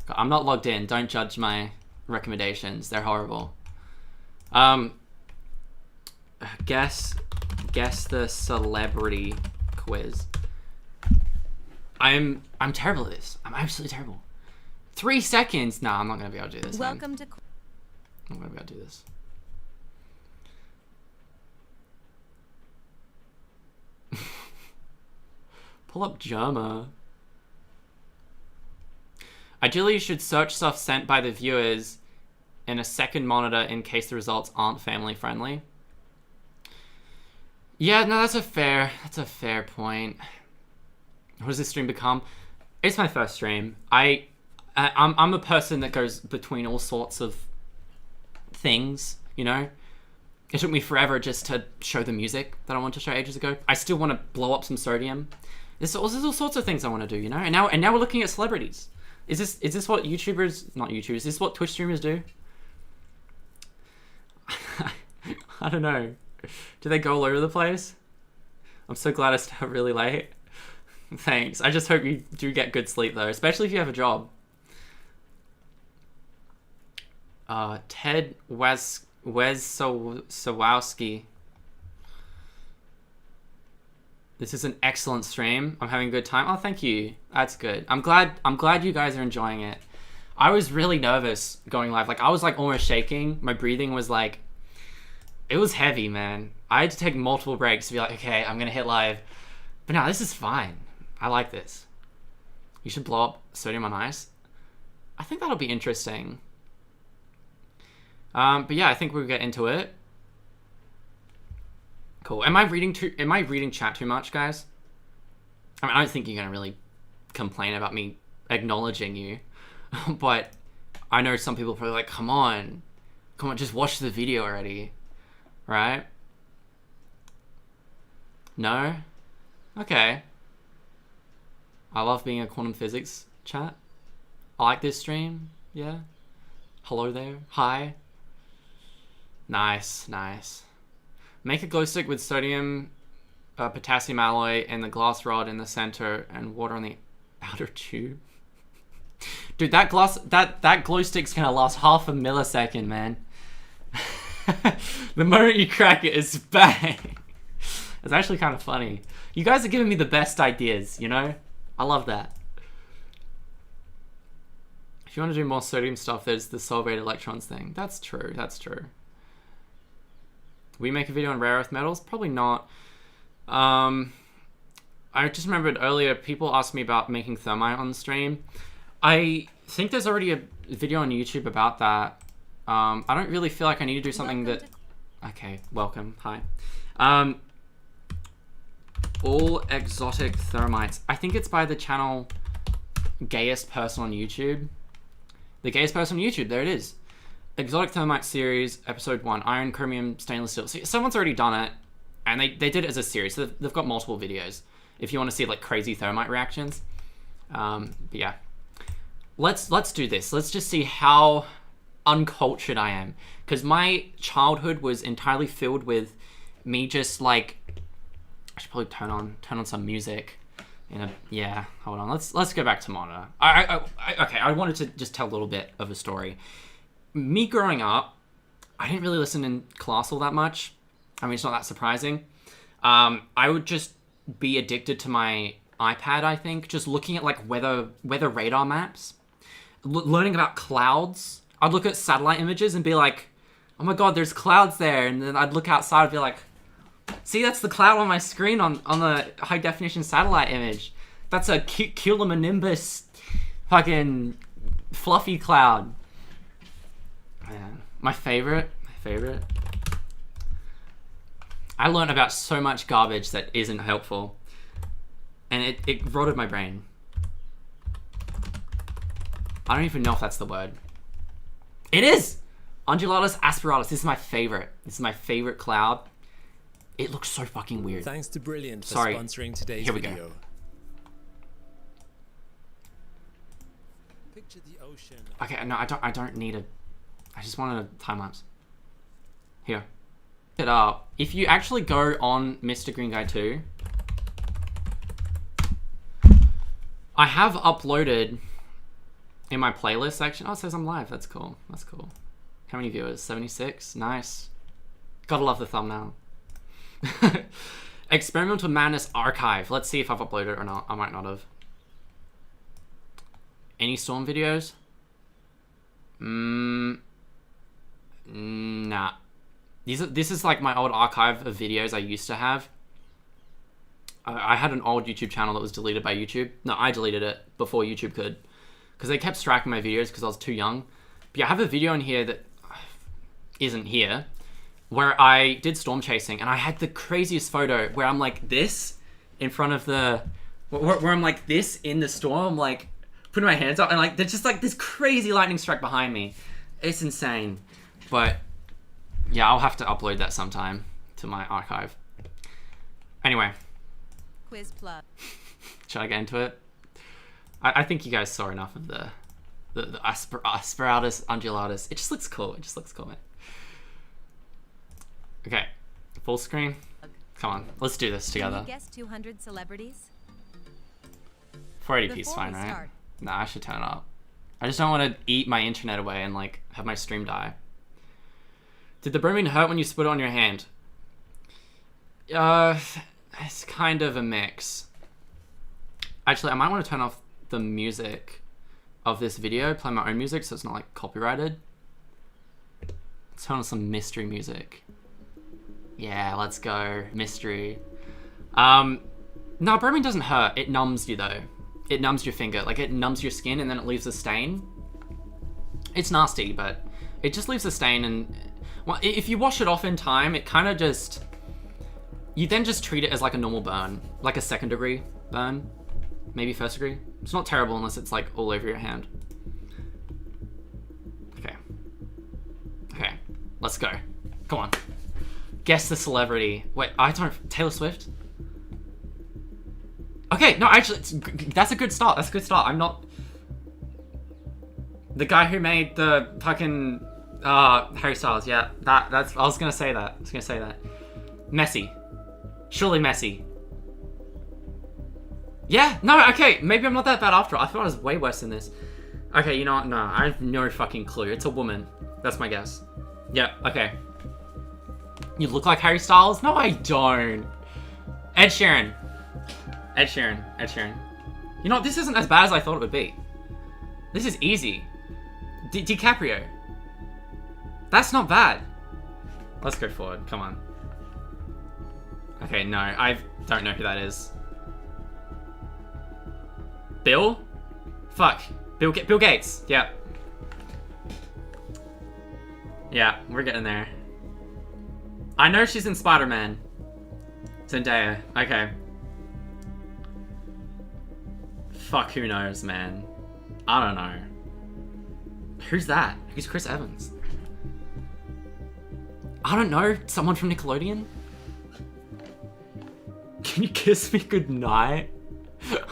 I'm not logged in. Don't judge my recommendations. They're horrible. Guess the celebrity quiz. I'm terrible at this. I'm absolutely terrible. 3 seconds. Nah, I'm not gonna be able to do this. Welcome to. I'm not gonna be able to do this. Pull up Germa. Ideally, you should search stuff sent by the viewers in a second monitor in case the results aren't family friendly. Yeah, no, that's a fair point. What does this stream become? It's my first stream. I'm a person that goes between all sorts of things, you know? It took me forever just to show the music that I wanted to show ages ago. I still want to blow up some sodium. There's all sorts of things I want to do, you know? And now we're looking at celebrities. Is this what not YouTubers, is this what Twitch streamers do? I don't know. Do they go all over the place? I'm so glad I stayed up really late. Thanks. I just hope you do get good sleep though, especially if you have a job. Ted Sawowski. This is an excellent stream. I'm having a good time. Oh, thank you. That's good. I'm glad you guys are enjoying it. I was really nervous going live. Like I was like almost shaking. My breathing was like, it was heavy, man. I had to take multiple breaks to be like, okay, I'm gonna hit live. But no, this is fine. I like this. You should blow up sodium on ice. I think that'll be interesting. But yeah, I think we'll get into it. Cool. Am I reading chat too much, guys? I mean, I don't think you're gonna really complain about me acknowledging you, but I know some people are probably like, come on, just watch the video already, right? No? Okay. I love being a quantum physics chat. I like this stream. Yeah. Hello there. Hi. Nice. Make a glow stick with sodium, potassium alloy, and the glass rod in the center, and water on the outer tube. Dude, that glow stick's gonna last half a millisecond, man. The moment you crack it, it's bang. It's actually kind of funny. You guys are giving me the best ideas, you know? I love that. If you want to do more sodium stuff, there's the solvated electrons thing. That's true. We make a video on rare earth metals? Probably not. I just remembered earlier, people asked me about making thermite on the stream. I think there's already a video on YouTube about that. I don't really feel like I need to do something Okay, welcome. Hi. All exotic thermites. I think it's by the channel Gayest Person on YouTube. The Gayest Person on YouTube, there it is. Exotic Thermite Series, Episode 1, Iron, Chromium, Stainless Steel. See, someone's already done it, and they did it as a series, so they've got multiple videos if you want to see like crazy thermite reactions. But yeah. Let's do this. Let's just see how uncultured I am. Because my childhood was entirely filled with me just like... I should probably turn on some music. Yeah, hold on. Let's go back to monitor. Okay, I wanted to just tell a little bit of a story. Me growing up, I didn't really listen in class all that much. I mean, it's not that surprising. I would just be addicted to my iPad, I think, just looking at like weather radar maps, learning about clouds. I'd look at satellite images and be like, oh my god, there's clouds there, and then I'd look outside and be like, see, that's the cloud on my screen on the high definition satellite image. That's a cumulonimbus fucking fluffy cloud. Man, my favorite. I learned about so much garbage that isn't helpful, and it rotted my brain. I don't even know if that's the word. It is! Undulatus asperatus. This is my favorite. This is my favorite cloud. It looks so fucking weird. Thanks to Brilliant for Sorry. sponsoring today's Here we go. video. Picture the ocean. Okay, no, I don't need a... I just wanted a time lapse. Here. It up. If you actually go on Mr. Green Guy 2, I have uploaded in my playlist section. Oh, it says I'm live. That's cool. That's cool. How many viewers? 76? Nice. Gotta love the thumbnail. Experimental Madness Archive. Let's see if I've uploaded it or not. I might not have. Any Storm videos? Nah. This is like my old archive of videos I used to have. I had an old YouTube channel that was deleted by YouTube. No, I deleted it before YouTube could, because they kept striking my videos because I was too young. But yeah, I have a video in here that isn't here, where I did storm chasing, and I had the craziest photo where I'm like this in front of the, where I'm like this in the storm, like putting my hands up, and like there's just like this crazy lightning strike behind me. It's insane. But yeah, I'll have to upload that sometime to my archive. Anyway. Quiz plug. Should I get into it? I think you guys saw enough of the asperatus undulatus. It just looks cool. It just looks cool, man. Okay, full screen. Come on, let's do this together. Can you guess 200 celebrities? 480p is Before fine, we right? start. Nah, I should turn it up. I just don't want to eat my internet away and like have my stream die. Did the bromine hurt when you split it on your hand? It's kind of a mix. Actually, I might want to turn off the music of this video, play my own music so it's not like copyrighted. Let's turn on some mystery music. Yeah, let's go. Mystery. No, bromine doesn't hurt. It numbs you though. It numbs your finger. Like it numbs your skin and then it leaves a stain. It's nasty, but it just leaves a stain, and well, if you wash it off in time, it kind of just... You then just treat it as like a normal burn. Like a 2nd degree burn. Maybe 1st degree. It's not terrible unless it's like all over your hand. Okay. Okay. Let's go. Come on. Guess the celebrity. Wait, I don't... Taylor Swift? Okay, no, actually, that's a good start. That's a good start. I'm not... The guy who made the fucking... Harry Styles, yeah. That's... I was gonna say that. I was gonna say that. Messi. Surely Messi. Yeah, no, okay. Maybe I'm not that bad after all. I thought I was way worse than this. Okay, you know what? No, I have no fucking clue. It's a woman. That's my guess. Yeah, okay. You look like Harry Styles? No, I don't. Ed Sheeran. Ed Sheeran. Ed Sheeran. You know what? This isn't as bad as I thought it would be. This is easy. DiCaprio. That's not bad. Let's go forward. Come on. Okay, no. I don't know who that is. Bill? Fuck. Bill Gates. Yeah. Yeah, we're getting there. I know she's in Spider-Man. Zendaya. Okay. Fuck, who knows, man? I don't know. Who's that? Who's Chris Evans? I don't know. Someone from Nickelodeon? Can you kiss me goodnight?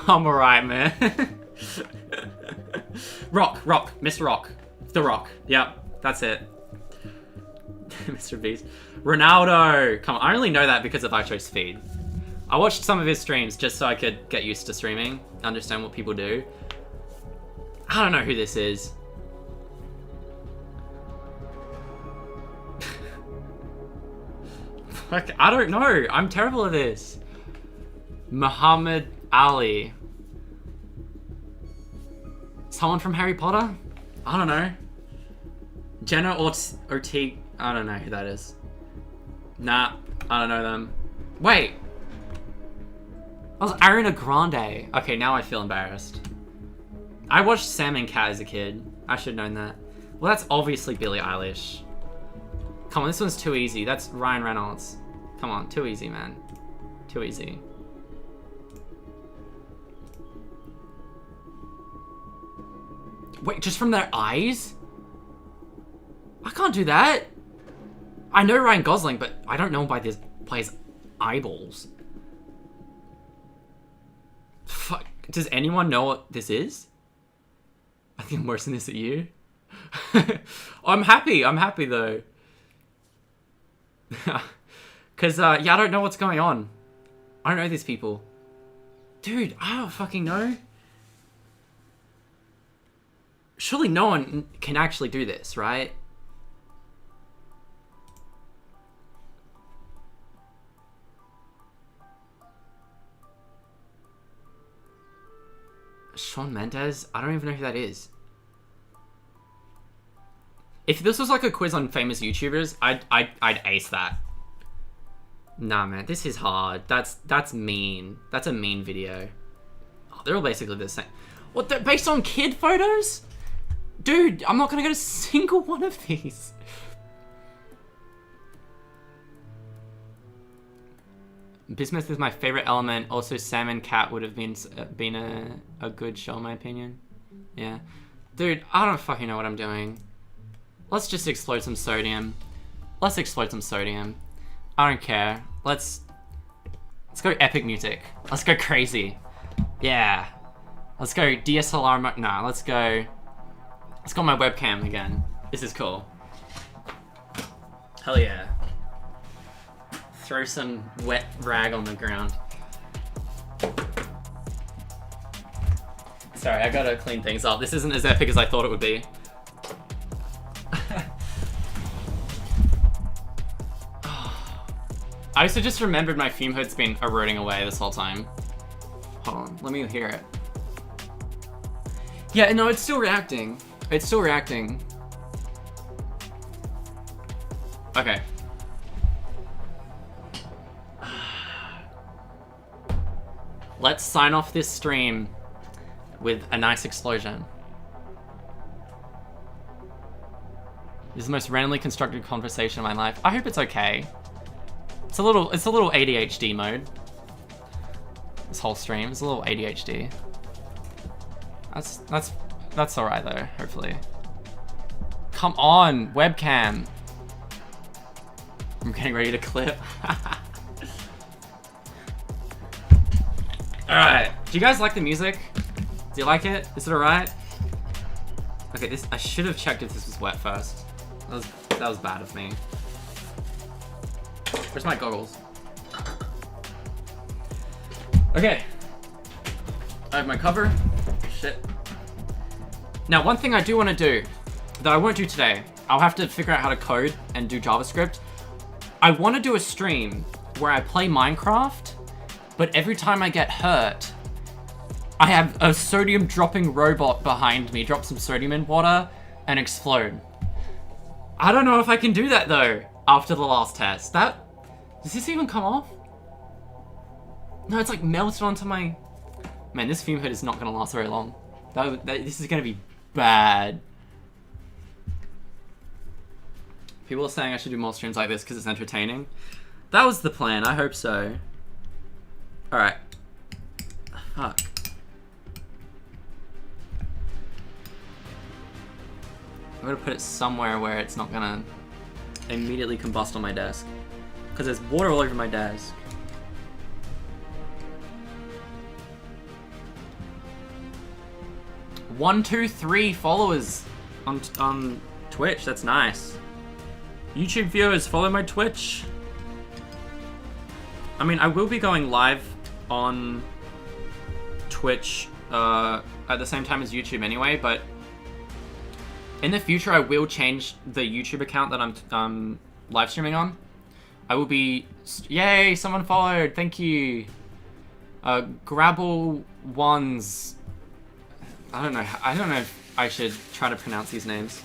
I'm alright, man. Rock. Mr. Rock. The Rock. Yep, that's it. Mr. Beast. Ronaldo! Come on, I only know that because of iCho's feed. I watched some of his streams just so I could get used to streaming, understand what people do. I don't know who this is. Fuck, I don't know. I'm terrible at this. Muhammad Ali. Someone from Harry Potter? I don't know. Jenna Ortega. I don't know who that is. Nah, I don't know them. Wait. That was Ariana Grande. Okay, now I feel embarrassed. I watched Sam and Cat as a kid. I should have known that. Well, that's obviously Billie Eilish. Come on, this one's too easy. That's Ryan Reynolds. Come on, too easy, man. Too easy. Wait, just from their eyes? I can't do that. I know Ryan Gosling, but I don't know him by his eyeballs. Fuck. Does anyone know what this is? I think I'm worse than this at you. I'm happy though. Cause yeah, I don't know what's going on. I don't know these people. Dude, I don't fucking know. Surely no one can actually do this, right? Shawn Mendes? I don't even know who that is. If this was like a quiz on famous YouTubers, I'd ace that. Nah, man, this is hard. That's mean. That's a mean video. Oh, they're all basically the same. What? They're based on kid photos? Dude, I'm not gonna get a single one of these. Bismuth is my favorite element. Also, Sam and Cat would have been a good show, in my opinion. Yeah. Dude, I don't fucking know what I'm doing. Let's just explode some sodium. Let's explode some sodium. I don't care. Let's go epic music. Let's go crazy. Yeah. Let's go DSLR mode. Nah, let's go my webcam again. This is cool. Hell yeah. Throw some wet rag on the ground. Sorry, I gotta clean things up. This isn't as epic as I thought it would be. I also just remembered my fume hood's been eroding away this whole time. Hold on, let me hear it. Yeah, no, it's still reacting. It's still reacting. Okay. Let's sign off this stream with a nice explosion. This is the most randomly constructed conversation of my life. I hope it's okay. It's a little ADHD mode. This whole stream is a little ADHD. That's alright though, hopefully. Come on, webcam. I'm getting ready to clip. Alright, do you guys like the music? Do you like it? Is it alright? Okay, I should have checked if this was wet first. That was bad of me. Where's my goggles? Okay. I have my cover. Shit. Now, one thing I do want to do, that I won't do today, I'll have to figure out how to code and do JavaScript. I want to do a stream where I play Minecraft, but every time I get hurt, I have a sodium dropping robot behind me, drop some sodium in water, and explode. I don't know if I can do that though, after the last test. Does this even come off? No, it's like melted onto my... Man, this fume hood is not gonna last very long. This is gonna be bad. People are saying I should do more streams like this because it's entertaining. That was the plan, I hope so. Alright. Fuck. I'm gonna put it somewhere where it's not gonna immediately combust on my desk. Because there's water all over my desk. One, 2, 3 followers on Twitch. That's nice. YouTube viewers, follow my Twitch. I mean, I will be going live on Twitch at the same time as YouTube anyway, but in the future I will change the YouTube account that I'm live streaming on. I will be... Yay, someone followed. Thank you. Grabble Ones. I don't know if I should try to pronounce these names.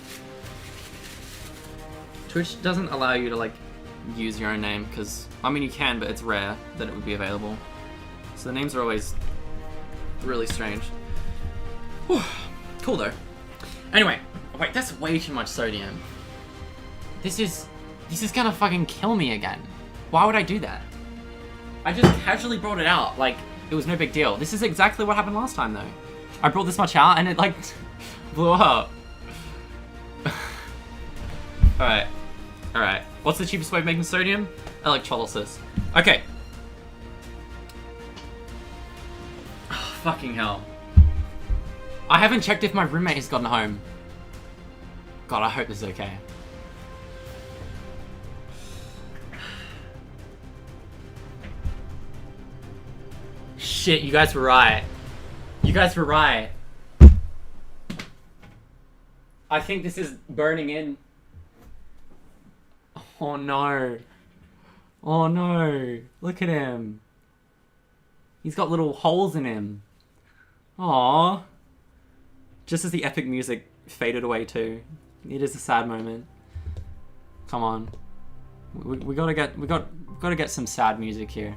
Twitch doesn't allow you to, like, use your own name, because, I mean, you can, but it's rare that it would be available. So the names are always really strange. Whew. Cool, though. Anyway, wait, that's way too much sodium. This is gonna fucking kill me again. Why would I do that? I just casually brought it out, like, it was no big deal. This is exactly what happened last time, though. I brought this much out, and it, like, blew up. Alright. Alright. What's the cheapest way of making sodium? Electrolysis. Okay. Oh, fucking hell. I haven't checked if my roommate has gotten home. God, I hope this is okay. Shit, you guys were right. You guys were right. I think this is burning in. Oh no. Oh no. Look at him. He's got little holes in him. Aww. Just as the epic music faded away too. It is a sad moment. Come on. We gotta get some sad music here.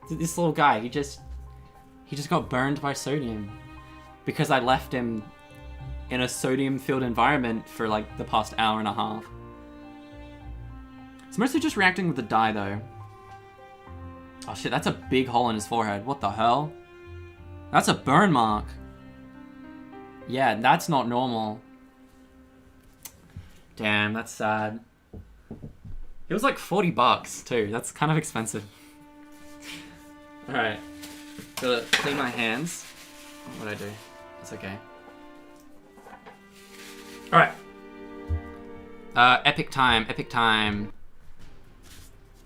This little guy, he just got burned by sodium. Because I left him in a sodium-filled environment for like the past hour and a half. It's mostly just reacting with the dye though. Oh shit, that's a big hole in his forehead. What the hell? That's a burn mark. Yeah, that's not normal. Damn, that's sad. It was like $40 too. That's kind of expensive. Alright. Gotta clean my hands. What'd I do? It's okay. Alright. Epic time, epic time.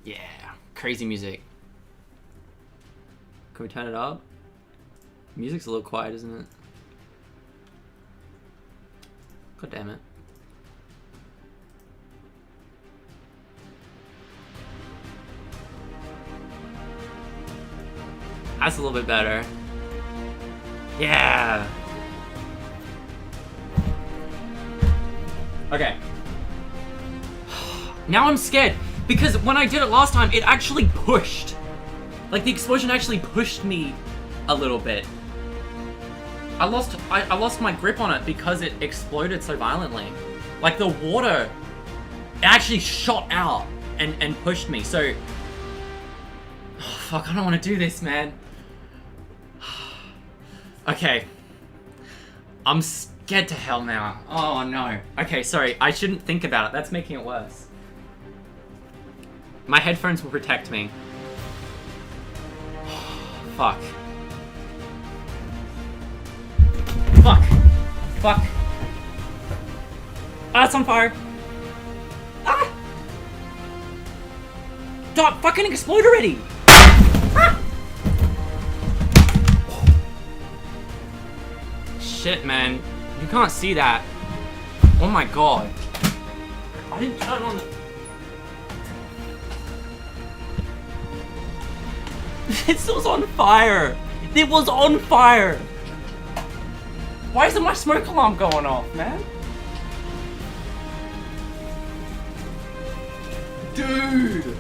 Yeah, crazy music. Can we turn it up? Music's a little quiet, isn't it? God damn it. That's a little bit better. Yeah. Okay. Now I'm scared because when I did it last time, it actually pushed. Like the explosion actually pushed me a little bit. I lost my grip on it because it exploded so violently. Like the water, it actually shot out and pushed me. So, oh, fuck, I don't want to do this, man. Okay. I'm scared to hell now. Oh no. Okay, sorry. I shouldn't think about it. That's making it worse. My headphones will protect me. Fuck. Fuck. Fuck. Ah, it's on fire. Ah! Stop! Fucking explode already! Ah! Shit, man. You can't see that. Oh my god. I didn't turn on the... This was on fire! It was on fire! Why isn't my smoke alarm going off, man? Dude!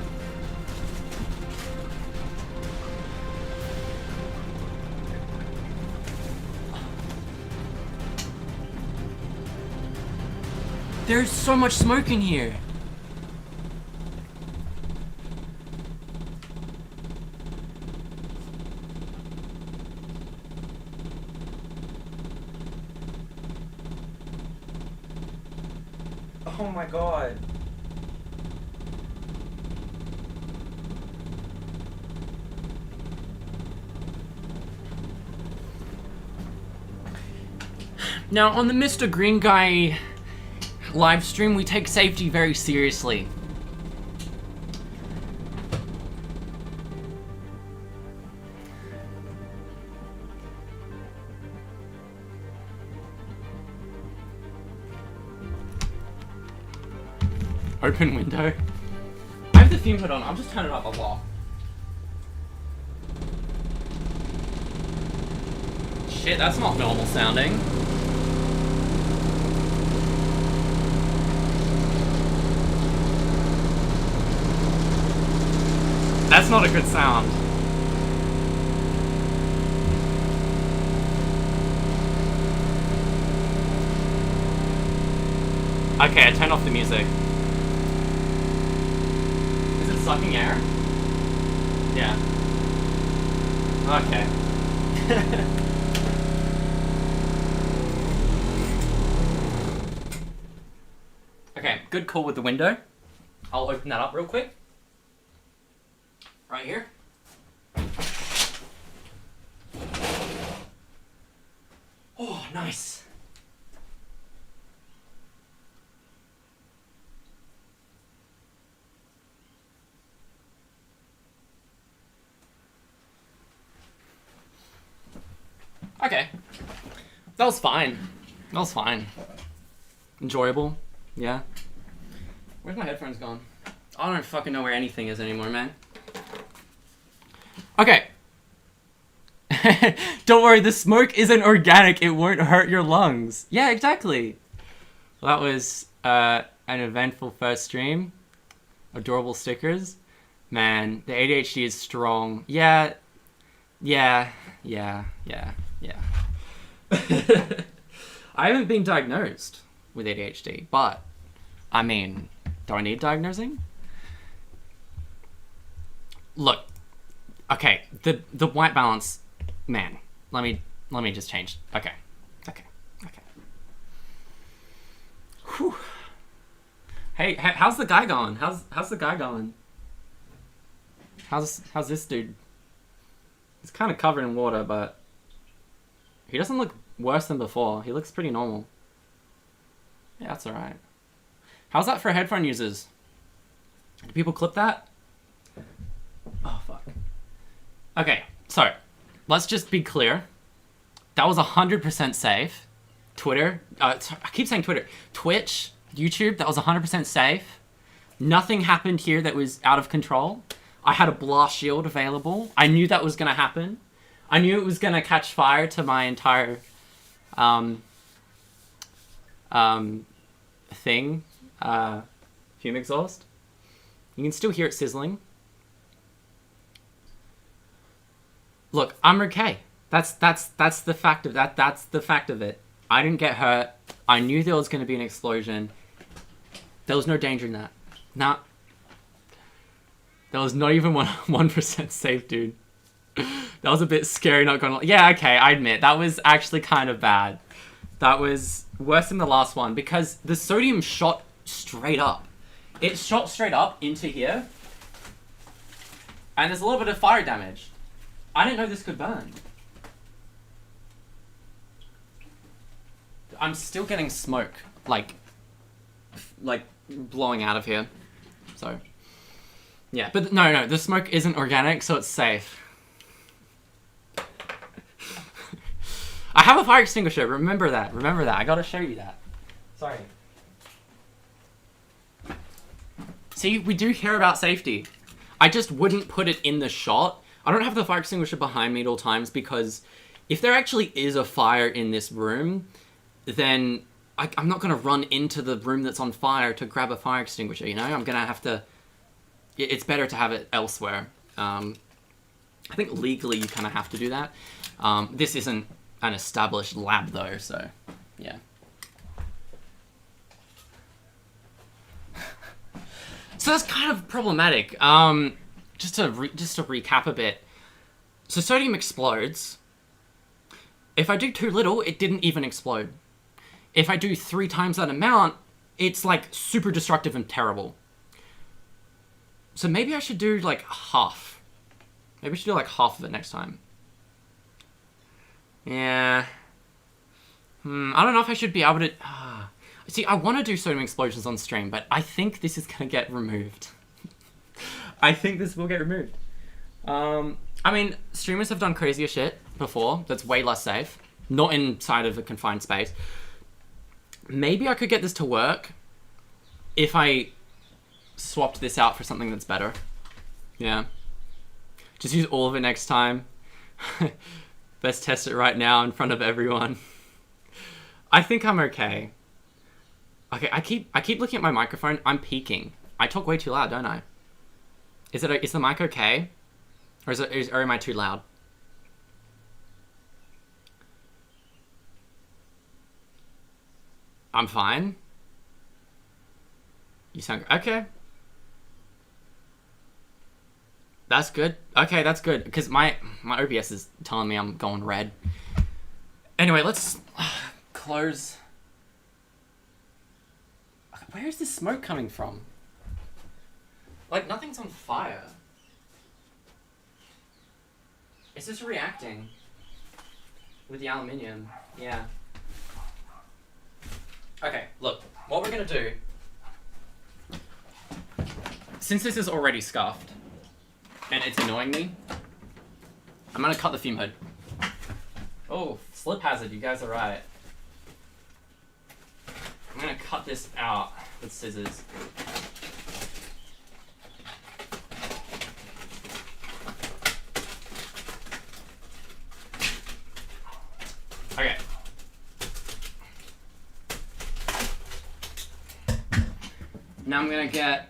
There's so much smoke in here. Oh my god. Now, on the Mr. Green Guy live stream, we take safety very seriously. Open window. I have the fume hood on. I'll just turn it up a lot. Shit, that's not normal sounding. That's not a good sound. Okay, I turned off the music. Is it sucking air? Yeah. Okay. Okay, good call with the window. I'll open that up real quick. Right here. Oh, nice. Okay. That was fine. That was fine. Enjoyable. Yeah. Where's my headphones gone? I don't fucking know where anything is anymore, man. Okay. Don't worry, the smoke isn't organic. It won't hurt your lungs. Yeah, exactly. Well, that was an eventful first stream. Adorable stickers. Man, the ADHD is strong. Yeah. I haven't been diagnosed with ADHD, but I mean, do I need diagnosing? Look, okay, the white balance, man. Let me just change. Okay. Whew. Hey, how's the guy going? How's the guy going? How's this dude? He's kind of covered in water, but he doesn't look worse than before. He looks pretty normal. Yeah, that's alright. How's that for headphone users? Do people clip that? Oh, fuck. Okay, so, let's just be clear. That was 100% safe. Twitter, I keep saying Twitter. Twitch, YouTube, that was 100% safe. Nothing happened here that was out of control. I had a blast shield available. I knew that was going to happen. I knew it was going to catch fire to my entire thing. Fume exhaust. You can still hear it sizzling. Look, I'm okay. That's the fact of that. That's the fact of it. I didn't get hurt. I knew there was going to be an explosion. There was no danger in that. Nah. That was not even 1% safe, dude. That was a bit scary, not gonna lie. Yeah, okay, I admit. That was actually kind of bad. That was worse than the last one because the sodium shot straight up. It shot straight up into here. And there's a little bit of fire damage. I didn't know this could burn. I'm still getting smoke, like blowing out of here. So, yeah, but no, the smoke isn't organic, so it's safe. I have a fire extinguisher. Remember that. I gotta show you that. Sorry. See, we do care about safety. I just wouldn't put it in the shot. I don't have the fire extinguisher behind me at all times because if there actually is a fire in this room, then I'm not going to run into the room that's on fire to grab a fire extinguisher, you know? I'm going to have to... It's better to have it elsewhere. I think legally you kind of have to do that. This isn't an established lab, though, so... Yeah. So that's kind of problematic. Just to recap a bit. So sodium explodes. If I do too little, it didn't even explode. If I do 3 times that amount, it's like super destructive and terrible. So maybe I should do like half. Maybe I should do like half of it next time. Yeah. I don't know if I should be able to... See, I want to do sodium explosions on stream, but I think this is going to get removed. I think this will get removed. I mean, streamers have done crazier shit before that's way less safe. Not inside of a confined space. Maybe I could get this to work if I swapped this out for something that's better. Yeah. Just use all of it next time. Best test it right now in front of everyone. I think I'm okay. Okay, I keep looking at my microphone. I'm peaking. I talk way too loud, don't I? Is the mic okay? Or or am I too loud? I'm fine. You sound okay. That's good. Okay, that's good. Because my OBS is telling me I'm going red. Anyway, let's close. Where is this smoke coming from? Like, nothing's on fire. It's just reacting with the aluminium. Yeah. Okay, look. What we're going to do... Since this is already scuffed, and it's annoying me, I'm going to cut the fume hood. Oh, slip hazard. You guys are right. I'm going to cut this out with scissors. Okay. Now I'm gonna get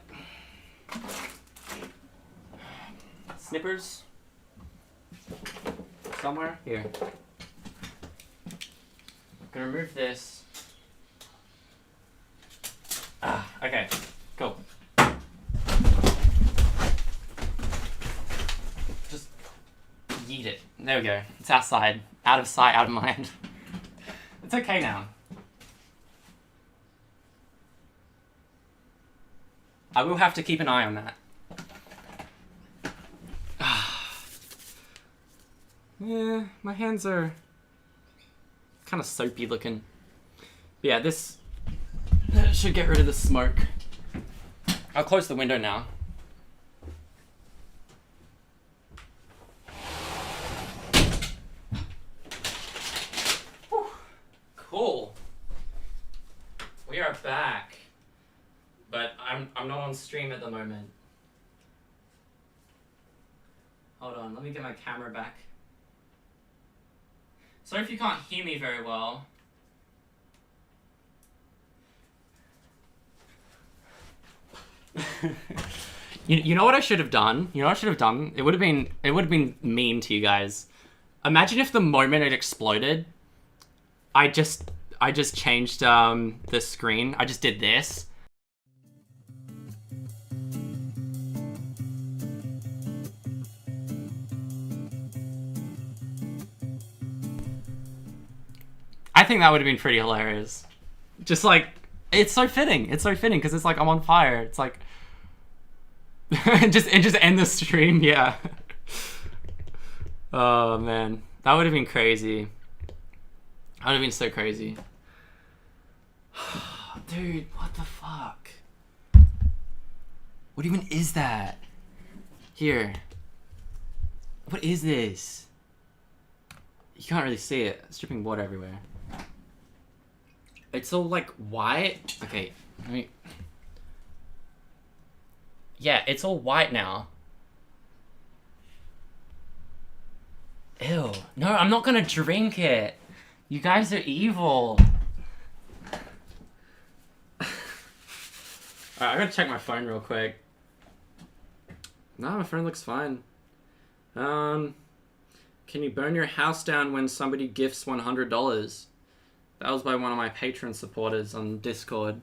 snippers somewhere here. Gonna remove this. Okay, cool. Just yeet it. There we go. It's outside. Out of sight, out of mind. It's okay now. I will have to keep an eye on that. Yeah, my hands are kind of soapy looking. But yeah, this should get rid of the smoke. I'll close the window now. Whew. Cool. We are back. But I'm not on stream at the moment. Hold on, let me get my camera back. Sorry if you can't hear me very well. You know what I should have done? You know what I should have done? It would have been mean to you guys. Imagine if the moment it exploded, I just changed the screen. I just did this. I think that would have been pretty hilarious. Just like, it's so fitting. It's so fitting because it's like I'm on fire. It's like, just end the stream. Yeah. Oh man, that would have been crazy. That would have been so crazy. Dude, what the fuck? What even is that? Here. What is this? You can't really see it. It's dripping water everywhere. It's all like white. Okay, let me... Yeah, it's all white now. Ew. No, I'm not gonna drink it. You guys are evil. Alright, I gotta check my phone real quick. No, my phone looks fine. Can you burn your house down when somebody gifts $100? That was by one of my Patreon supporters on Discord.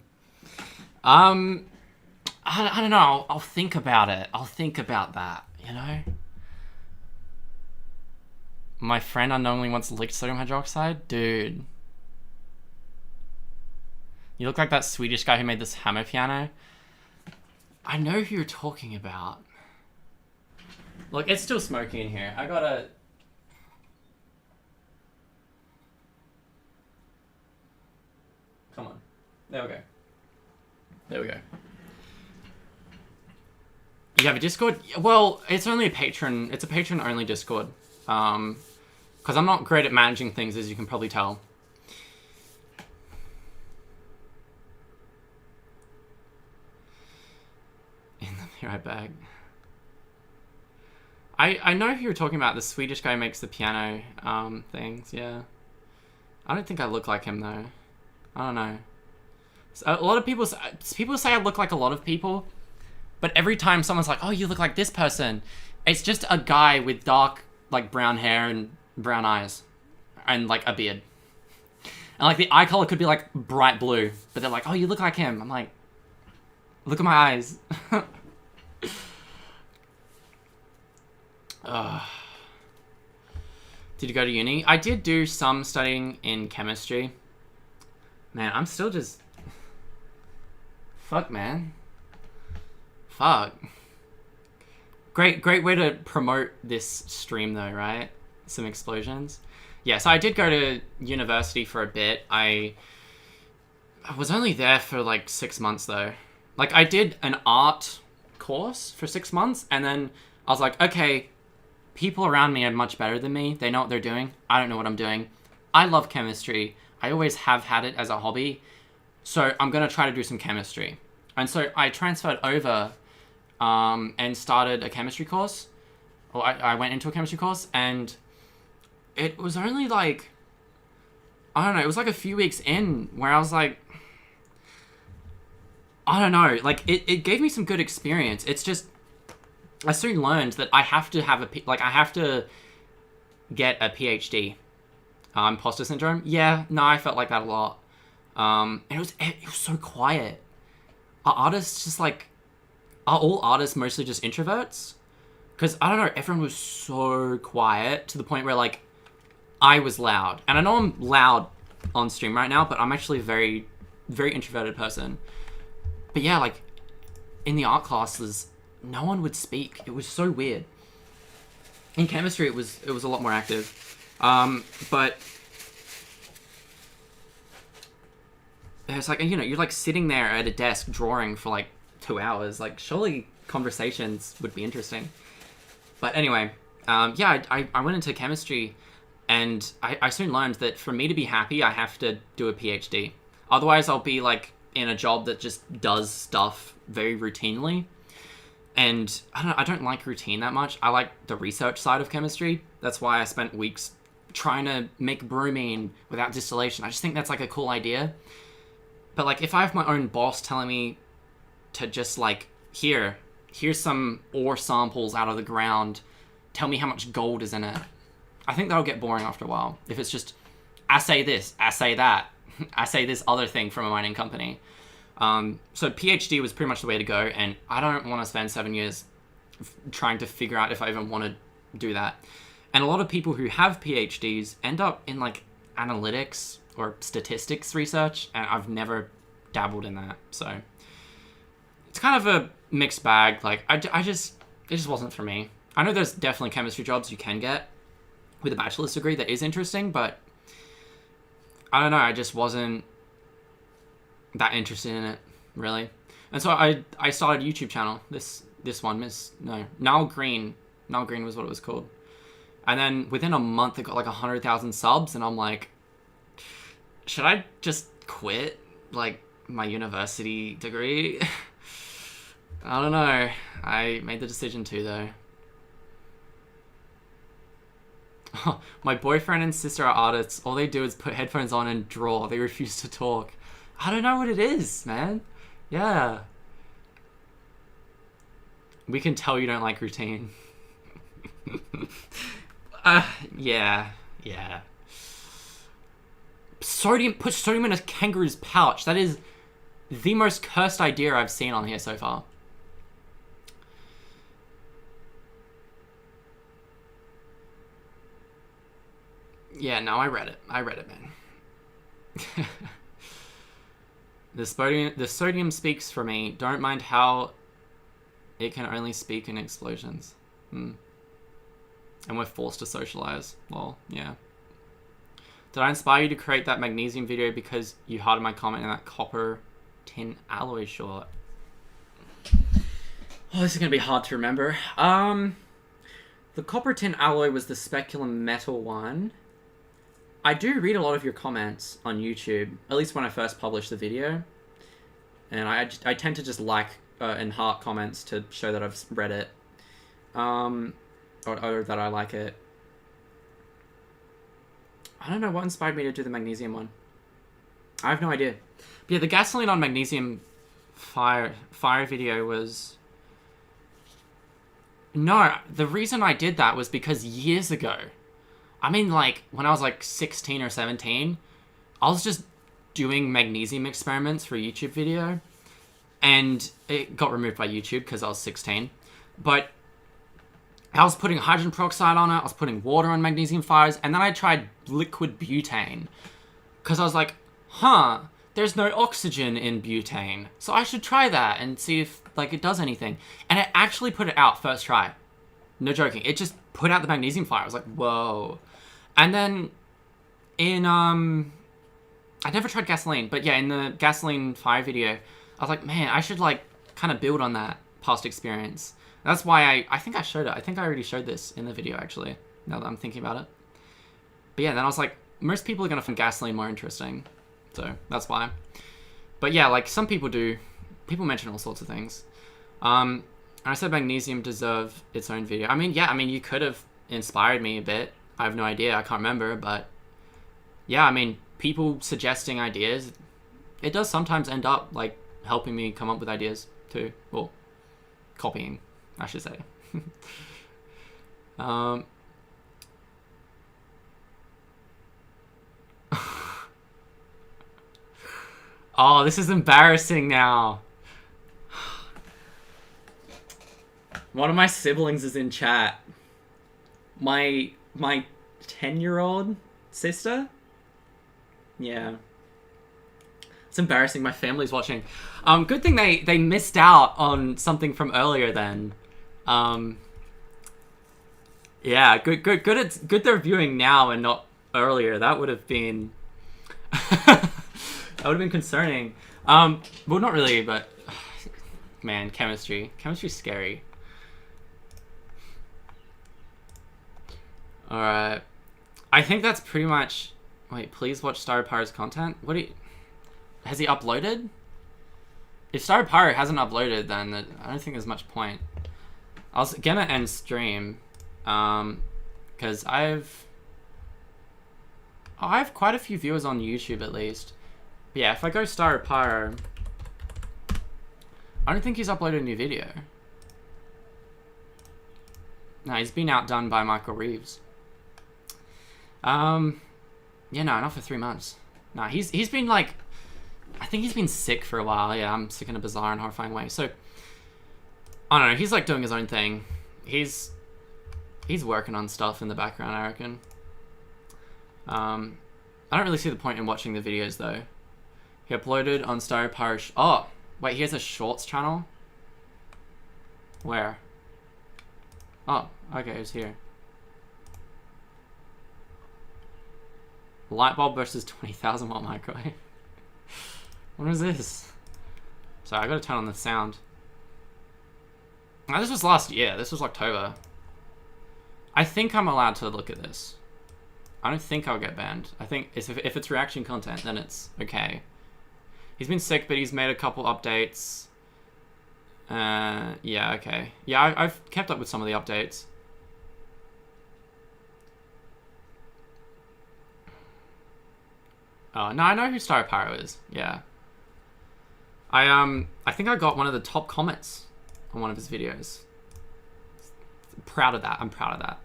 I don't know. I'll think about it. I'll think about that, you know? My friend unknowingly once licked sodium hydroxide? Dude. You look like that Swedish guy who made this hammer piano. I know who you're talking about. Look, it's still smoky in here. I gotta... Come on. There we go. There we go. You have a Discord? Well, it's only a patron. It's a patron-only Discord. Because I'm not great at managing things, as you can probably tell. Here I beg. I know who you're talking about. The Swedish guy who makes the piano things. Yeah. I don't think I look like him though. I don't know. A lot of people say I look like a lot of people, but every time someone's like, "Oh, you look like this person," it's just a guy with dark, like, brown hair and brown eyes, and like a beard, and like the eye color could be like bright blue, but they're like, "Oh, you look like him." I'm like, look at my eyes. Did you go to uni? I did do some studying in chemistry. Man, I'm still just... Fuck, man. Fuck. Great way to promote this stream, though, right? Some explosions. Yeah, so I did go to university for a bit. I was only there for, like, 6 months, though. Like, I did an art course for 6 months, and then I was like, okay, people around me are much better than me. They know what they're doing. I don't know what I'm doing. I love chemistry. I always have had it as a hobby. So I'm going to try to do some chemistry. And so I transferred over and started a chemistry course. Or I went into a chemistry course, and it was only like, I don't know, it was like a few weeks in where I was like, I don't know, like it gave me some good experience. It's just, I soon learned that I have to have I have to get a PhD. Imposter syndrome? Yeah, no, I felt like that a lot. And it was so quiet. Are artists just like, are all artists mostly just introverts? Because, I don't know, everyone was so quiet to the point where, like, I was loud. And I know I'm loud on stream right now, but I'm actually a very, very introverted person. But yeah, like, in the art classes, no one would speak. It was so weird. In chemistry, it was a lot more active. But it's like, you know, you're like sitting there at a desk drawing for like 2 hours. Like, surely conversations would be interesting. But anyway, yeah, I went into chemistry, and I soon learned that for me to be happy, I have to do a PhD. Otherwise, I'll be like in a job that just does stuff very routinely. And I don't like routine that much. I like the research side of chemistry. That's why I spent weeks trying to make bromine without distillation. I just think that's like a cool idea. But like, if I have my own boss telling me to just like, here's some ore samples out of the ground, tell me how much gold is in it, I think that'll get boring after a while. If it's just assay this, assay that, assay this other thing from a mining company. So PhD was pretty much the way to go, and I don't want to spend 7 years trying to figure out if I even want to do that. And a lot of people who have PhDs end up in like analytics or statistics research, and I've never dabbled in that. So it's kind of a mixed bag. Like, it just wasn't for me. I know there's definitely chemistry jobs you can get with a bachelor's degree that is interesting, but I don't know, I just wasn't that interested in it, really. And so I started a YouTube channel. This one, Nile Green. Nile Green was what it was called. And then within a month, it got like 100,000 subs, and I'm like, should I just quit, like, my university degree? I don't know. I made the decision to, though. My boyfriend and sister are artists. All they do is put headphones on and draw. They refuse to talk. I don't know what it is, man. Yeah. We can tell you don't like routine. Yeah. Put sodium in a kangaroo's pouch. That is the most cursed idea I've seen on here so far. Yeah, no, I read it, man. The sodium speaks for me. Don't mind how it can only speak in explosions. And we're forced to socialize. Well, yeah. Did I inspire you to create that magnesium video because you hearted my comment in that copper tin alloy short? Oh, this is going to be hard to remember. The copper tin alloy was the speculum metal one. I do read a lot of your comments on YouTube, at least when I first published the video. And I tend to just like and heart comments to show that I've read it, or that I like it. I don't know what inspired me to do the magnesium one. I have no idea. But yeah, the gasoline on magnesium fire video was... No, the reason I did that was because years ago, I mean, like, when I was, like, 16 or 17, I was just doing magnesium experiments for a YouTube video, and it got removed by YouTube because I was 16, but I was putting hydrogen peroxide on it, I was putting water on magnesium fires, and then I tried liquid butane, because I was like, huh, there's no oxygen in butane, so I should try that and see if, like, it does anything. And it actually put it out first try. No joking. It just put out the magnesium fire. I was like, whoa. And then in, I never tried gasoline, but yeah, in the gasoline fire video, I was like, man, I should, like, kind of build on that past experience. That's why I think I showed it. I think I already showed this in the video, actually, now that I'm thinking about it. But yeah, then I was like, most people are going to find gasoline more interesting. So that's why. But yeah, like, some people do. People mention all sorts of things. And I said magnesium deserve its own video. I mean, yeah, I mean, you could have inspired me a bit. I have no idea. I can't remember. But yeah, I mean, people suggesting ideas, it does sometimes end up, like, helping me come up with ideas too. Well, copying, I should say. Oh, this is embarrassing now. One of my siblings is in chat. My 10-year-old sister? Yeah. It's embarrassing. My family's watching. Good thing they missed out on something from earlier then. Yeah, good they're viewing now and not earlier. That would have been that would have been concerning. Well, not really, but man, chemistry's scary. All right, I think that's pretty much. Wait, please watch Star Pyro's content. Has he uploaded? If Star Pyro hasn't uploaded, then I don't think there's much point. I was gonna end stream, because I have quite a few viewers on YouTube at least. But yeah, if I go Star Pyro, I don't think he's uploaded a new video. No, he's been outdone by Michael Reeves. Yeah, no, not for 3 months. No, he's been like, I think he's been sick for a while. Yeah, I'm sick in a bizarre and horrifying way. So, I don't know, he's like doing his own thing. He's working on stuff in the background, I reckon. I don't really see the point in watching the videos though. He uploaded on Star Pyro. Oh, wait, he has a shorts channel? Where? Oh, okay, it's here. Light bulb versus 20,000 watt microwave. What is this? Sorry, I gotta turn on the sound. Now, this was last year. This was October. I think I'm allowed to look at this. I don't think I'll get banned. I think if it's reaction content, then it's okay. He's been sick, but he's made a couple updates. Yeah, okay. Yeah, I've kept up with some of the updates. Oh, no, I know who Star Pyro is. Yeah. I think I got one of the top comments on one of his videos. Proud of that. I'm proud of that.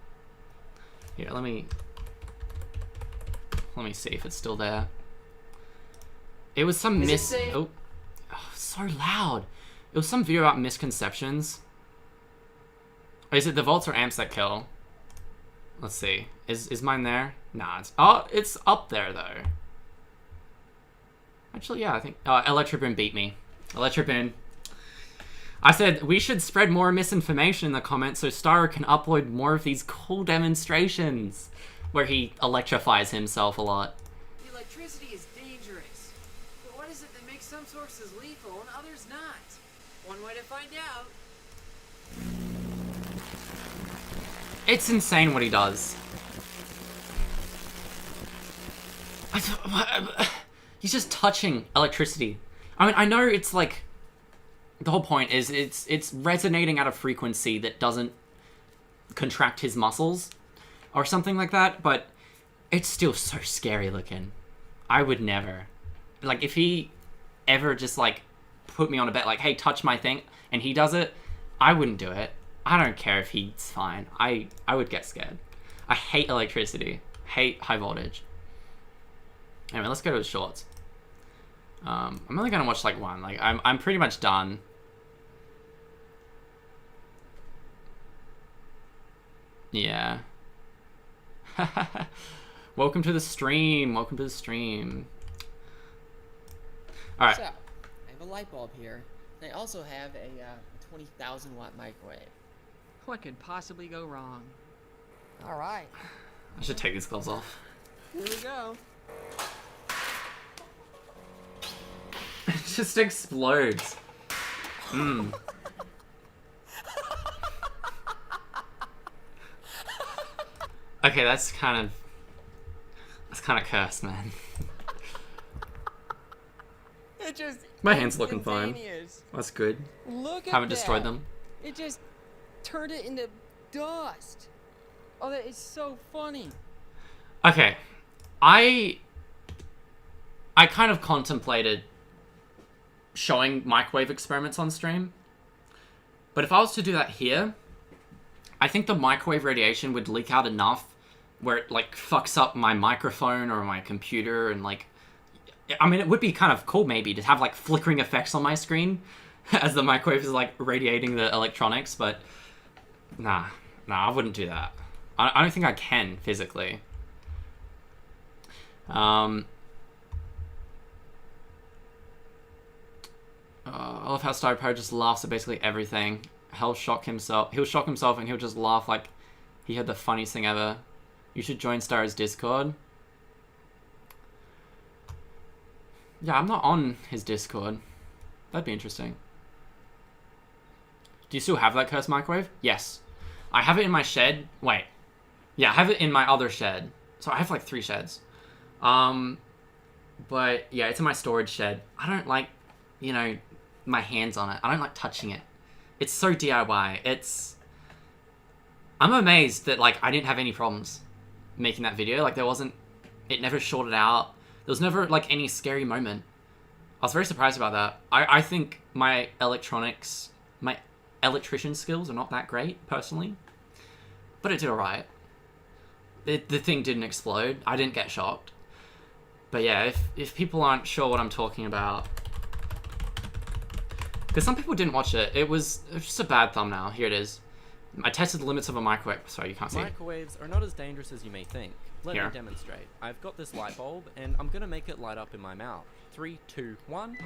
Here, let me see if it's still there. It was some oh, so loud. It was some video about misconceptions. Is it the volts or amps that kill? Let's see. Is mine there? Nah, it's up there though. Actually, yeah, I think Electroboom beat me. Electroboom. I said we should spread more misinformation in the comments so Star can upload more of these cool demonstrations where he electrifies himself a lot. The electricity is dangerous. But what is it that makes some sources lethal and others not? One way to find out. It's insane what he does. He's just touching electricity. I mean, I know it's like the whole point is it's resonating at a frequency that doesn't contract his muscles or something like that, but it's still so scary looking. I would never. Like, if he ever just, like, put me on a bet, like, hey, touch my thing, and he does it, I wouldn't do it. I don't care if he's fine. I would get scared. I hate electricity. Hate high voltage. Anyway, let's go to his shorts. I'm only gonna watch, like, one. Like, I'm pretty much done. Yeah. Welcome to the stream. Welcome to the stream. Alright. So, I have a light bulb here. And I also have a 20,000 watt microwave. What could possibly go wrong? All right, I should take these gloves off. here we go. It just explodes. Okay, that's kind of cursed, man. It just My hand's looking fine. instantaneous. That's good. Look at Haven't that. destroyed them. It just turned it into dust. Oh, that is so funny. Okay, I kind of contemplated showing microwave experiments on stream, but if I was to do that here, I think the microwave radiation would leak out enough where it, like, fucks up my microphone or my computer, and, like, I mean, it would be kind of cool maybe to have, like, flickering effects on my screen as the microwave is, like, radiating the electronics, but nah, I wouldn't do that. I don't think I can physically. I love how Starpower just laughs at basically everything. He'll shock himself and he'll just laugh like he had the funniest thing ever. You should join Star's Discord. Yeah, I'm not on his Discord. That'd be interesting. Do you still have that cursed microwave? Yes. I have it in my shed. Wait. Yeah, I have it in my other shed. So I have like 3 sheds. But yeah, it's in my storage shed. I don't like, you know, my hands on it. I don't like touching it. It's so DIY. I'm amazed that, like, I didn't have any problems making that video. Like, it never shorted out. There was never, like, any scary moment. I was very surprised about that. I think my electrician skills are not that great, personally. But it did alright. The thing didn't explode. I didn't get shocked. But yeah, if people aren't sure what I'm talking about, because some people didn't watch it, it was just a bad thumbnail. Here it is. I tested the limits of a microwave. Sorry, you can't see. Microwaves are not as dangerous as you may think. Let Here. me demonstrate. I've got this light bulb, and I'm gonna make it light up in my mouth. 3, 2, 1.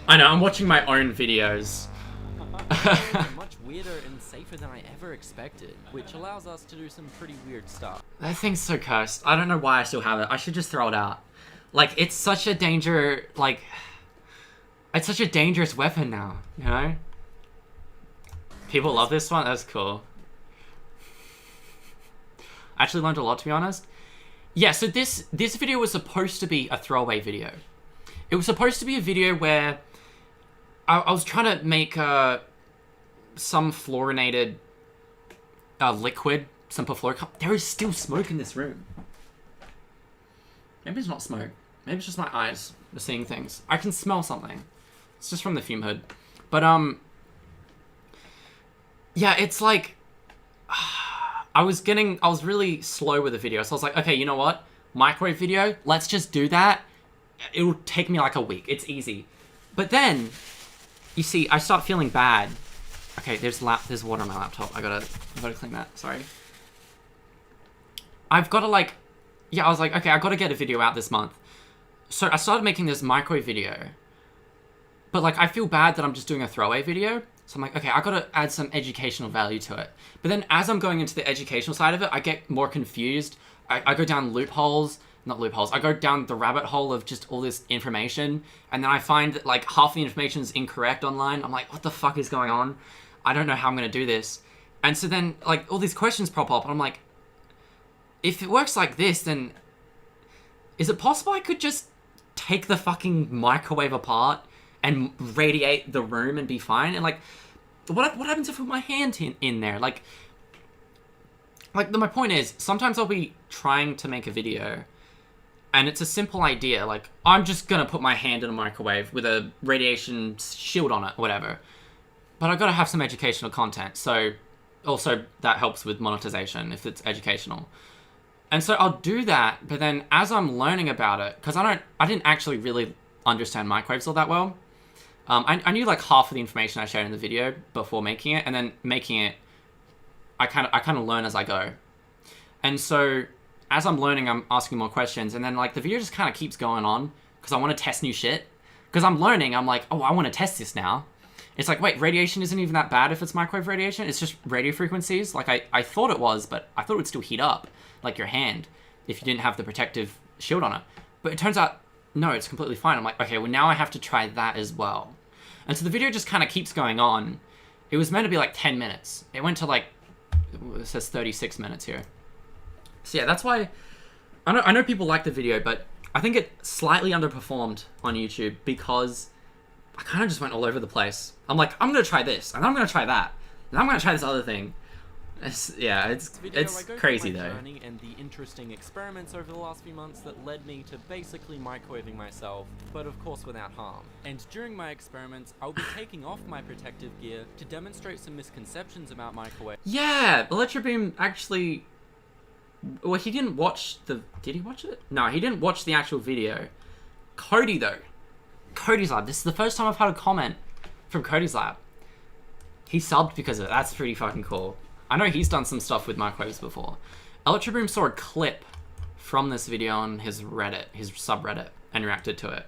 I know, I'm watching my own videos. Microwaves are much weirder and safer than I ever expected, which allows us to do some pretty weird stuff. That thing's so cursed. I don't know why I still have it. I should just throw it out. Like, it's such a danger, like, it's such a dangerous weapon now, you know? People love this one? That's cool. I actually learned a lot, to be honest. Yeah, so this video was supposed to be a throwaway video. It was supposed to be a video where I was trying to make some fluorinated liquid, some perfluoric. There is still smoke in this room. Maybe it's not smoke. Maybe it's just my eyes are seeing things. I can smell something. It's just from the fume hood. But, yeah, it's like, I was really slow with the video. So I was like, okay, you know what? Microwave video, let's just do that. It'll take me like a week. It's easy. But then, you see, I start feeling bad. Okay, there's water on my laptop. I gotta clean that. Sorry. I've gotta, like, yeah, I was like, okay, I gotta get a video out this month. So I started making this microwave video. But, like, I feel bad that I'm just doing a throwaway video. So I'm like, okay, I gotta add some educational value to it. But then as I'm going into the educational side of it, I get more confused. I go down I go down the rabbit hole of just all this information. And then I find that, like, half the information is incorrect online. I'm like, what the fuck is going on? I don't know how I'm gonna do this. And so then, like, all these questions pop up. And I'm like, if it works like this, then is it possible I could just take the fucking microwave apart and radiate the room and be fine. And like, what happens if I put my hand in there? Like my point is, sometimes I'll be trying to make a video and it's a simple idea, like, I'm just gonna put my hand in a microwave with a radiation shield on it, or whatever. But I've got to have some educational content, so also that helps with monetization if it's educational. And so I'll do that, but then as I'm learning about it, because I didn't actually really understand microwaves all that well. I knew like half of the information I shared in the video before making it, and then making it, I kind of learn as I go. And so as I'm learning, I'm asking more questions, and then like the video just kind of keeps going on because I want to test new shit. Because I'm learning, I'm like, oh, I want to test this now. It's like, wait, radiation isn't even that bad if it's microwave radiation. It's just radio frequencies. Like I thought it was, but I thought it would still heat up like your hand if you didn't have the protective shield on it. But it turns out, no, it's completely fine. I'm like, okay, well now I have to try that as well. And so the video just kind of keeps going on. It was meant to be like 10 minutes. It went to like, it says 36 minutes here. So yeah, that's why I know people like the video, but I think it slightly underperformed on YouTube because I kind of just went all over the place. I'm like, I'm going to try this, and I'm going to try that, and I'm going to try this other thing. It's crazy though. Journey and the interesting experiments over the last few months that led me to basically microwaving myself, but of course without harm. And during my experiments, I'll be taking off my protective gear to demonstrate some misconceptions about microwave. Yeah, Electrobeam actually... Well, he didn't watch the... Did he watch it? No, he didn't watch the actual video. Cody, though. Cody's Lab. This is the first time I've had a comment from Cody's Lab. He subbed because of it. That's pretty fucking cool. I know he's done some stuff with microwaves before. Electroboom saw a clip from this video on his Reddit, his subreddit, and reacted to it.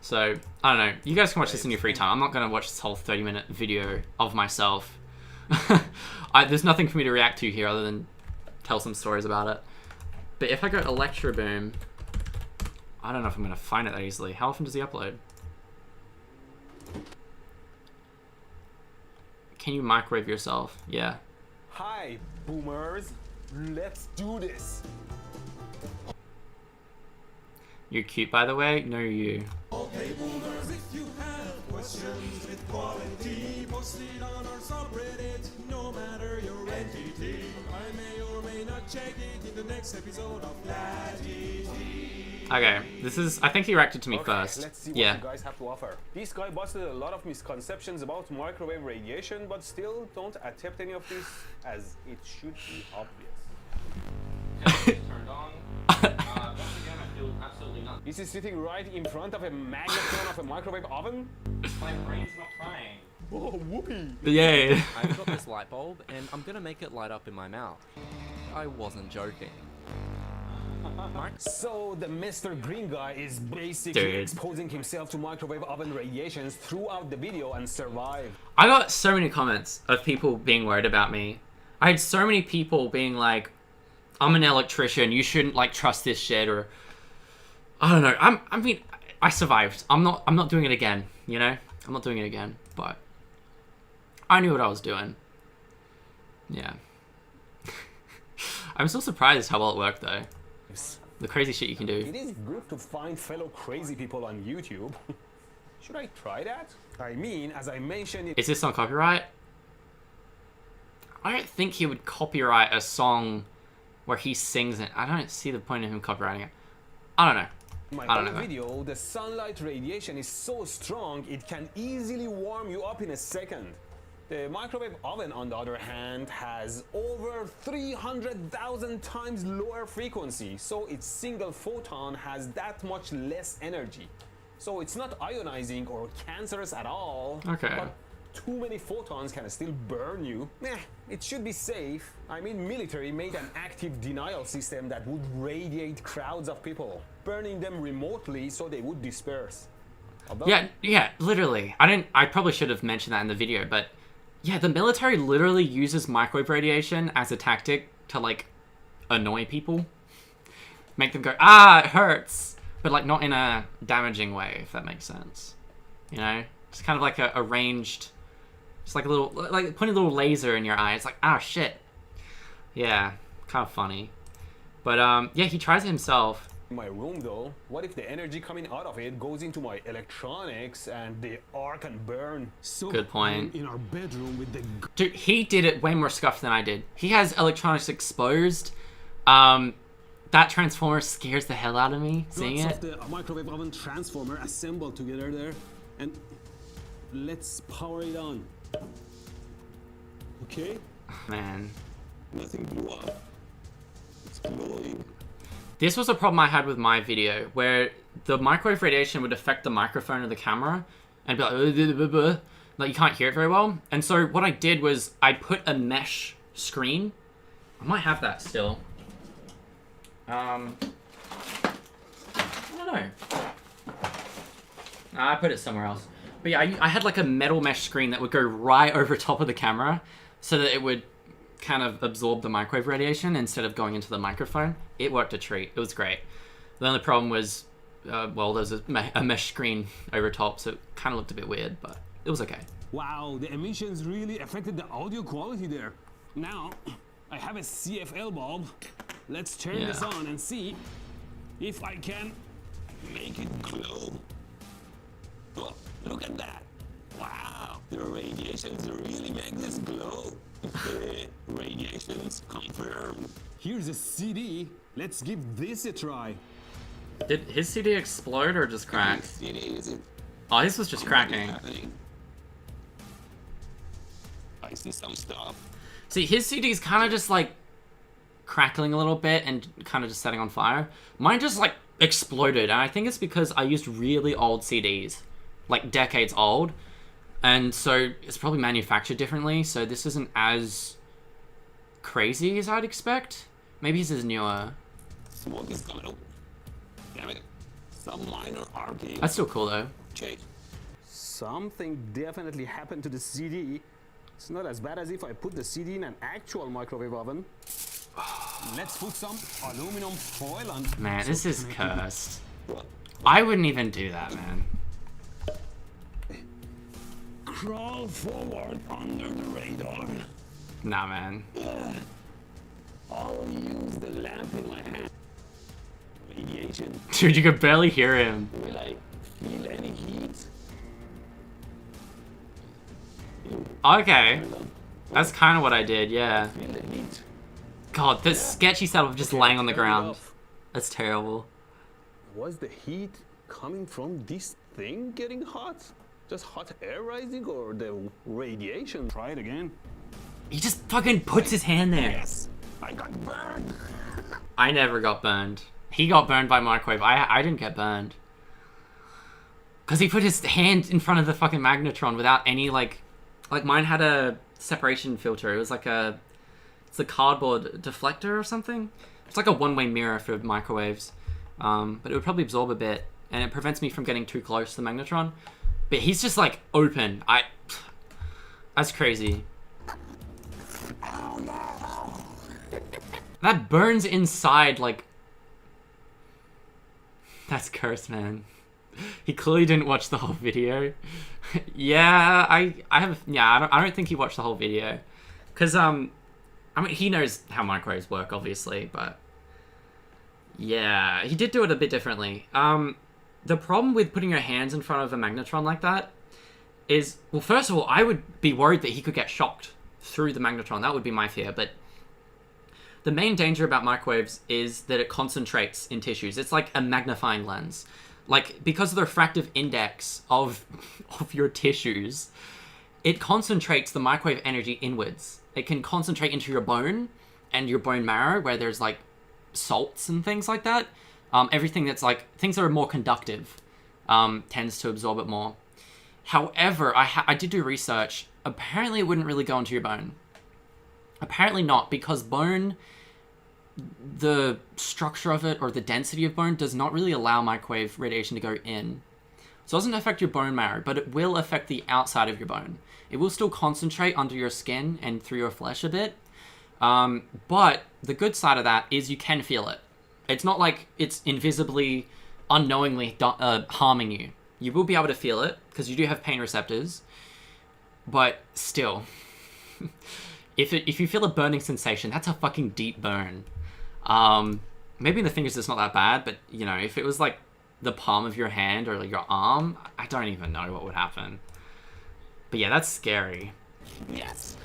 So, I don't know. You guys can watch this in your free time. I'm not going to watch this whole 30-minute video of myself. There's nothing for me to react to here other than tell some stories about it. But if I go Electroboom, I don't know if I'm going to find it that easily. How often does he upload? Can you microwave yourself? Yeah. Hi, boomers. Let's do this. You're cute, by the way. No, you. Okay, boomers, if you have questions with quality, post it on our subreddit, no matter your entity. I may or may not check it in the next episode of Latitude. Okay, this is... I think he reacted to me first. Let's see what yeah. you guys have to offer. This guy busted a lot of misconceptions about microwave radiation, but still don't attempt any of this as it should be obvious. Turned on. Once again, I feel absolutely nothing. This is sitting right in front of a magnetron of a microwave oven? My brain's not trying. Oh, whoopee! Yay. I've got this light bulb, and I'm gonna make it light up in my mouth. I wasn't joking. So the Mr. Green guy is basically Dude. exposing himself to microwave oven radiations throughout the video and survived. I got so many comments of people being worried about me. I had so many people being like, I'm an electrician, you shouldn't like trust this shit, or I don't know. I mean, I survived. I'm not doing it again, you know? I'm not doing it again, but I knew what I was doing. Yeah. I'm still surprised how well it worked though. The crazy shit you can do. It is good to find fellow crazy people on YouTube. Should I try that? I mean, as I mentioned... Is this on copyright? I don't think he would copyright a song where he sings it. I don't see the point of him copyrighting it. I don't know. In my other video, the sunlight radiation is so strong it can easily warm you up in a second. The microwave oven, on the other hand, has over 300,000 times lower frequency, so its single photon has that much less energy. So it's not ionizing or cancerous at all. Okay. But too many photons can still burn you. It should be safe. I mean, military made an active denial system that would radiate crowds of people, burning them remotely so they would disperse. Although Yeah, literally. I probably should have mentioned that in the video, but yeah, the military literally uses microwave radiation as a tactic to like annoy people. Make them go, it hurts. But like not in a damaging way, if that makes sense. You know? It's kind of like a ranged, it's like a little, like putting a little laser in your eye. It's like, shit. Yeah, kind of funny. But yeah, he tries it himself. my room though. What if the energy coming out of it goes into my electronics and they arc and burn? So Good point. I'm in our bedroom with the Dude, he did it way more scuffed than I did. He has electronics exposed. That transformer scares the hell out of me, seeing guts it. of the microwave oven transformer assembled together there, and let's power it on. Okay? Man. Nothing blew up. It's glowing. This was a problem I had with my video, where the microwave radiation would affect the microphone of the camera, and be like you can't hear it very well. And so what I did was I put a mesh screen. I might have that still. I don't know. Nah, I put it somewhere else. But yeah, I had like a metal mesh screen that would go right over top of the camera, so that it would kind of absorb the microwave radiation instead of going into the microphone. It worked a treat. It was great. The only problem was, well, there's a mesh screen over top, so it kind of looked a bit weird, but it was okay. Wow, the emissions really affected the audio quality there. Now, I have a CFL bulb. Let's turn this on and see if I can make it glow. Oh, look at that. Wow, the radiations really make this glow. The radiations confirmed. Here's a CD. Let's give this a try. Did his CD explode or just crack? Oh, his was just cracking. I see some stuff. See, his CD is kind of just like crackling a little bit and kind of just setting on fire. Mine just like exploded, and I think it's because I used really old CDs, like decades old, and so it's probably manufactured differently, so this isn't as crazy as I'd expect. Maybe this is newer. Smoke is coming up. Damn it. Some minor arcing. That's still cool though. Check. Something definitely happened to the CD. It's not as bad as if I put the CD in an actual microwave oven. Let's put some aluminum foil on. Man, this is cursed. I wouldn't even do that, man. Crawl forward under the radar. Nah, man. I'll use the lamp in my hand. Radiation. Dude, you could barely hear him. Will I feel any heat? Okay. That's kind of what I did, yeah. Feel the heat. God, this sketchy setup of just laying on the ground. That's terrible. Was the heat coming from this thing getting hot? Just hot air rising or the radiation? Try it again. He just fucking puts his hand there. Yes, I got burned. I never got burned. He got burned by microwave. I didn't get burned. Because he put his hand in front of the fucking magnetron without any, like mine had a separation filter. It was like it's a cardboard deflector or something. It's like a one-way mirror for microwaves. But it would probably absorb a bit, and it prevents me from getting too close to the magnetron. But he's just like open. That's crazy. Oh no! That burns inside, like... That's cursed, man. He clearly didn't watch the whole video. Yeah, I don't think he watched the whole video. Because, I mean, he knows how microwaves work, obviously, but... Yeah, he did do it a bit differently. The problem with putting your hands in front of a magnetron like that is... Well, first of all, I would be worried that he could get shocked through the magnetron. That would be my fear, but... The main danger about microwaves is that it concentrates in tissues. It's like a magnifying lens. Like, because of the refractive index of your tissues, it concentrates the microwave energy inwards. It can concentrate into your bone and your bone marrow, where there's, like, salts and things like that. Everything that's, like, things that are more conductive tends to absorb it more. However, I did do research. Apparently, it wouldn't really go into your bone. Apparently not, because bone, the structure of it, or the density of bone, does not really allow microwave radiation to go in. So it doesn't affect your bone marrow, but it will affect the outside of your bone. It will still concentrate under your skin and through your flesh a bit. But the good side of that is you can feel it. It's not like it's invisibly, unknowingly harming you. You will be able to feel it, because you do have pain receptors. But still... If you feel a burning sensation, that's a fucking deep burn. maybe in the fingers it's not that bad, but, you know, if it was, like, the palm of your hand or, like, your arm, I don't even know what would happen. But yeah, that's scary. Yes!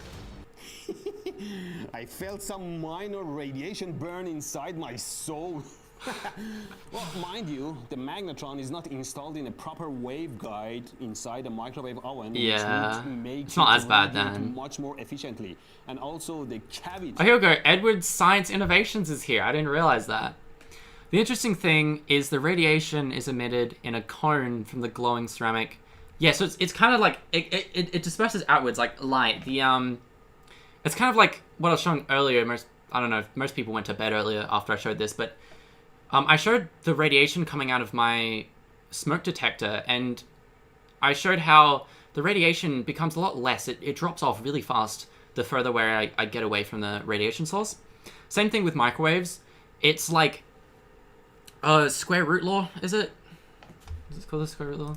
I felt some minor radiation burn inside my soul. Well, mind you, the magnetron is not installed in a proper waveguide inside a microwave oven. Yeah, which makes it's not it as bad radiate then. much more efficiently. And also the cavity. Oh, here we go. Edwards Science Innovations is here. I didn't realize that. The interesting thing is the radiation is emitted in a cone from the glowing ceramic. Yeah, so it's kind of like, it disperses outwards like light. It's kind of like what I was showing earlier. I don't know if most people went to bed earlier after I showed this, but I showed the radiation coming out of my smoke detector, and I showed how the radiation becomes a lot less. It drops off really fast the further away I get away from the radiation source. Same thing with microwaves. It's like square root law, is it? Is it called the square root law?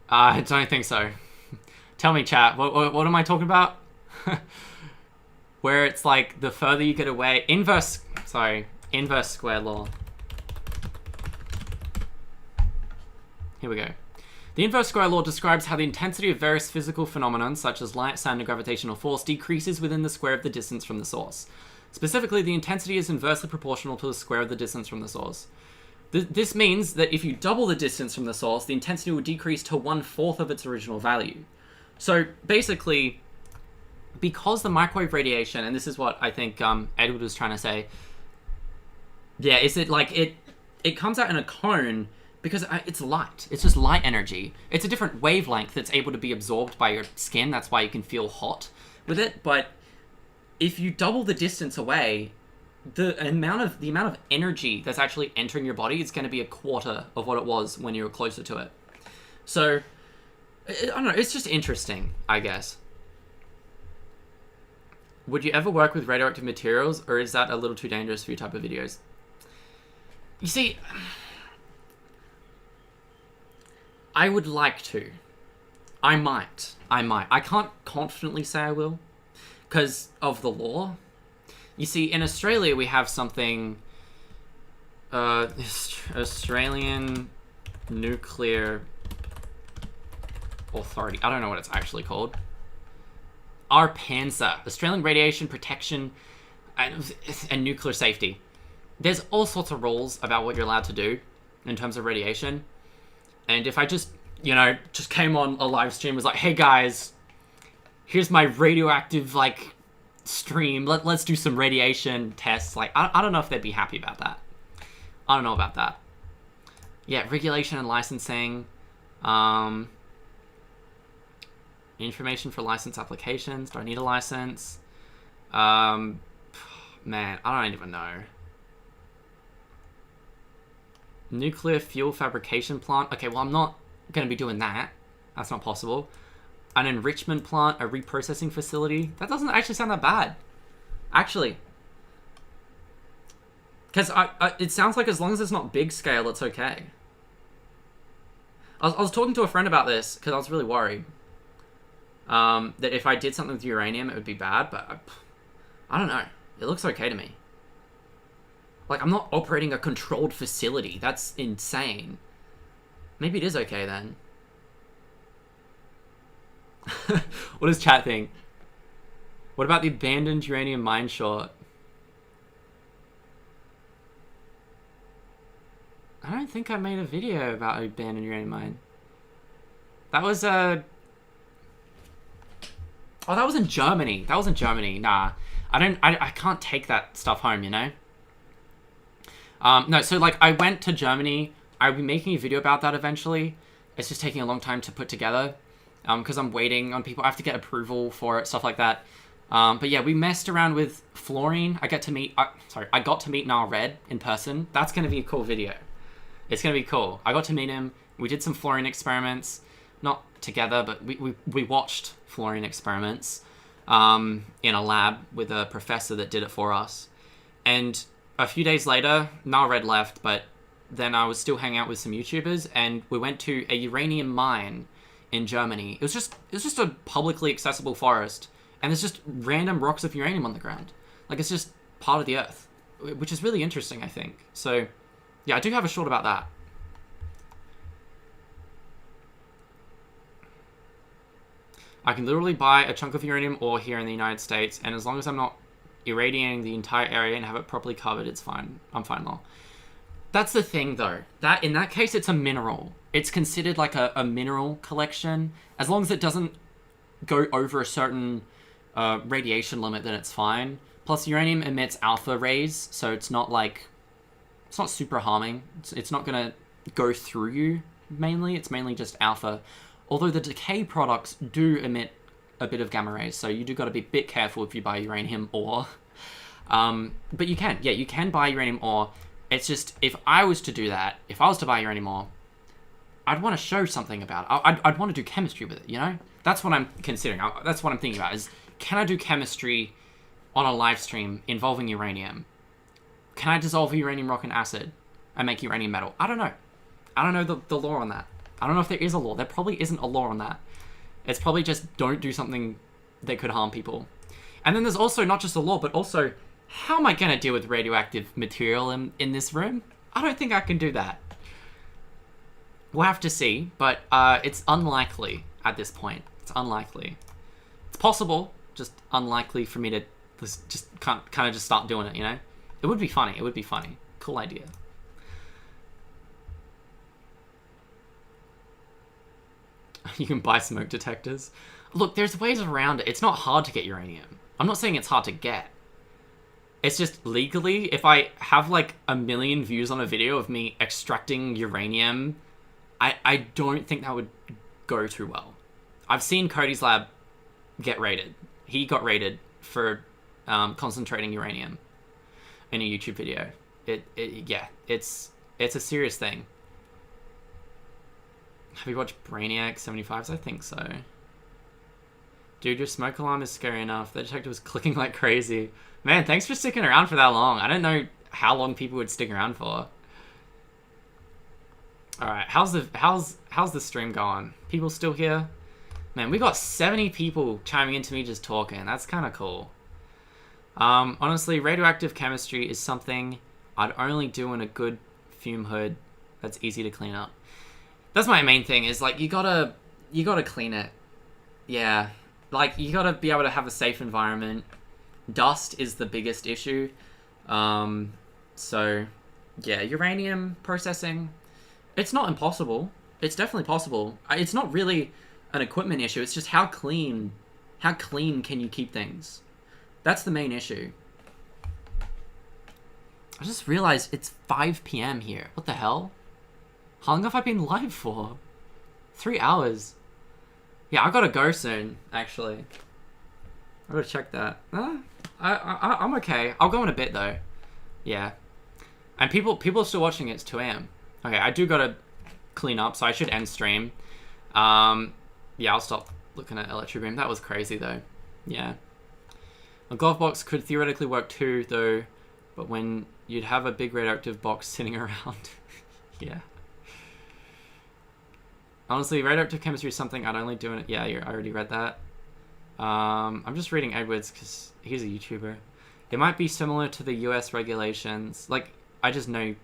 I don't think so. Tell me, chat. What am I talking about? Where it's like the further you get away, inverse square law. Here we go. The inverse square law describes how the intensity of various physical phenomena, such as light, sound, and gravitational force, decreases within the square of the distance from the source. Specifically, the intensity is inversely proportional to the square of the distance from the source. This means that if you double the distance from the source, the intensity will decrease to 1/4 of its original value. So basically, because the microwave radiation, and this is what I think Edward was trying to say, yeah, is it like it comes out in a cone because it's light. It's just light energy. It's a different wavelength that's able to be absorbed by your skin. That's why you can feel hot with it. But if you double the distance away, the amount of energy that's actually entering your body is going to be 1/4 of what it was when you were closer to it. So I don't know. It's just interesting, I guess. Would you ever work with radioactive materials, or is that a little too dangerous for your type of videos? You see, I would like to. I might. I can't confidently say I will, because of the law. You see, in Australia, we have something, Australian Nuclear Authority. I don't know what it's actually called. ARPANSA, Australian Radiation Protection and Nuclear Safety. There's all sorts of rules about what you're allowed to do in terms of radiation. And if I just came on a live stream, was like, hey guys, here's my radioactive, like, stream. Let's do some radiation tests. Like, I don't know if they'd be happy about that. I don't know about that. Yeah, regulation and licensing. Information for license applications. Do I need a license? Man, I don't even know. Nuclear fuel fabrication plant. Okay, well, I'm not going to be doing that. That's not possible. An enrichment plant, a reprocessing facility. That doesn't actually sound that bad. Actually. Because it sounds like as long as it's not big scale, it's okay. I was talking to a friend about this because I was really worried. That if I did something with uranium, it would be bad, but I don't know. It looks okay to me. Like, I'm not operating a controlled facility. That's insane. Maybe it is okay then. What does chat think? What about the abandoned uranium mine short? I don't think I made a video about an abandoned uranium mine. That was Oh, that was in Germany. That was in Germany. Nah. I can't take that stuff home, you know? No, so like I went to Germany. I'll be making a video about that eventually. It's just taking a long time to put together. Because I'm waiting on people. I have to get approval for it, stuff like that. But yeah, we messed around with fluorine. I got to meet Nar Red in person. That's going to be a cool video. It's going to be cool. I got to meet him. We did some fluorine experiments. Not together, but we watched fluorine experiments in a lab with a professor that did it for us. And a few days later, Nar Red left, but then I was still hanging out with some YouTubers, and we went to a uranium mine in Germany. It was just a publicly accessible forest And there's just random rocks of uranium on the ground. Like, it's just part of the Earth, which is really interesting, I think. So, yeah, I do have a short about that. I can literally buy a chunk of uranium ore here in the United States, and as long as I'm not irradiating the entire area and have it properly covered, it's fine. I'm fine, lol. That's the thing, though. That in that case, it's a mineral. It's considered like a mineral collection. As long as it doesn't go over a certain radiation limit, then it's fine. Plus, uranium emits alpha rays, so it's not like... It's not super harming. It's not going to go through you, mainly. It's mainly just alpha. Although the decay products do emit a bit of gamma rays, so you do got to be a bit careful if you buy uranium ore. But you can. Yeah, you can buy uranium ore. It's just, if I was to do that, if I was to buy uranium ore, I'd want to show something about it. I'd want to do chemistry with it, you know? That's what I'm considering. That's what I'm thinking about, is can I do chemistry on a live stream involving uranium? Can I dissolve a uranium rock in acid and make uranium metal? I don't know. I don't know the law on that. I don't know if there is a law. There probably isn't a law on that. It's probably just don't do something that could harm people. And then there's also not just a law, but also, how am I going to deal with radioactive material in this room? I don't think I can do that. We'll have to see, but it's unlikely at this point. It's unlikely. It's possible, just unlikely for me to just kind of just start doing it, you know? It would be funny. It would be funny. Cool idea. You can buy smoke detectors. Look, there's ways around it. It's not hard to get uranium. I'm not saying it's hard to get. It's just legally, if I have like 1 million views on a video of me extracting uranium, I don't think that would go too well. I've seen Cody's lab get raided. He got raided for concentrating uranium in a YouTube video. Yeah, it's a serious thing. Have you watched Brainiac 75s? I think so. Dude, your smoke alarm is scary enough. The detector was clicking like crazy. Man, thanks for sticking around for that long. I don't know how long people would stick around for. Alright, how's the stream going? People still here? Man, we got 70 people chiming into me just talking. That's kind of cool. Honestly, radioactive chemistry is something I'd only do in a good fume hood that's easy to clean up. That's my main thing, is like, you gotta clean it. Yeah. Like, you gotta be able to have a safe environment. Dust is the biggest issue. So, yeah, uranium processing, it's not impossible. It's definitely possible. It's not really an equipment issue. It's just how clean can you keep things? That's the main issue. I just realized it's 5 p.m. here. What the hell? How long have I been live for? 3 hours. Yeah, I gotta go soon, actually. I gotta check that. I'm okay. I'll go in a bit, though. Yeah. And people are still watching it. It's 2 a.m. Okay, I do gotta clean up, so I should end stream. Yeah, I'll stop looking at Electrobeam. That was crazy, though. Yeah. A glove box could theoretically work too, though, but when you'd have a big radioactive box sitting around. Yeah. Honestly, radioactive chemistry is something I'd only do in it. Yeah, I already read that. I'm just reading Edwards because he's a YouTuber. It might be similar to the US regulations. Like, I just know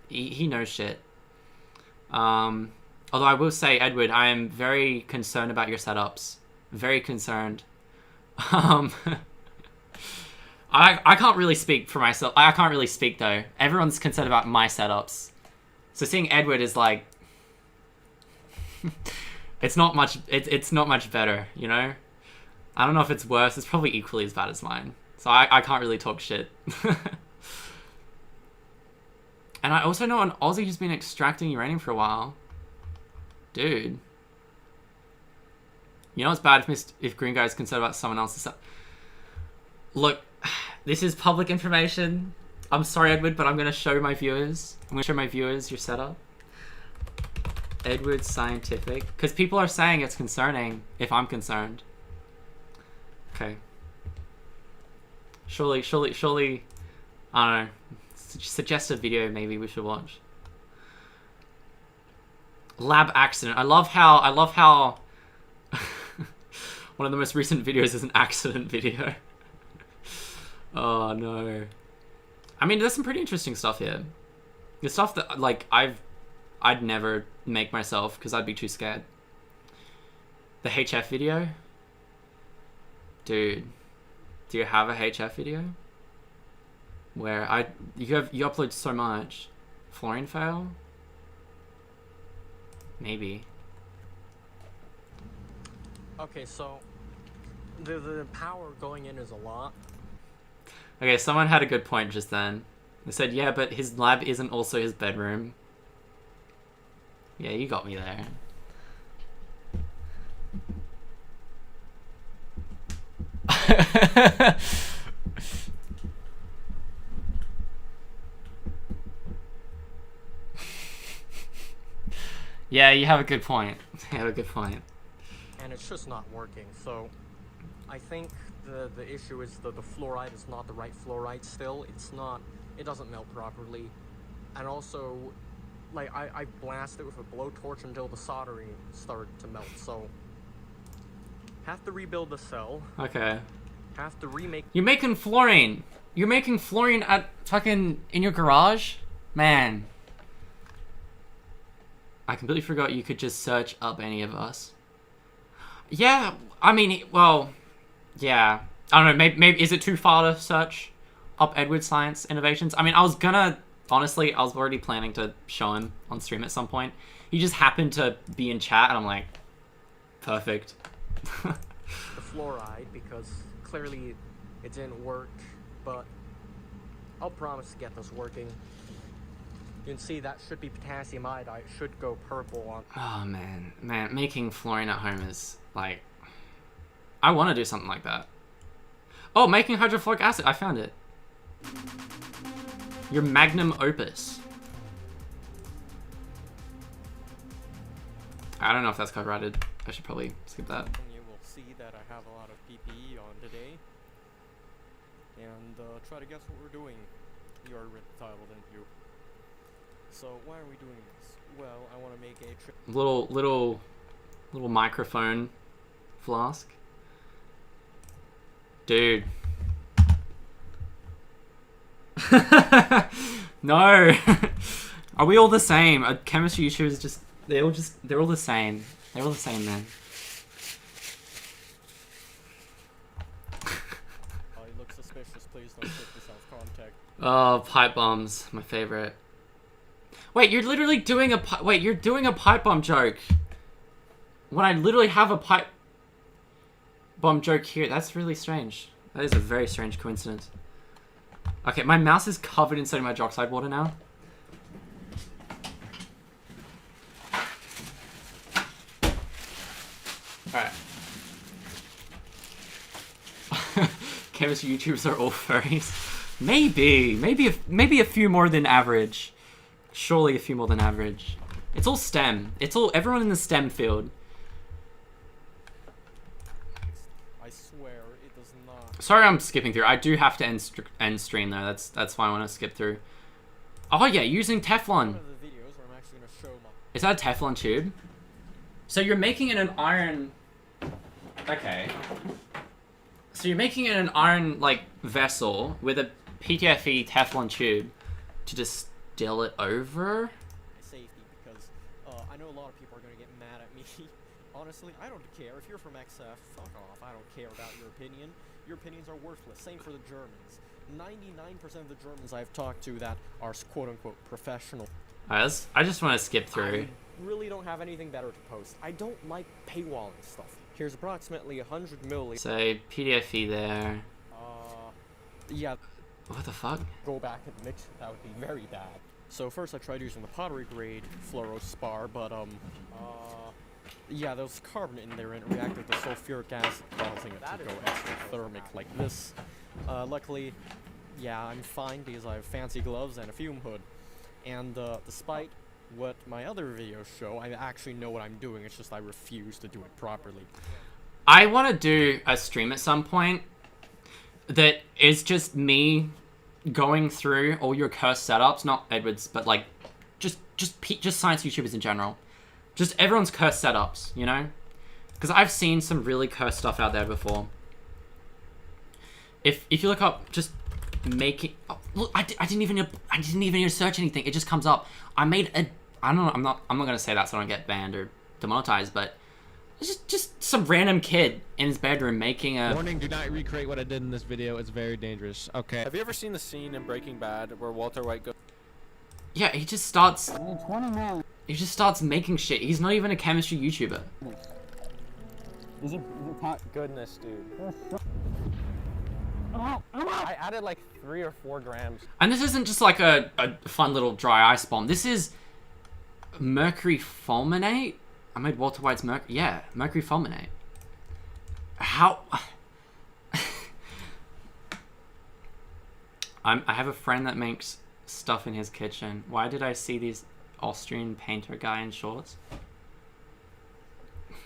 he knows shit. Although I will say, Edward, I am very concerned about your setups. Very concerned. I can't really speak for myself. I can't really speak, though. Everyone's concerned about my setups. So seeing Edward is like... it's not much better, you know? I don't know if it's worse. It's probably equally as bad as mine. So I can't really talk shit. And I also know an Aussie who's been extracting uranium for a while. Dude. You know what's bad if Green Guy's concerned about someone else's stuff? Look, this is public information. I'm sorry, Edward, but I'm going to show my viewers. I'm going to show my viewers your setup. Edward Scientific. Because people are saying it's concerning if I'm concerned. Okay. Surely, I don't know. Suggest a video maybe we should watch. Lab accident. I love how One of the most recent videos is an accident video. Oh no. I mean, there's some pretty interesting stuff here. The stuff that like I'd never make myself because I'd be too scared. The HF video? Dude, do you have a HF video? Where you upload so much. Flooring fail? Maybe. Okay, so the power going in is a lot. Okay, someone had a good point just then. They said, yeah, but his lab isn't also his bedroom. Yeah, you got me there. Yeah, you have a good point. You have a good point. And it's just not working, so I think the issue is the fluoride is not the right fluoride still. It doesn't melt properly. And also, like, I blasted it with a blowtorch until the soldering started to melt, so have to rebuild the cell. Okay. Have to remake. You're making fluorine. You're making fluorine at fucking in your garage? Man. I completely forgot you could just search up any of us. Yeah, I mean, well, yeah. I don't know, maybe is it too far to search up Edward Science Innovations? I mean, honestly, I was already planning to show him on stream at some point. He just happened to be in chat, and I'm like, perfect. The fluoride, because clearly it didn't work, but I'll promise to get this working. You can see that should be potassium iodide. It should go purple on. Oh man, making fluorine at home is like, I want to do something like that. Oh, making hydrofluoric acid. I found it. Your magnum opus. I don't know if that's copyrighted. I should probably skip that. You will see that I have a lot of PPE on today. And try to guess what we're doing. You already read the title, didn't you? So why are we doing this? Well, I want to make a trip. Little microphone flask. Dude. No. Are we all the same? Are chemistry YouTubers just they're all the same. They're all the same, man. You look suspicious. Please don't put this out of contact. Oh, pipe bombs, my favorite. Wait, you're literally doing you're doing a pipe bomb joke. When I literally have a pipe bomb joke here, that's really strange. That is a very strange coincidence. Okay, my mouse is covered in sodium hydroxide water now. Alright. Chemistry YouTubers are all furries. Maybe a few more than average. Surely a few more than average. It's all STEM. It's all everyone in the STEM field. I swear it does not. Sorry, I'm skipping through. I do have to end stream though. That's why I want to skip through. Oh yeah, using Teflon. One of the videos where I'm actually gonna show my. Is that a Teflon tube? So you're making it an iron. Okay. So you're making it an iron like vessel with a PTFE Teflon tube to distill it over. Safety, because I know a lot of people are gonna get mad at me. Honestly, I don't care. If you're from XF, fuck off. I don't care about your opinion. Your opinions are worthless. Same for the Germans. 99% of the Germans I've talked to that are quote-unquote professional. I just want to skip through. I really don't have anything better to post. I don't like paywalling stuff. Here's approximately 100 milliliters. Say PTFE there. Yeah. What the fuck? Go back and mix it. That would be very bad. So first I tried using the pottery grade fluorospar, but yeah, there was carbon in there and it reacted with the sulfuric acid, causing it to go exothermic like this. Luckily, yeah, I'm fine because I have fancy gloves and a fume hood. And despite what my other videos show, I actually know what I'm doing. It's just I refuse to do it properly. I want to do a stream at some point that is just me going through all your cursed setups, not Edward's, but like just science YouTubers in general. Just everyone's cursed setups, you know? Because I've seen some really cursed stuff out there before. If you look up just making, oh, look, I didn't even need to search anything. It just comes up. I made a, I don't know. I'm not gonna say that so I don't get banned or demonetized, but it's just some random kid in his bedroom making a. Warning: do not recreate what I did in this video. It's very dangerous. Okay. Have you ever seen the scene in Breaking Bad where Walter White goes? Yeah, he just starts. He just starts making shit. He's not even a chemistry YouTuber. Goodness, dude. I added like 3 or 4 grams. And this isn't just like a fun little dry ice bomb. This is mercury fulminate. I made Walter White's mercury fulminate. How? I have a friend that makes stuff in his kitchen. Why did I see these Austrian painter guy in shorts?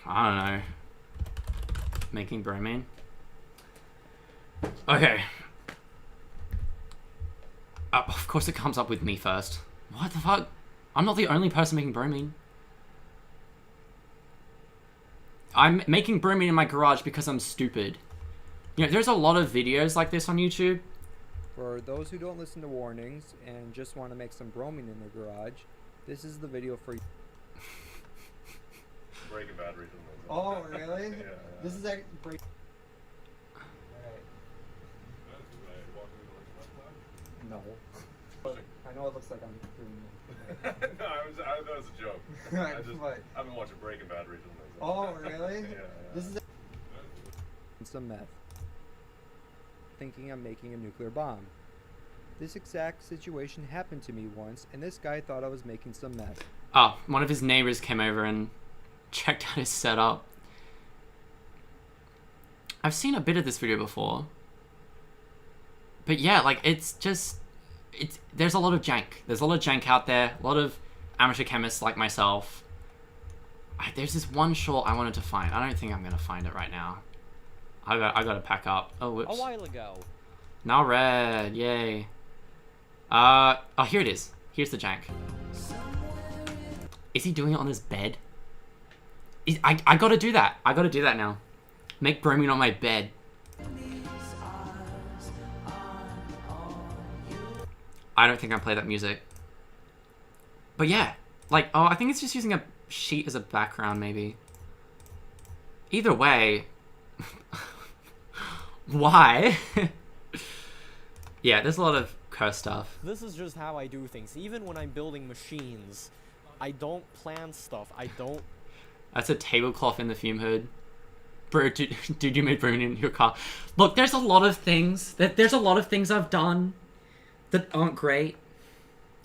I don't know. Making bromine. Okay. Of course it comes up with me first. What the fuck? I'm not the only person making bromine. I'm making bromine in my garage because I'm stupid. You know, there's a lot of videos like this on YouTube. For those who don't listen to warnings and just want to make some bromine in their garage, this is the video for you. Breaking Bad recently. Oh, really? Yeah. This is actually break. No. I know it looks like I'm doing No, I that was a joke. I've been watching Breaking Bad recently. So. Oh, really? Yeah. This is some meth. Thinking I'm making a nuclear bomb. This exact situation happened to me once, and this guy thought I was making some meth. Oh, one of his neighbors came over and checked out his setup. I've seen a bit of this video before. But yeah, like, there's a lot of jank. There's a lot of jank out there. A lot of amateur chemists like myself. There's this one short I wanted to find. I don't think I'm gonna find it right now. I gotta pack up. Oh, whoops. A while ago. Now red, yay. Oh, here it is. Here's the jank. Is he doing it on his bed? I gotta do that. I gotta do that now. Make bromine on my bed. I don't think I play that music. But yeah, like, oh, I think it's just using a sheet as a background, maybe. Either way, why? Yeah, there's a lot of cursed stuff. This is just how I do things. Even when I'm building machines, I don't plan stuff. I don't. That's a tablecloth in the fume hood. Bro, dude, you made bromine in your car. Look, there's a lot of things. There's a lot of things I've done that aren't great.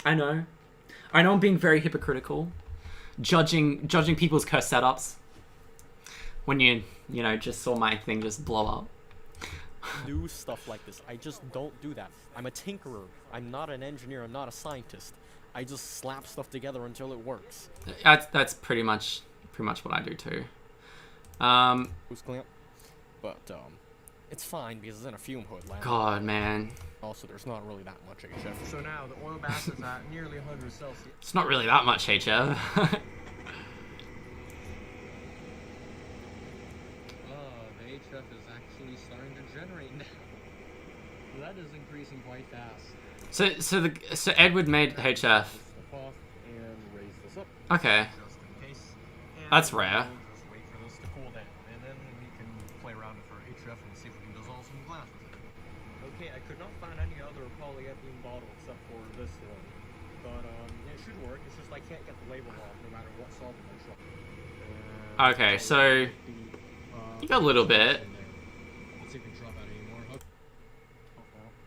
I know I'm being very hypocritical. Judging people's cursed setups. When you know, just saw my thing just blow up. Do stuff like this. I just don't do that. I'm a tinkerer. I'm not an engineer. I'm not a scientist. I just slap stuff together until it works. That's pretty much what I do too. But it's fine because it's in a fume hood. God, man. Also, there's not really that much HF. So now the oil bath is at nearly 100 Celsius. It's not really that much HF. The HF is actually starting to generate now. That is increasing quite fast. So Edward made HF. And raise this up. Okay. Just in case. That's rare. Just wait for this to cool down, and then we can play around for HF and see if we can dissolve some glass with it. Okay, I could not find any other polyethylene bottle except for this one, but it should work. It's just I can't get the label off no matter what solvent I try. Okay, so you got a little bit. Let's see if we can drop out any more.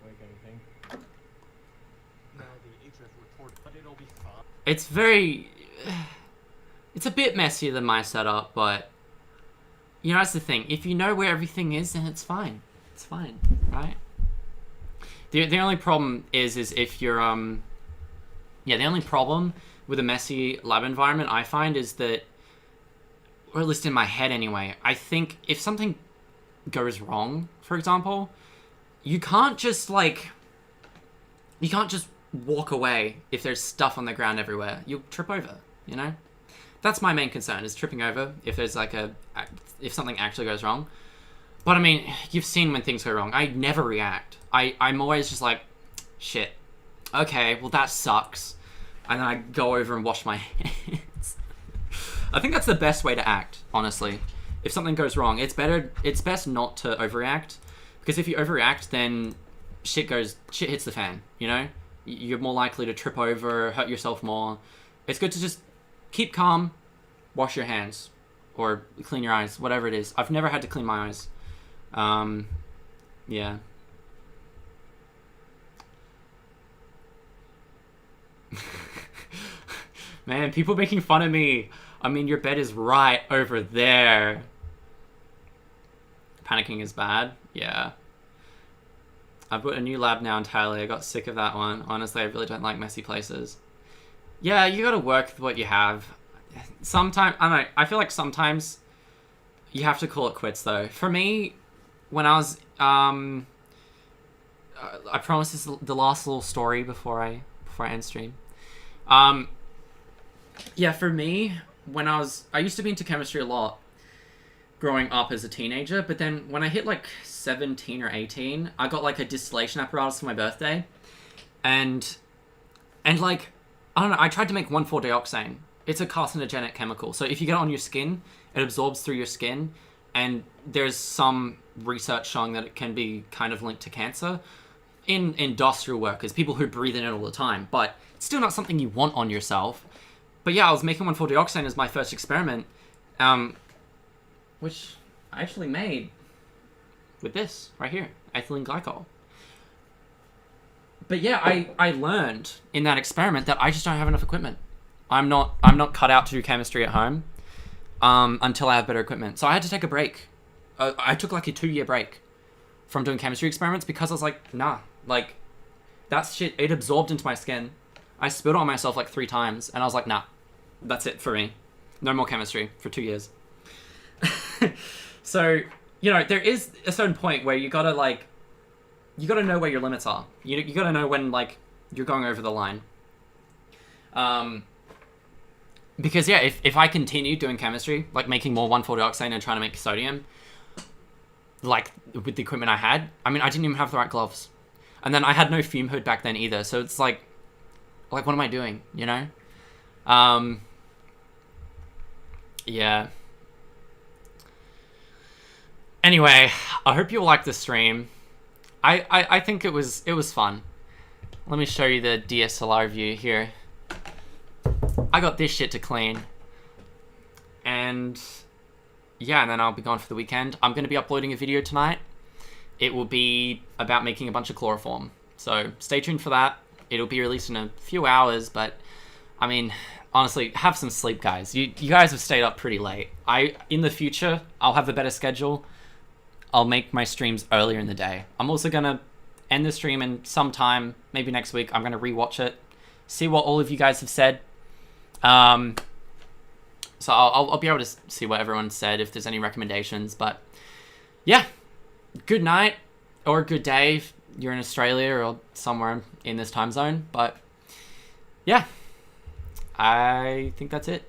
Like anything. Now the HF retort, but it'll be fine. It's very. It's a bit messier than my setup, but you know, that's the thing. If you know where everything is, then it's fine. It's fine, right? The only problem is if you're the only problem with a messy lab environment I find is that, or at least in my head anyway, I think if something goes wrong, for example, you can't just walk away if there's stuff on the ground everywhere. You'll trip over, you know? That's my main concern, is tripping over if there's like if something actually goes wrong. But I mean, you've seen when things go wrong. I never react. I'm always just like, shit. Okay, well that sucks. And then I go over and wash my hands. I think that's the best way to act, honestly. If something goes wrong, it's best not to overreact. Because if you overreact, then shit hits the fan, you know? You're more likely to trip over, hurt yourself more. It's good to just keep calm, wash your hands, or clean your eyes, whatever it is. I've never had to clean my eyes. Yeah. Man, people making fun of me. I mean, your bed is right over there. Panicking is bad. Yeah. I've got a new lab now entirely. I got sick of that one. Honestly, I really don't like messy places. Yeah, you gotta work with what you have. Sometimes, I don't know, I feel like sometimes you have to call it quits though. For me, when I was, I promise this is the last little story before I end stream. Yeah, for me, when I used to be into chemistry a lot growing up as a teenager, but then when I hit like 17 or 18, I got like a distillation apparatus for my birthday. And like, I don't know, I tried to make 1,4-dioxane. It's a carcinogenic chemical. So if you get it on your skin, it absorbs through your skin. And there's some research showing that it can be kind of linked to cancer in industrial workers, people who breathe in it all the time. But it's still not something you want on yourself. But yeah, I was making 1,4-dioxane as my first experiment, which I actually made with this right here, ethylene glycol. But yeah, I learned in that experiment that I just don't have enough equipment. I'm not cut out to do chemistry at home until I have better equipment. So I had to take a break. I took like a 2-year break from doing chemistry experiments because I was like, nah, like that shit, it absorbed into my skin. I spit on myself like 3 times and I was like, nah, that's it for me. No more chemistry for 2 years. So, you know, there is a certain point where you gotta know where your limits are. You gotta know when like you're going over the line. Because yeah, if I continue doing chemistry, like making more 1,4-dioxane and trying to make sodium, like with the equipment I had, I mean, I didn't even have the right gloves. And then I had no fume hood back then either. So it's like what am I doing, you know? Yeah. Anyway, I hope you all liked the stream. I think it was fun. Let me show you the DSLR view here. I got this shit to clean. And yeah, and then I'll be gone for the weekend. I'm going to be uploading a video tonight. It will be about making a bunch of chloroform. So stay tuned for that. It'll be released in a few hours, but I mean, honestly, have some sleep, guys. You guys have stayed up pretty late. In the future, I'll have a better schedule. I'll make my streams earlier in the day. I'm also going to end the stream in some time, maybe next week. I'm going to rewatch it, see what all of you guys have said. So I'll be able to see what everyone said, if there's any recommendations. But yeah, good night or good day if you're in Australia or somewhere in this time zone. But yeah, I think that's it.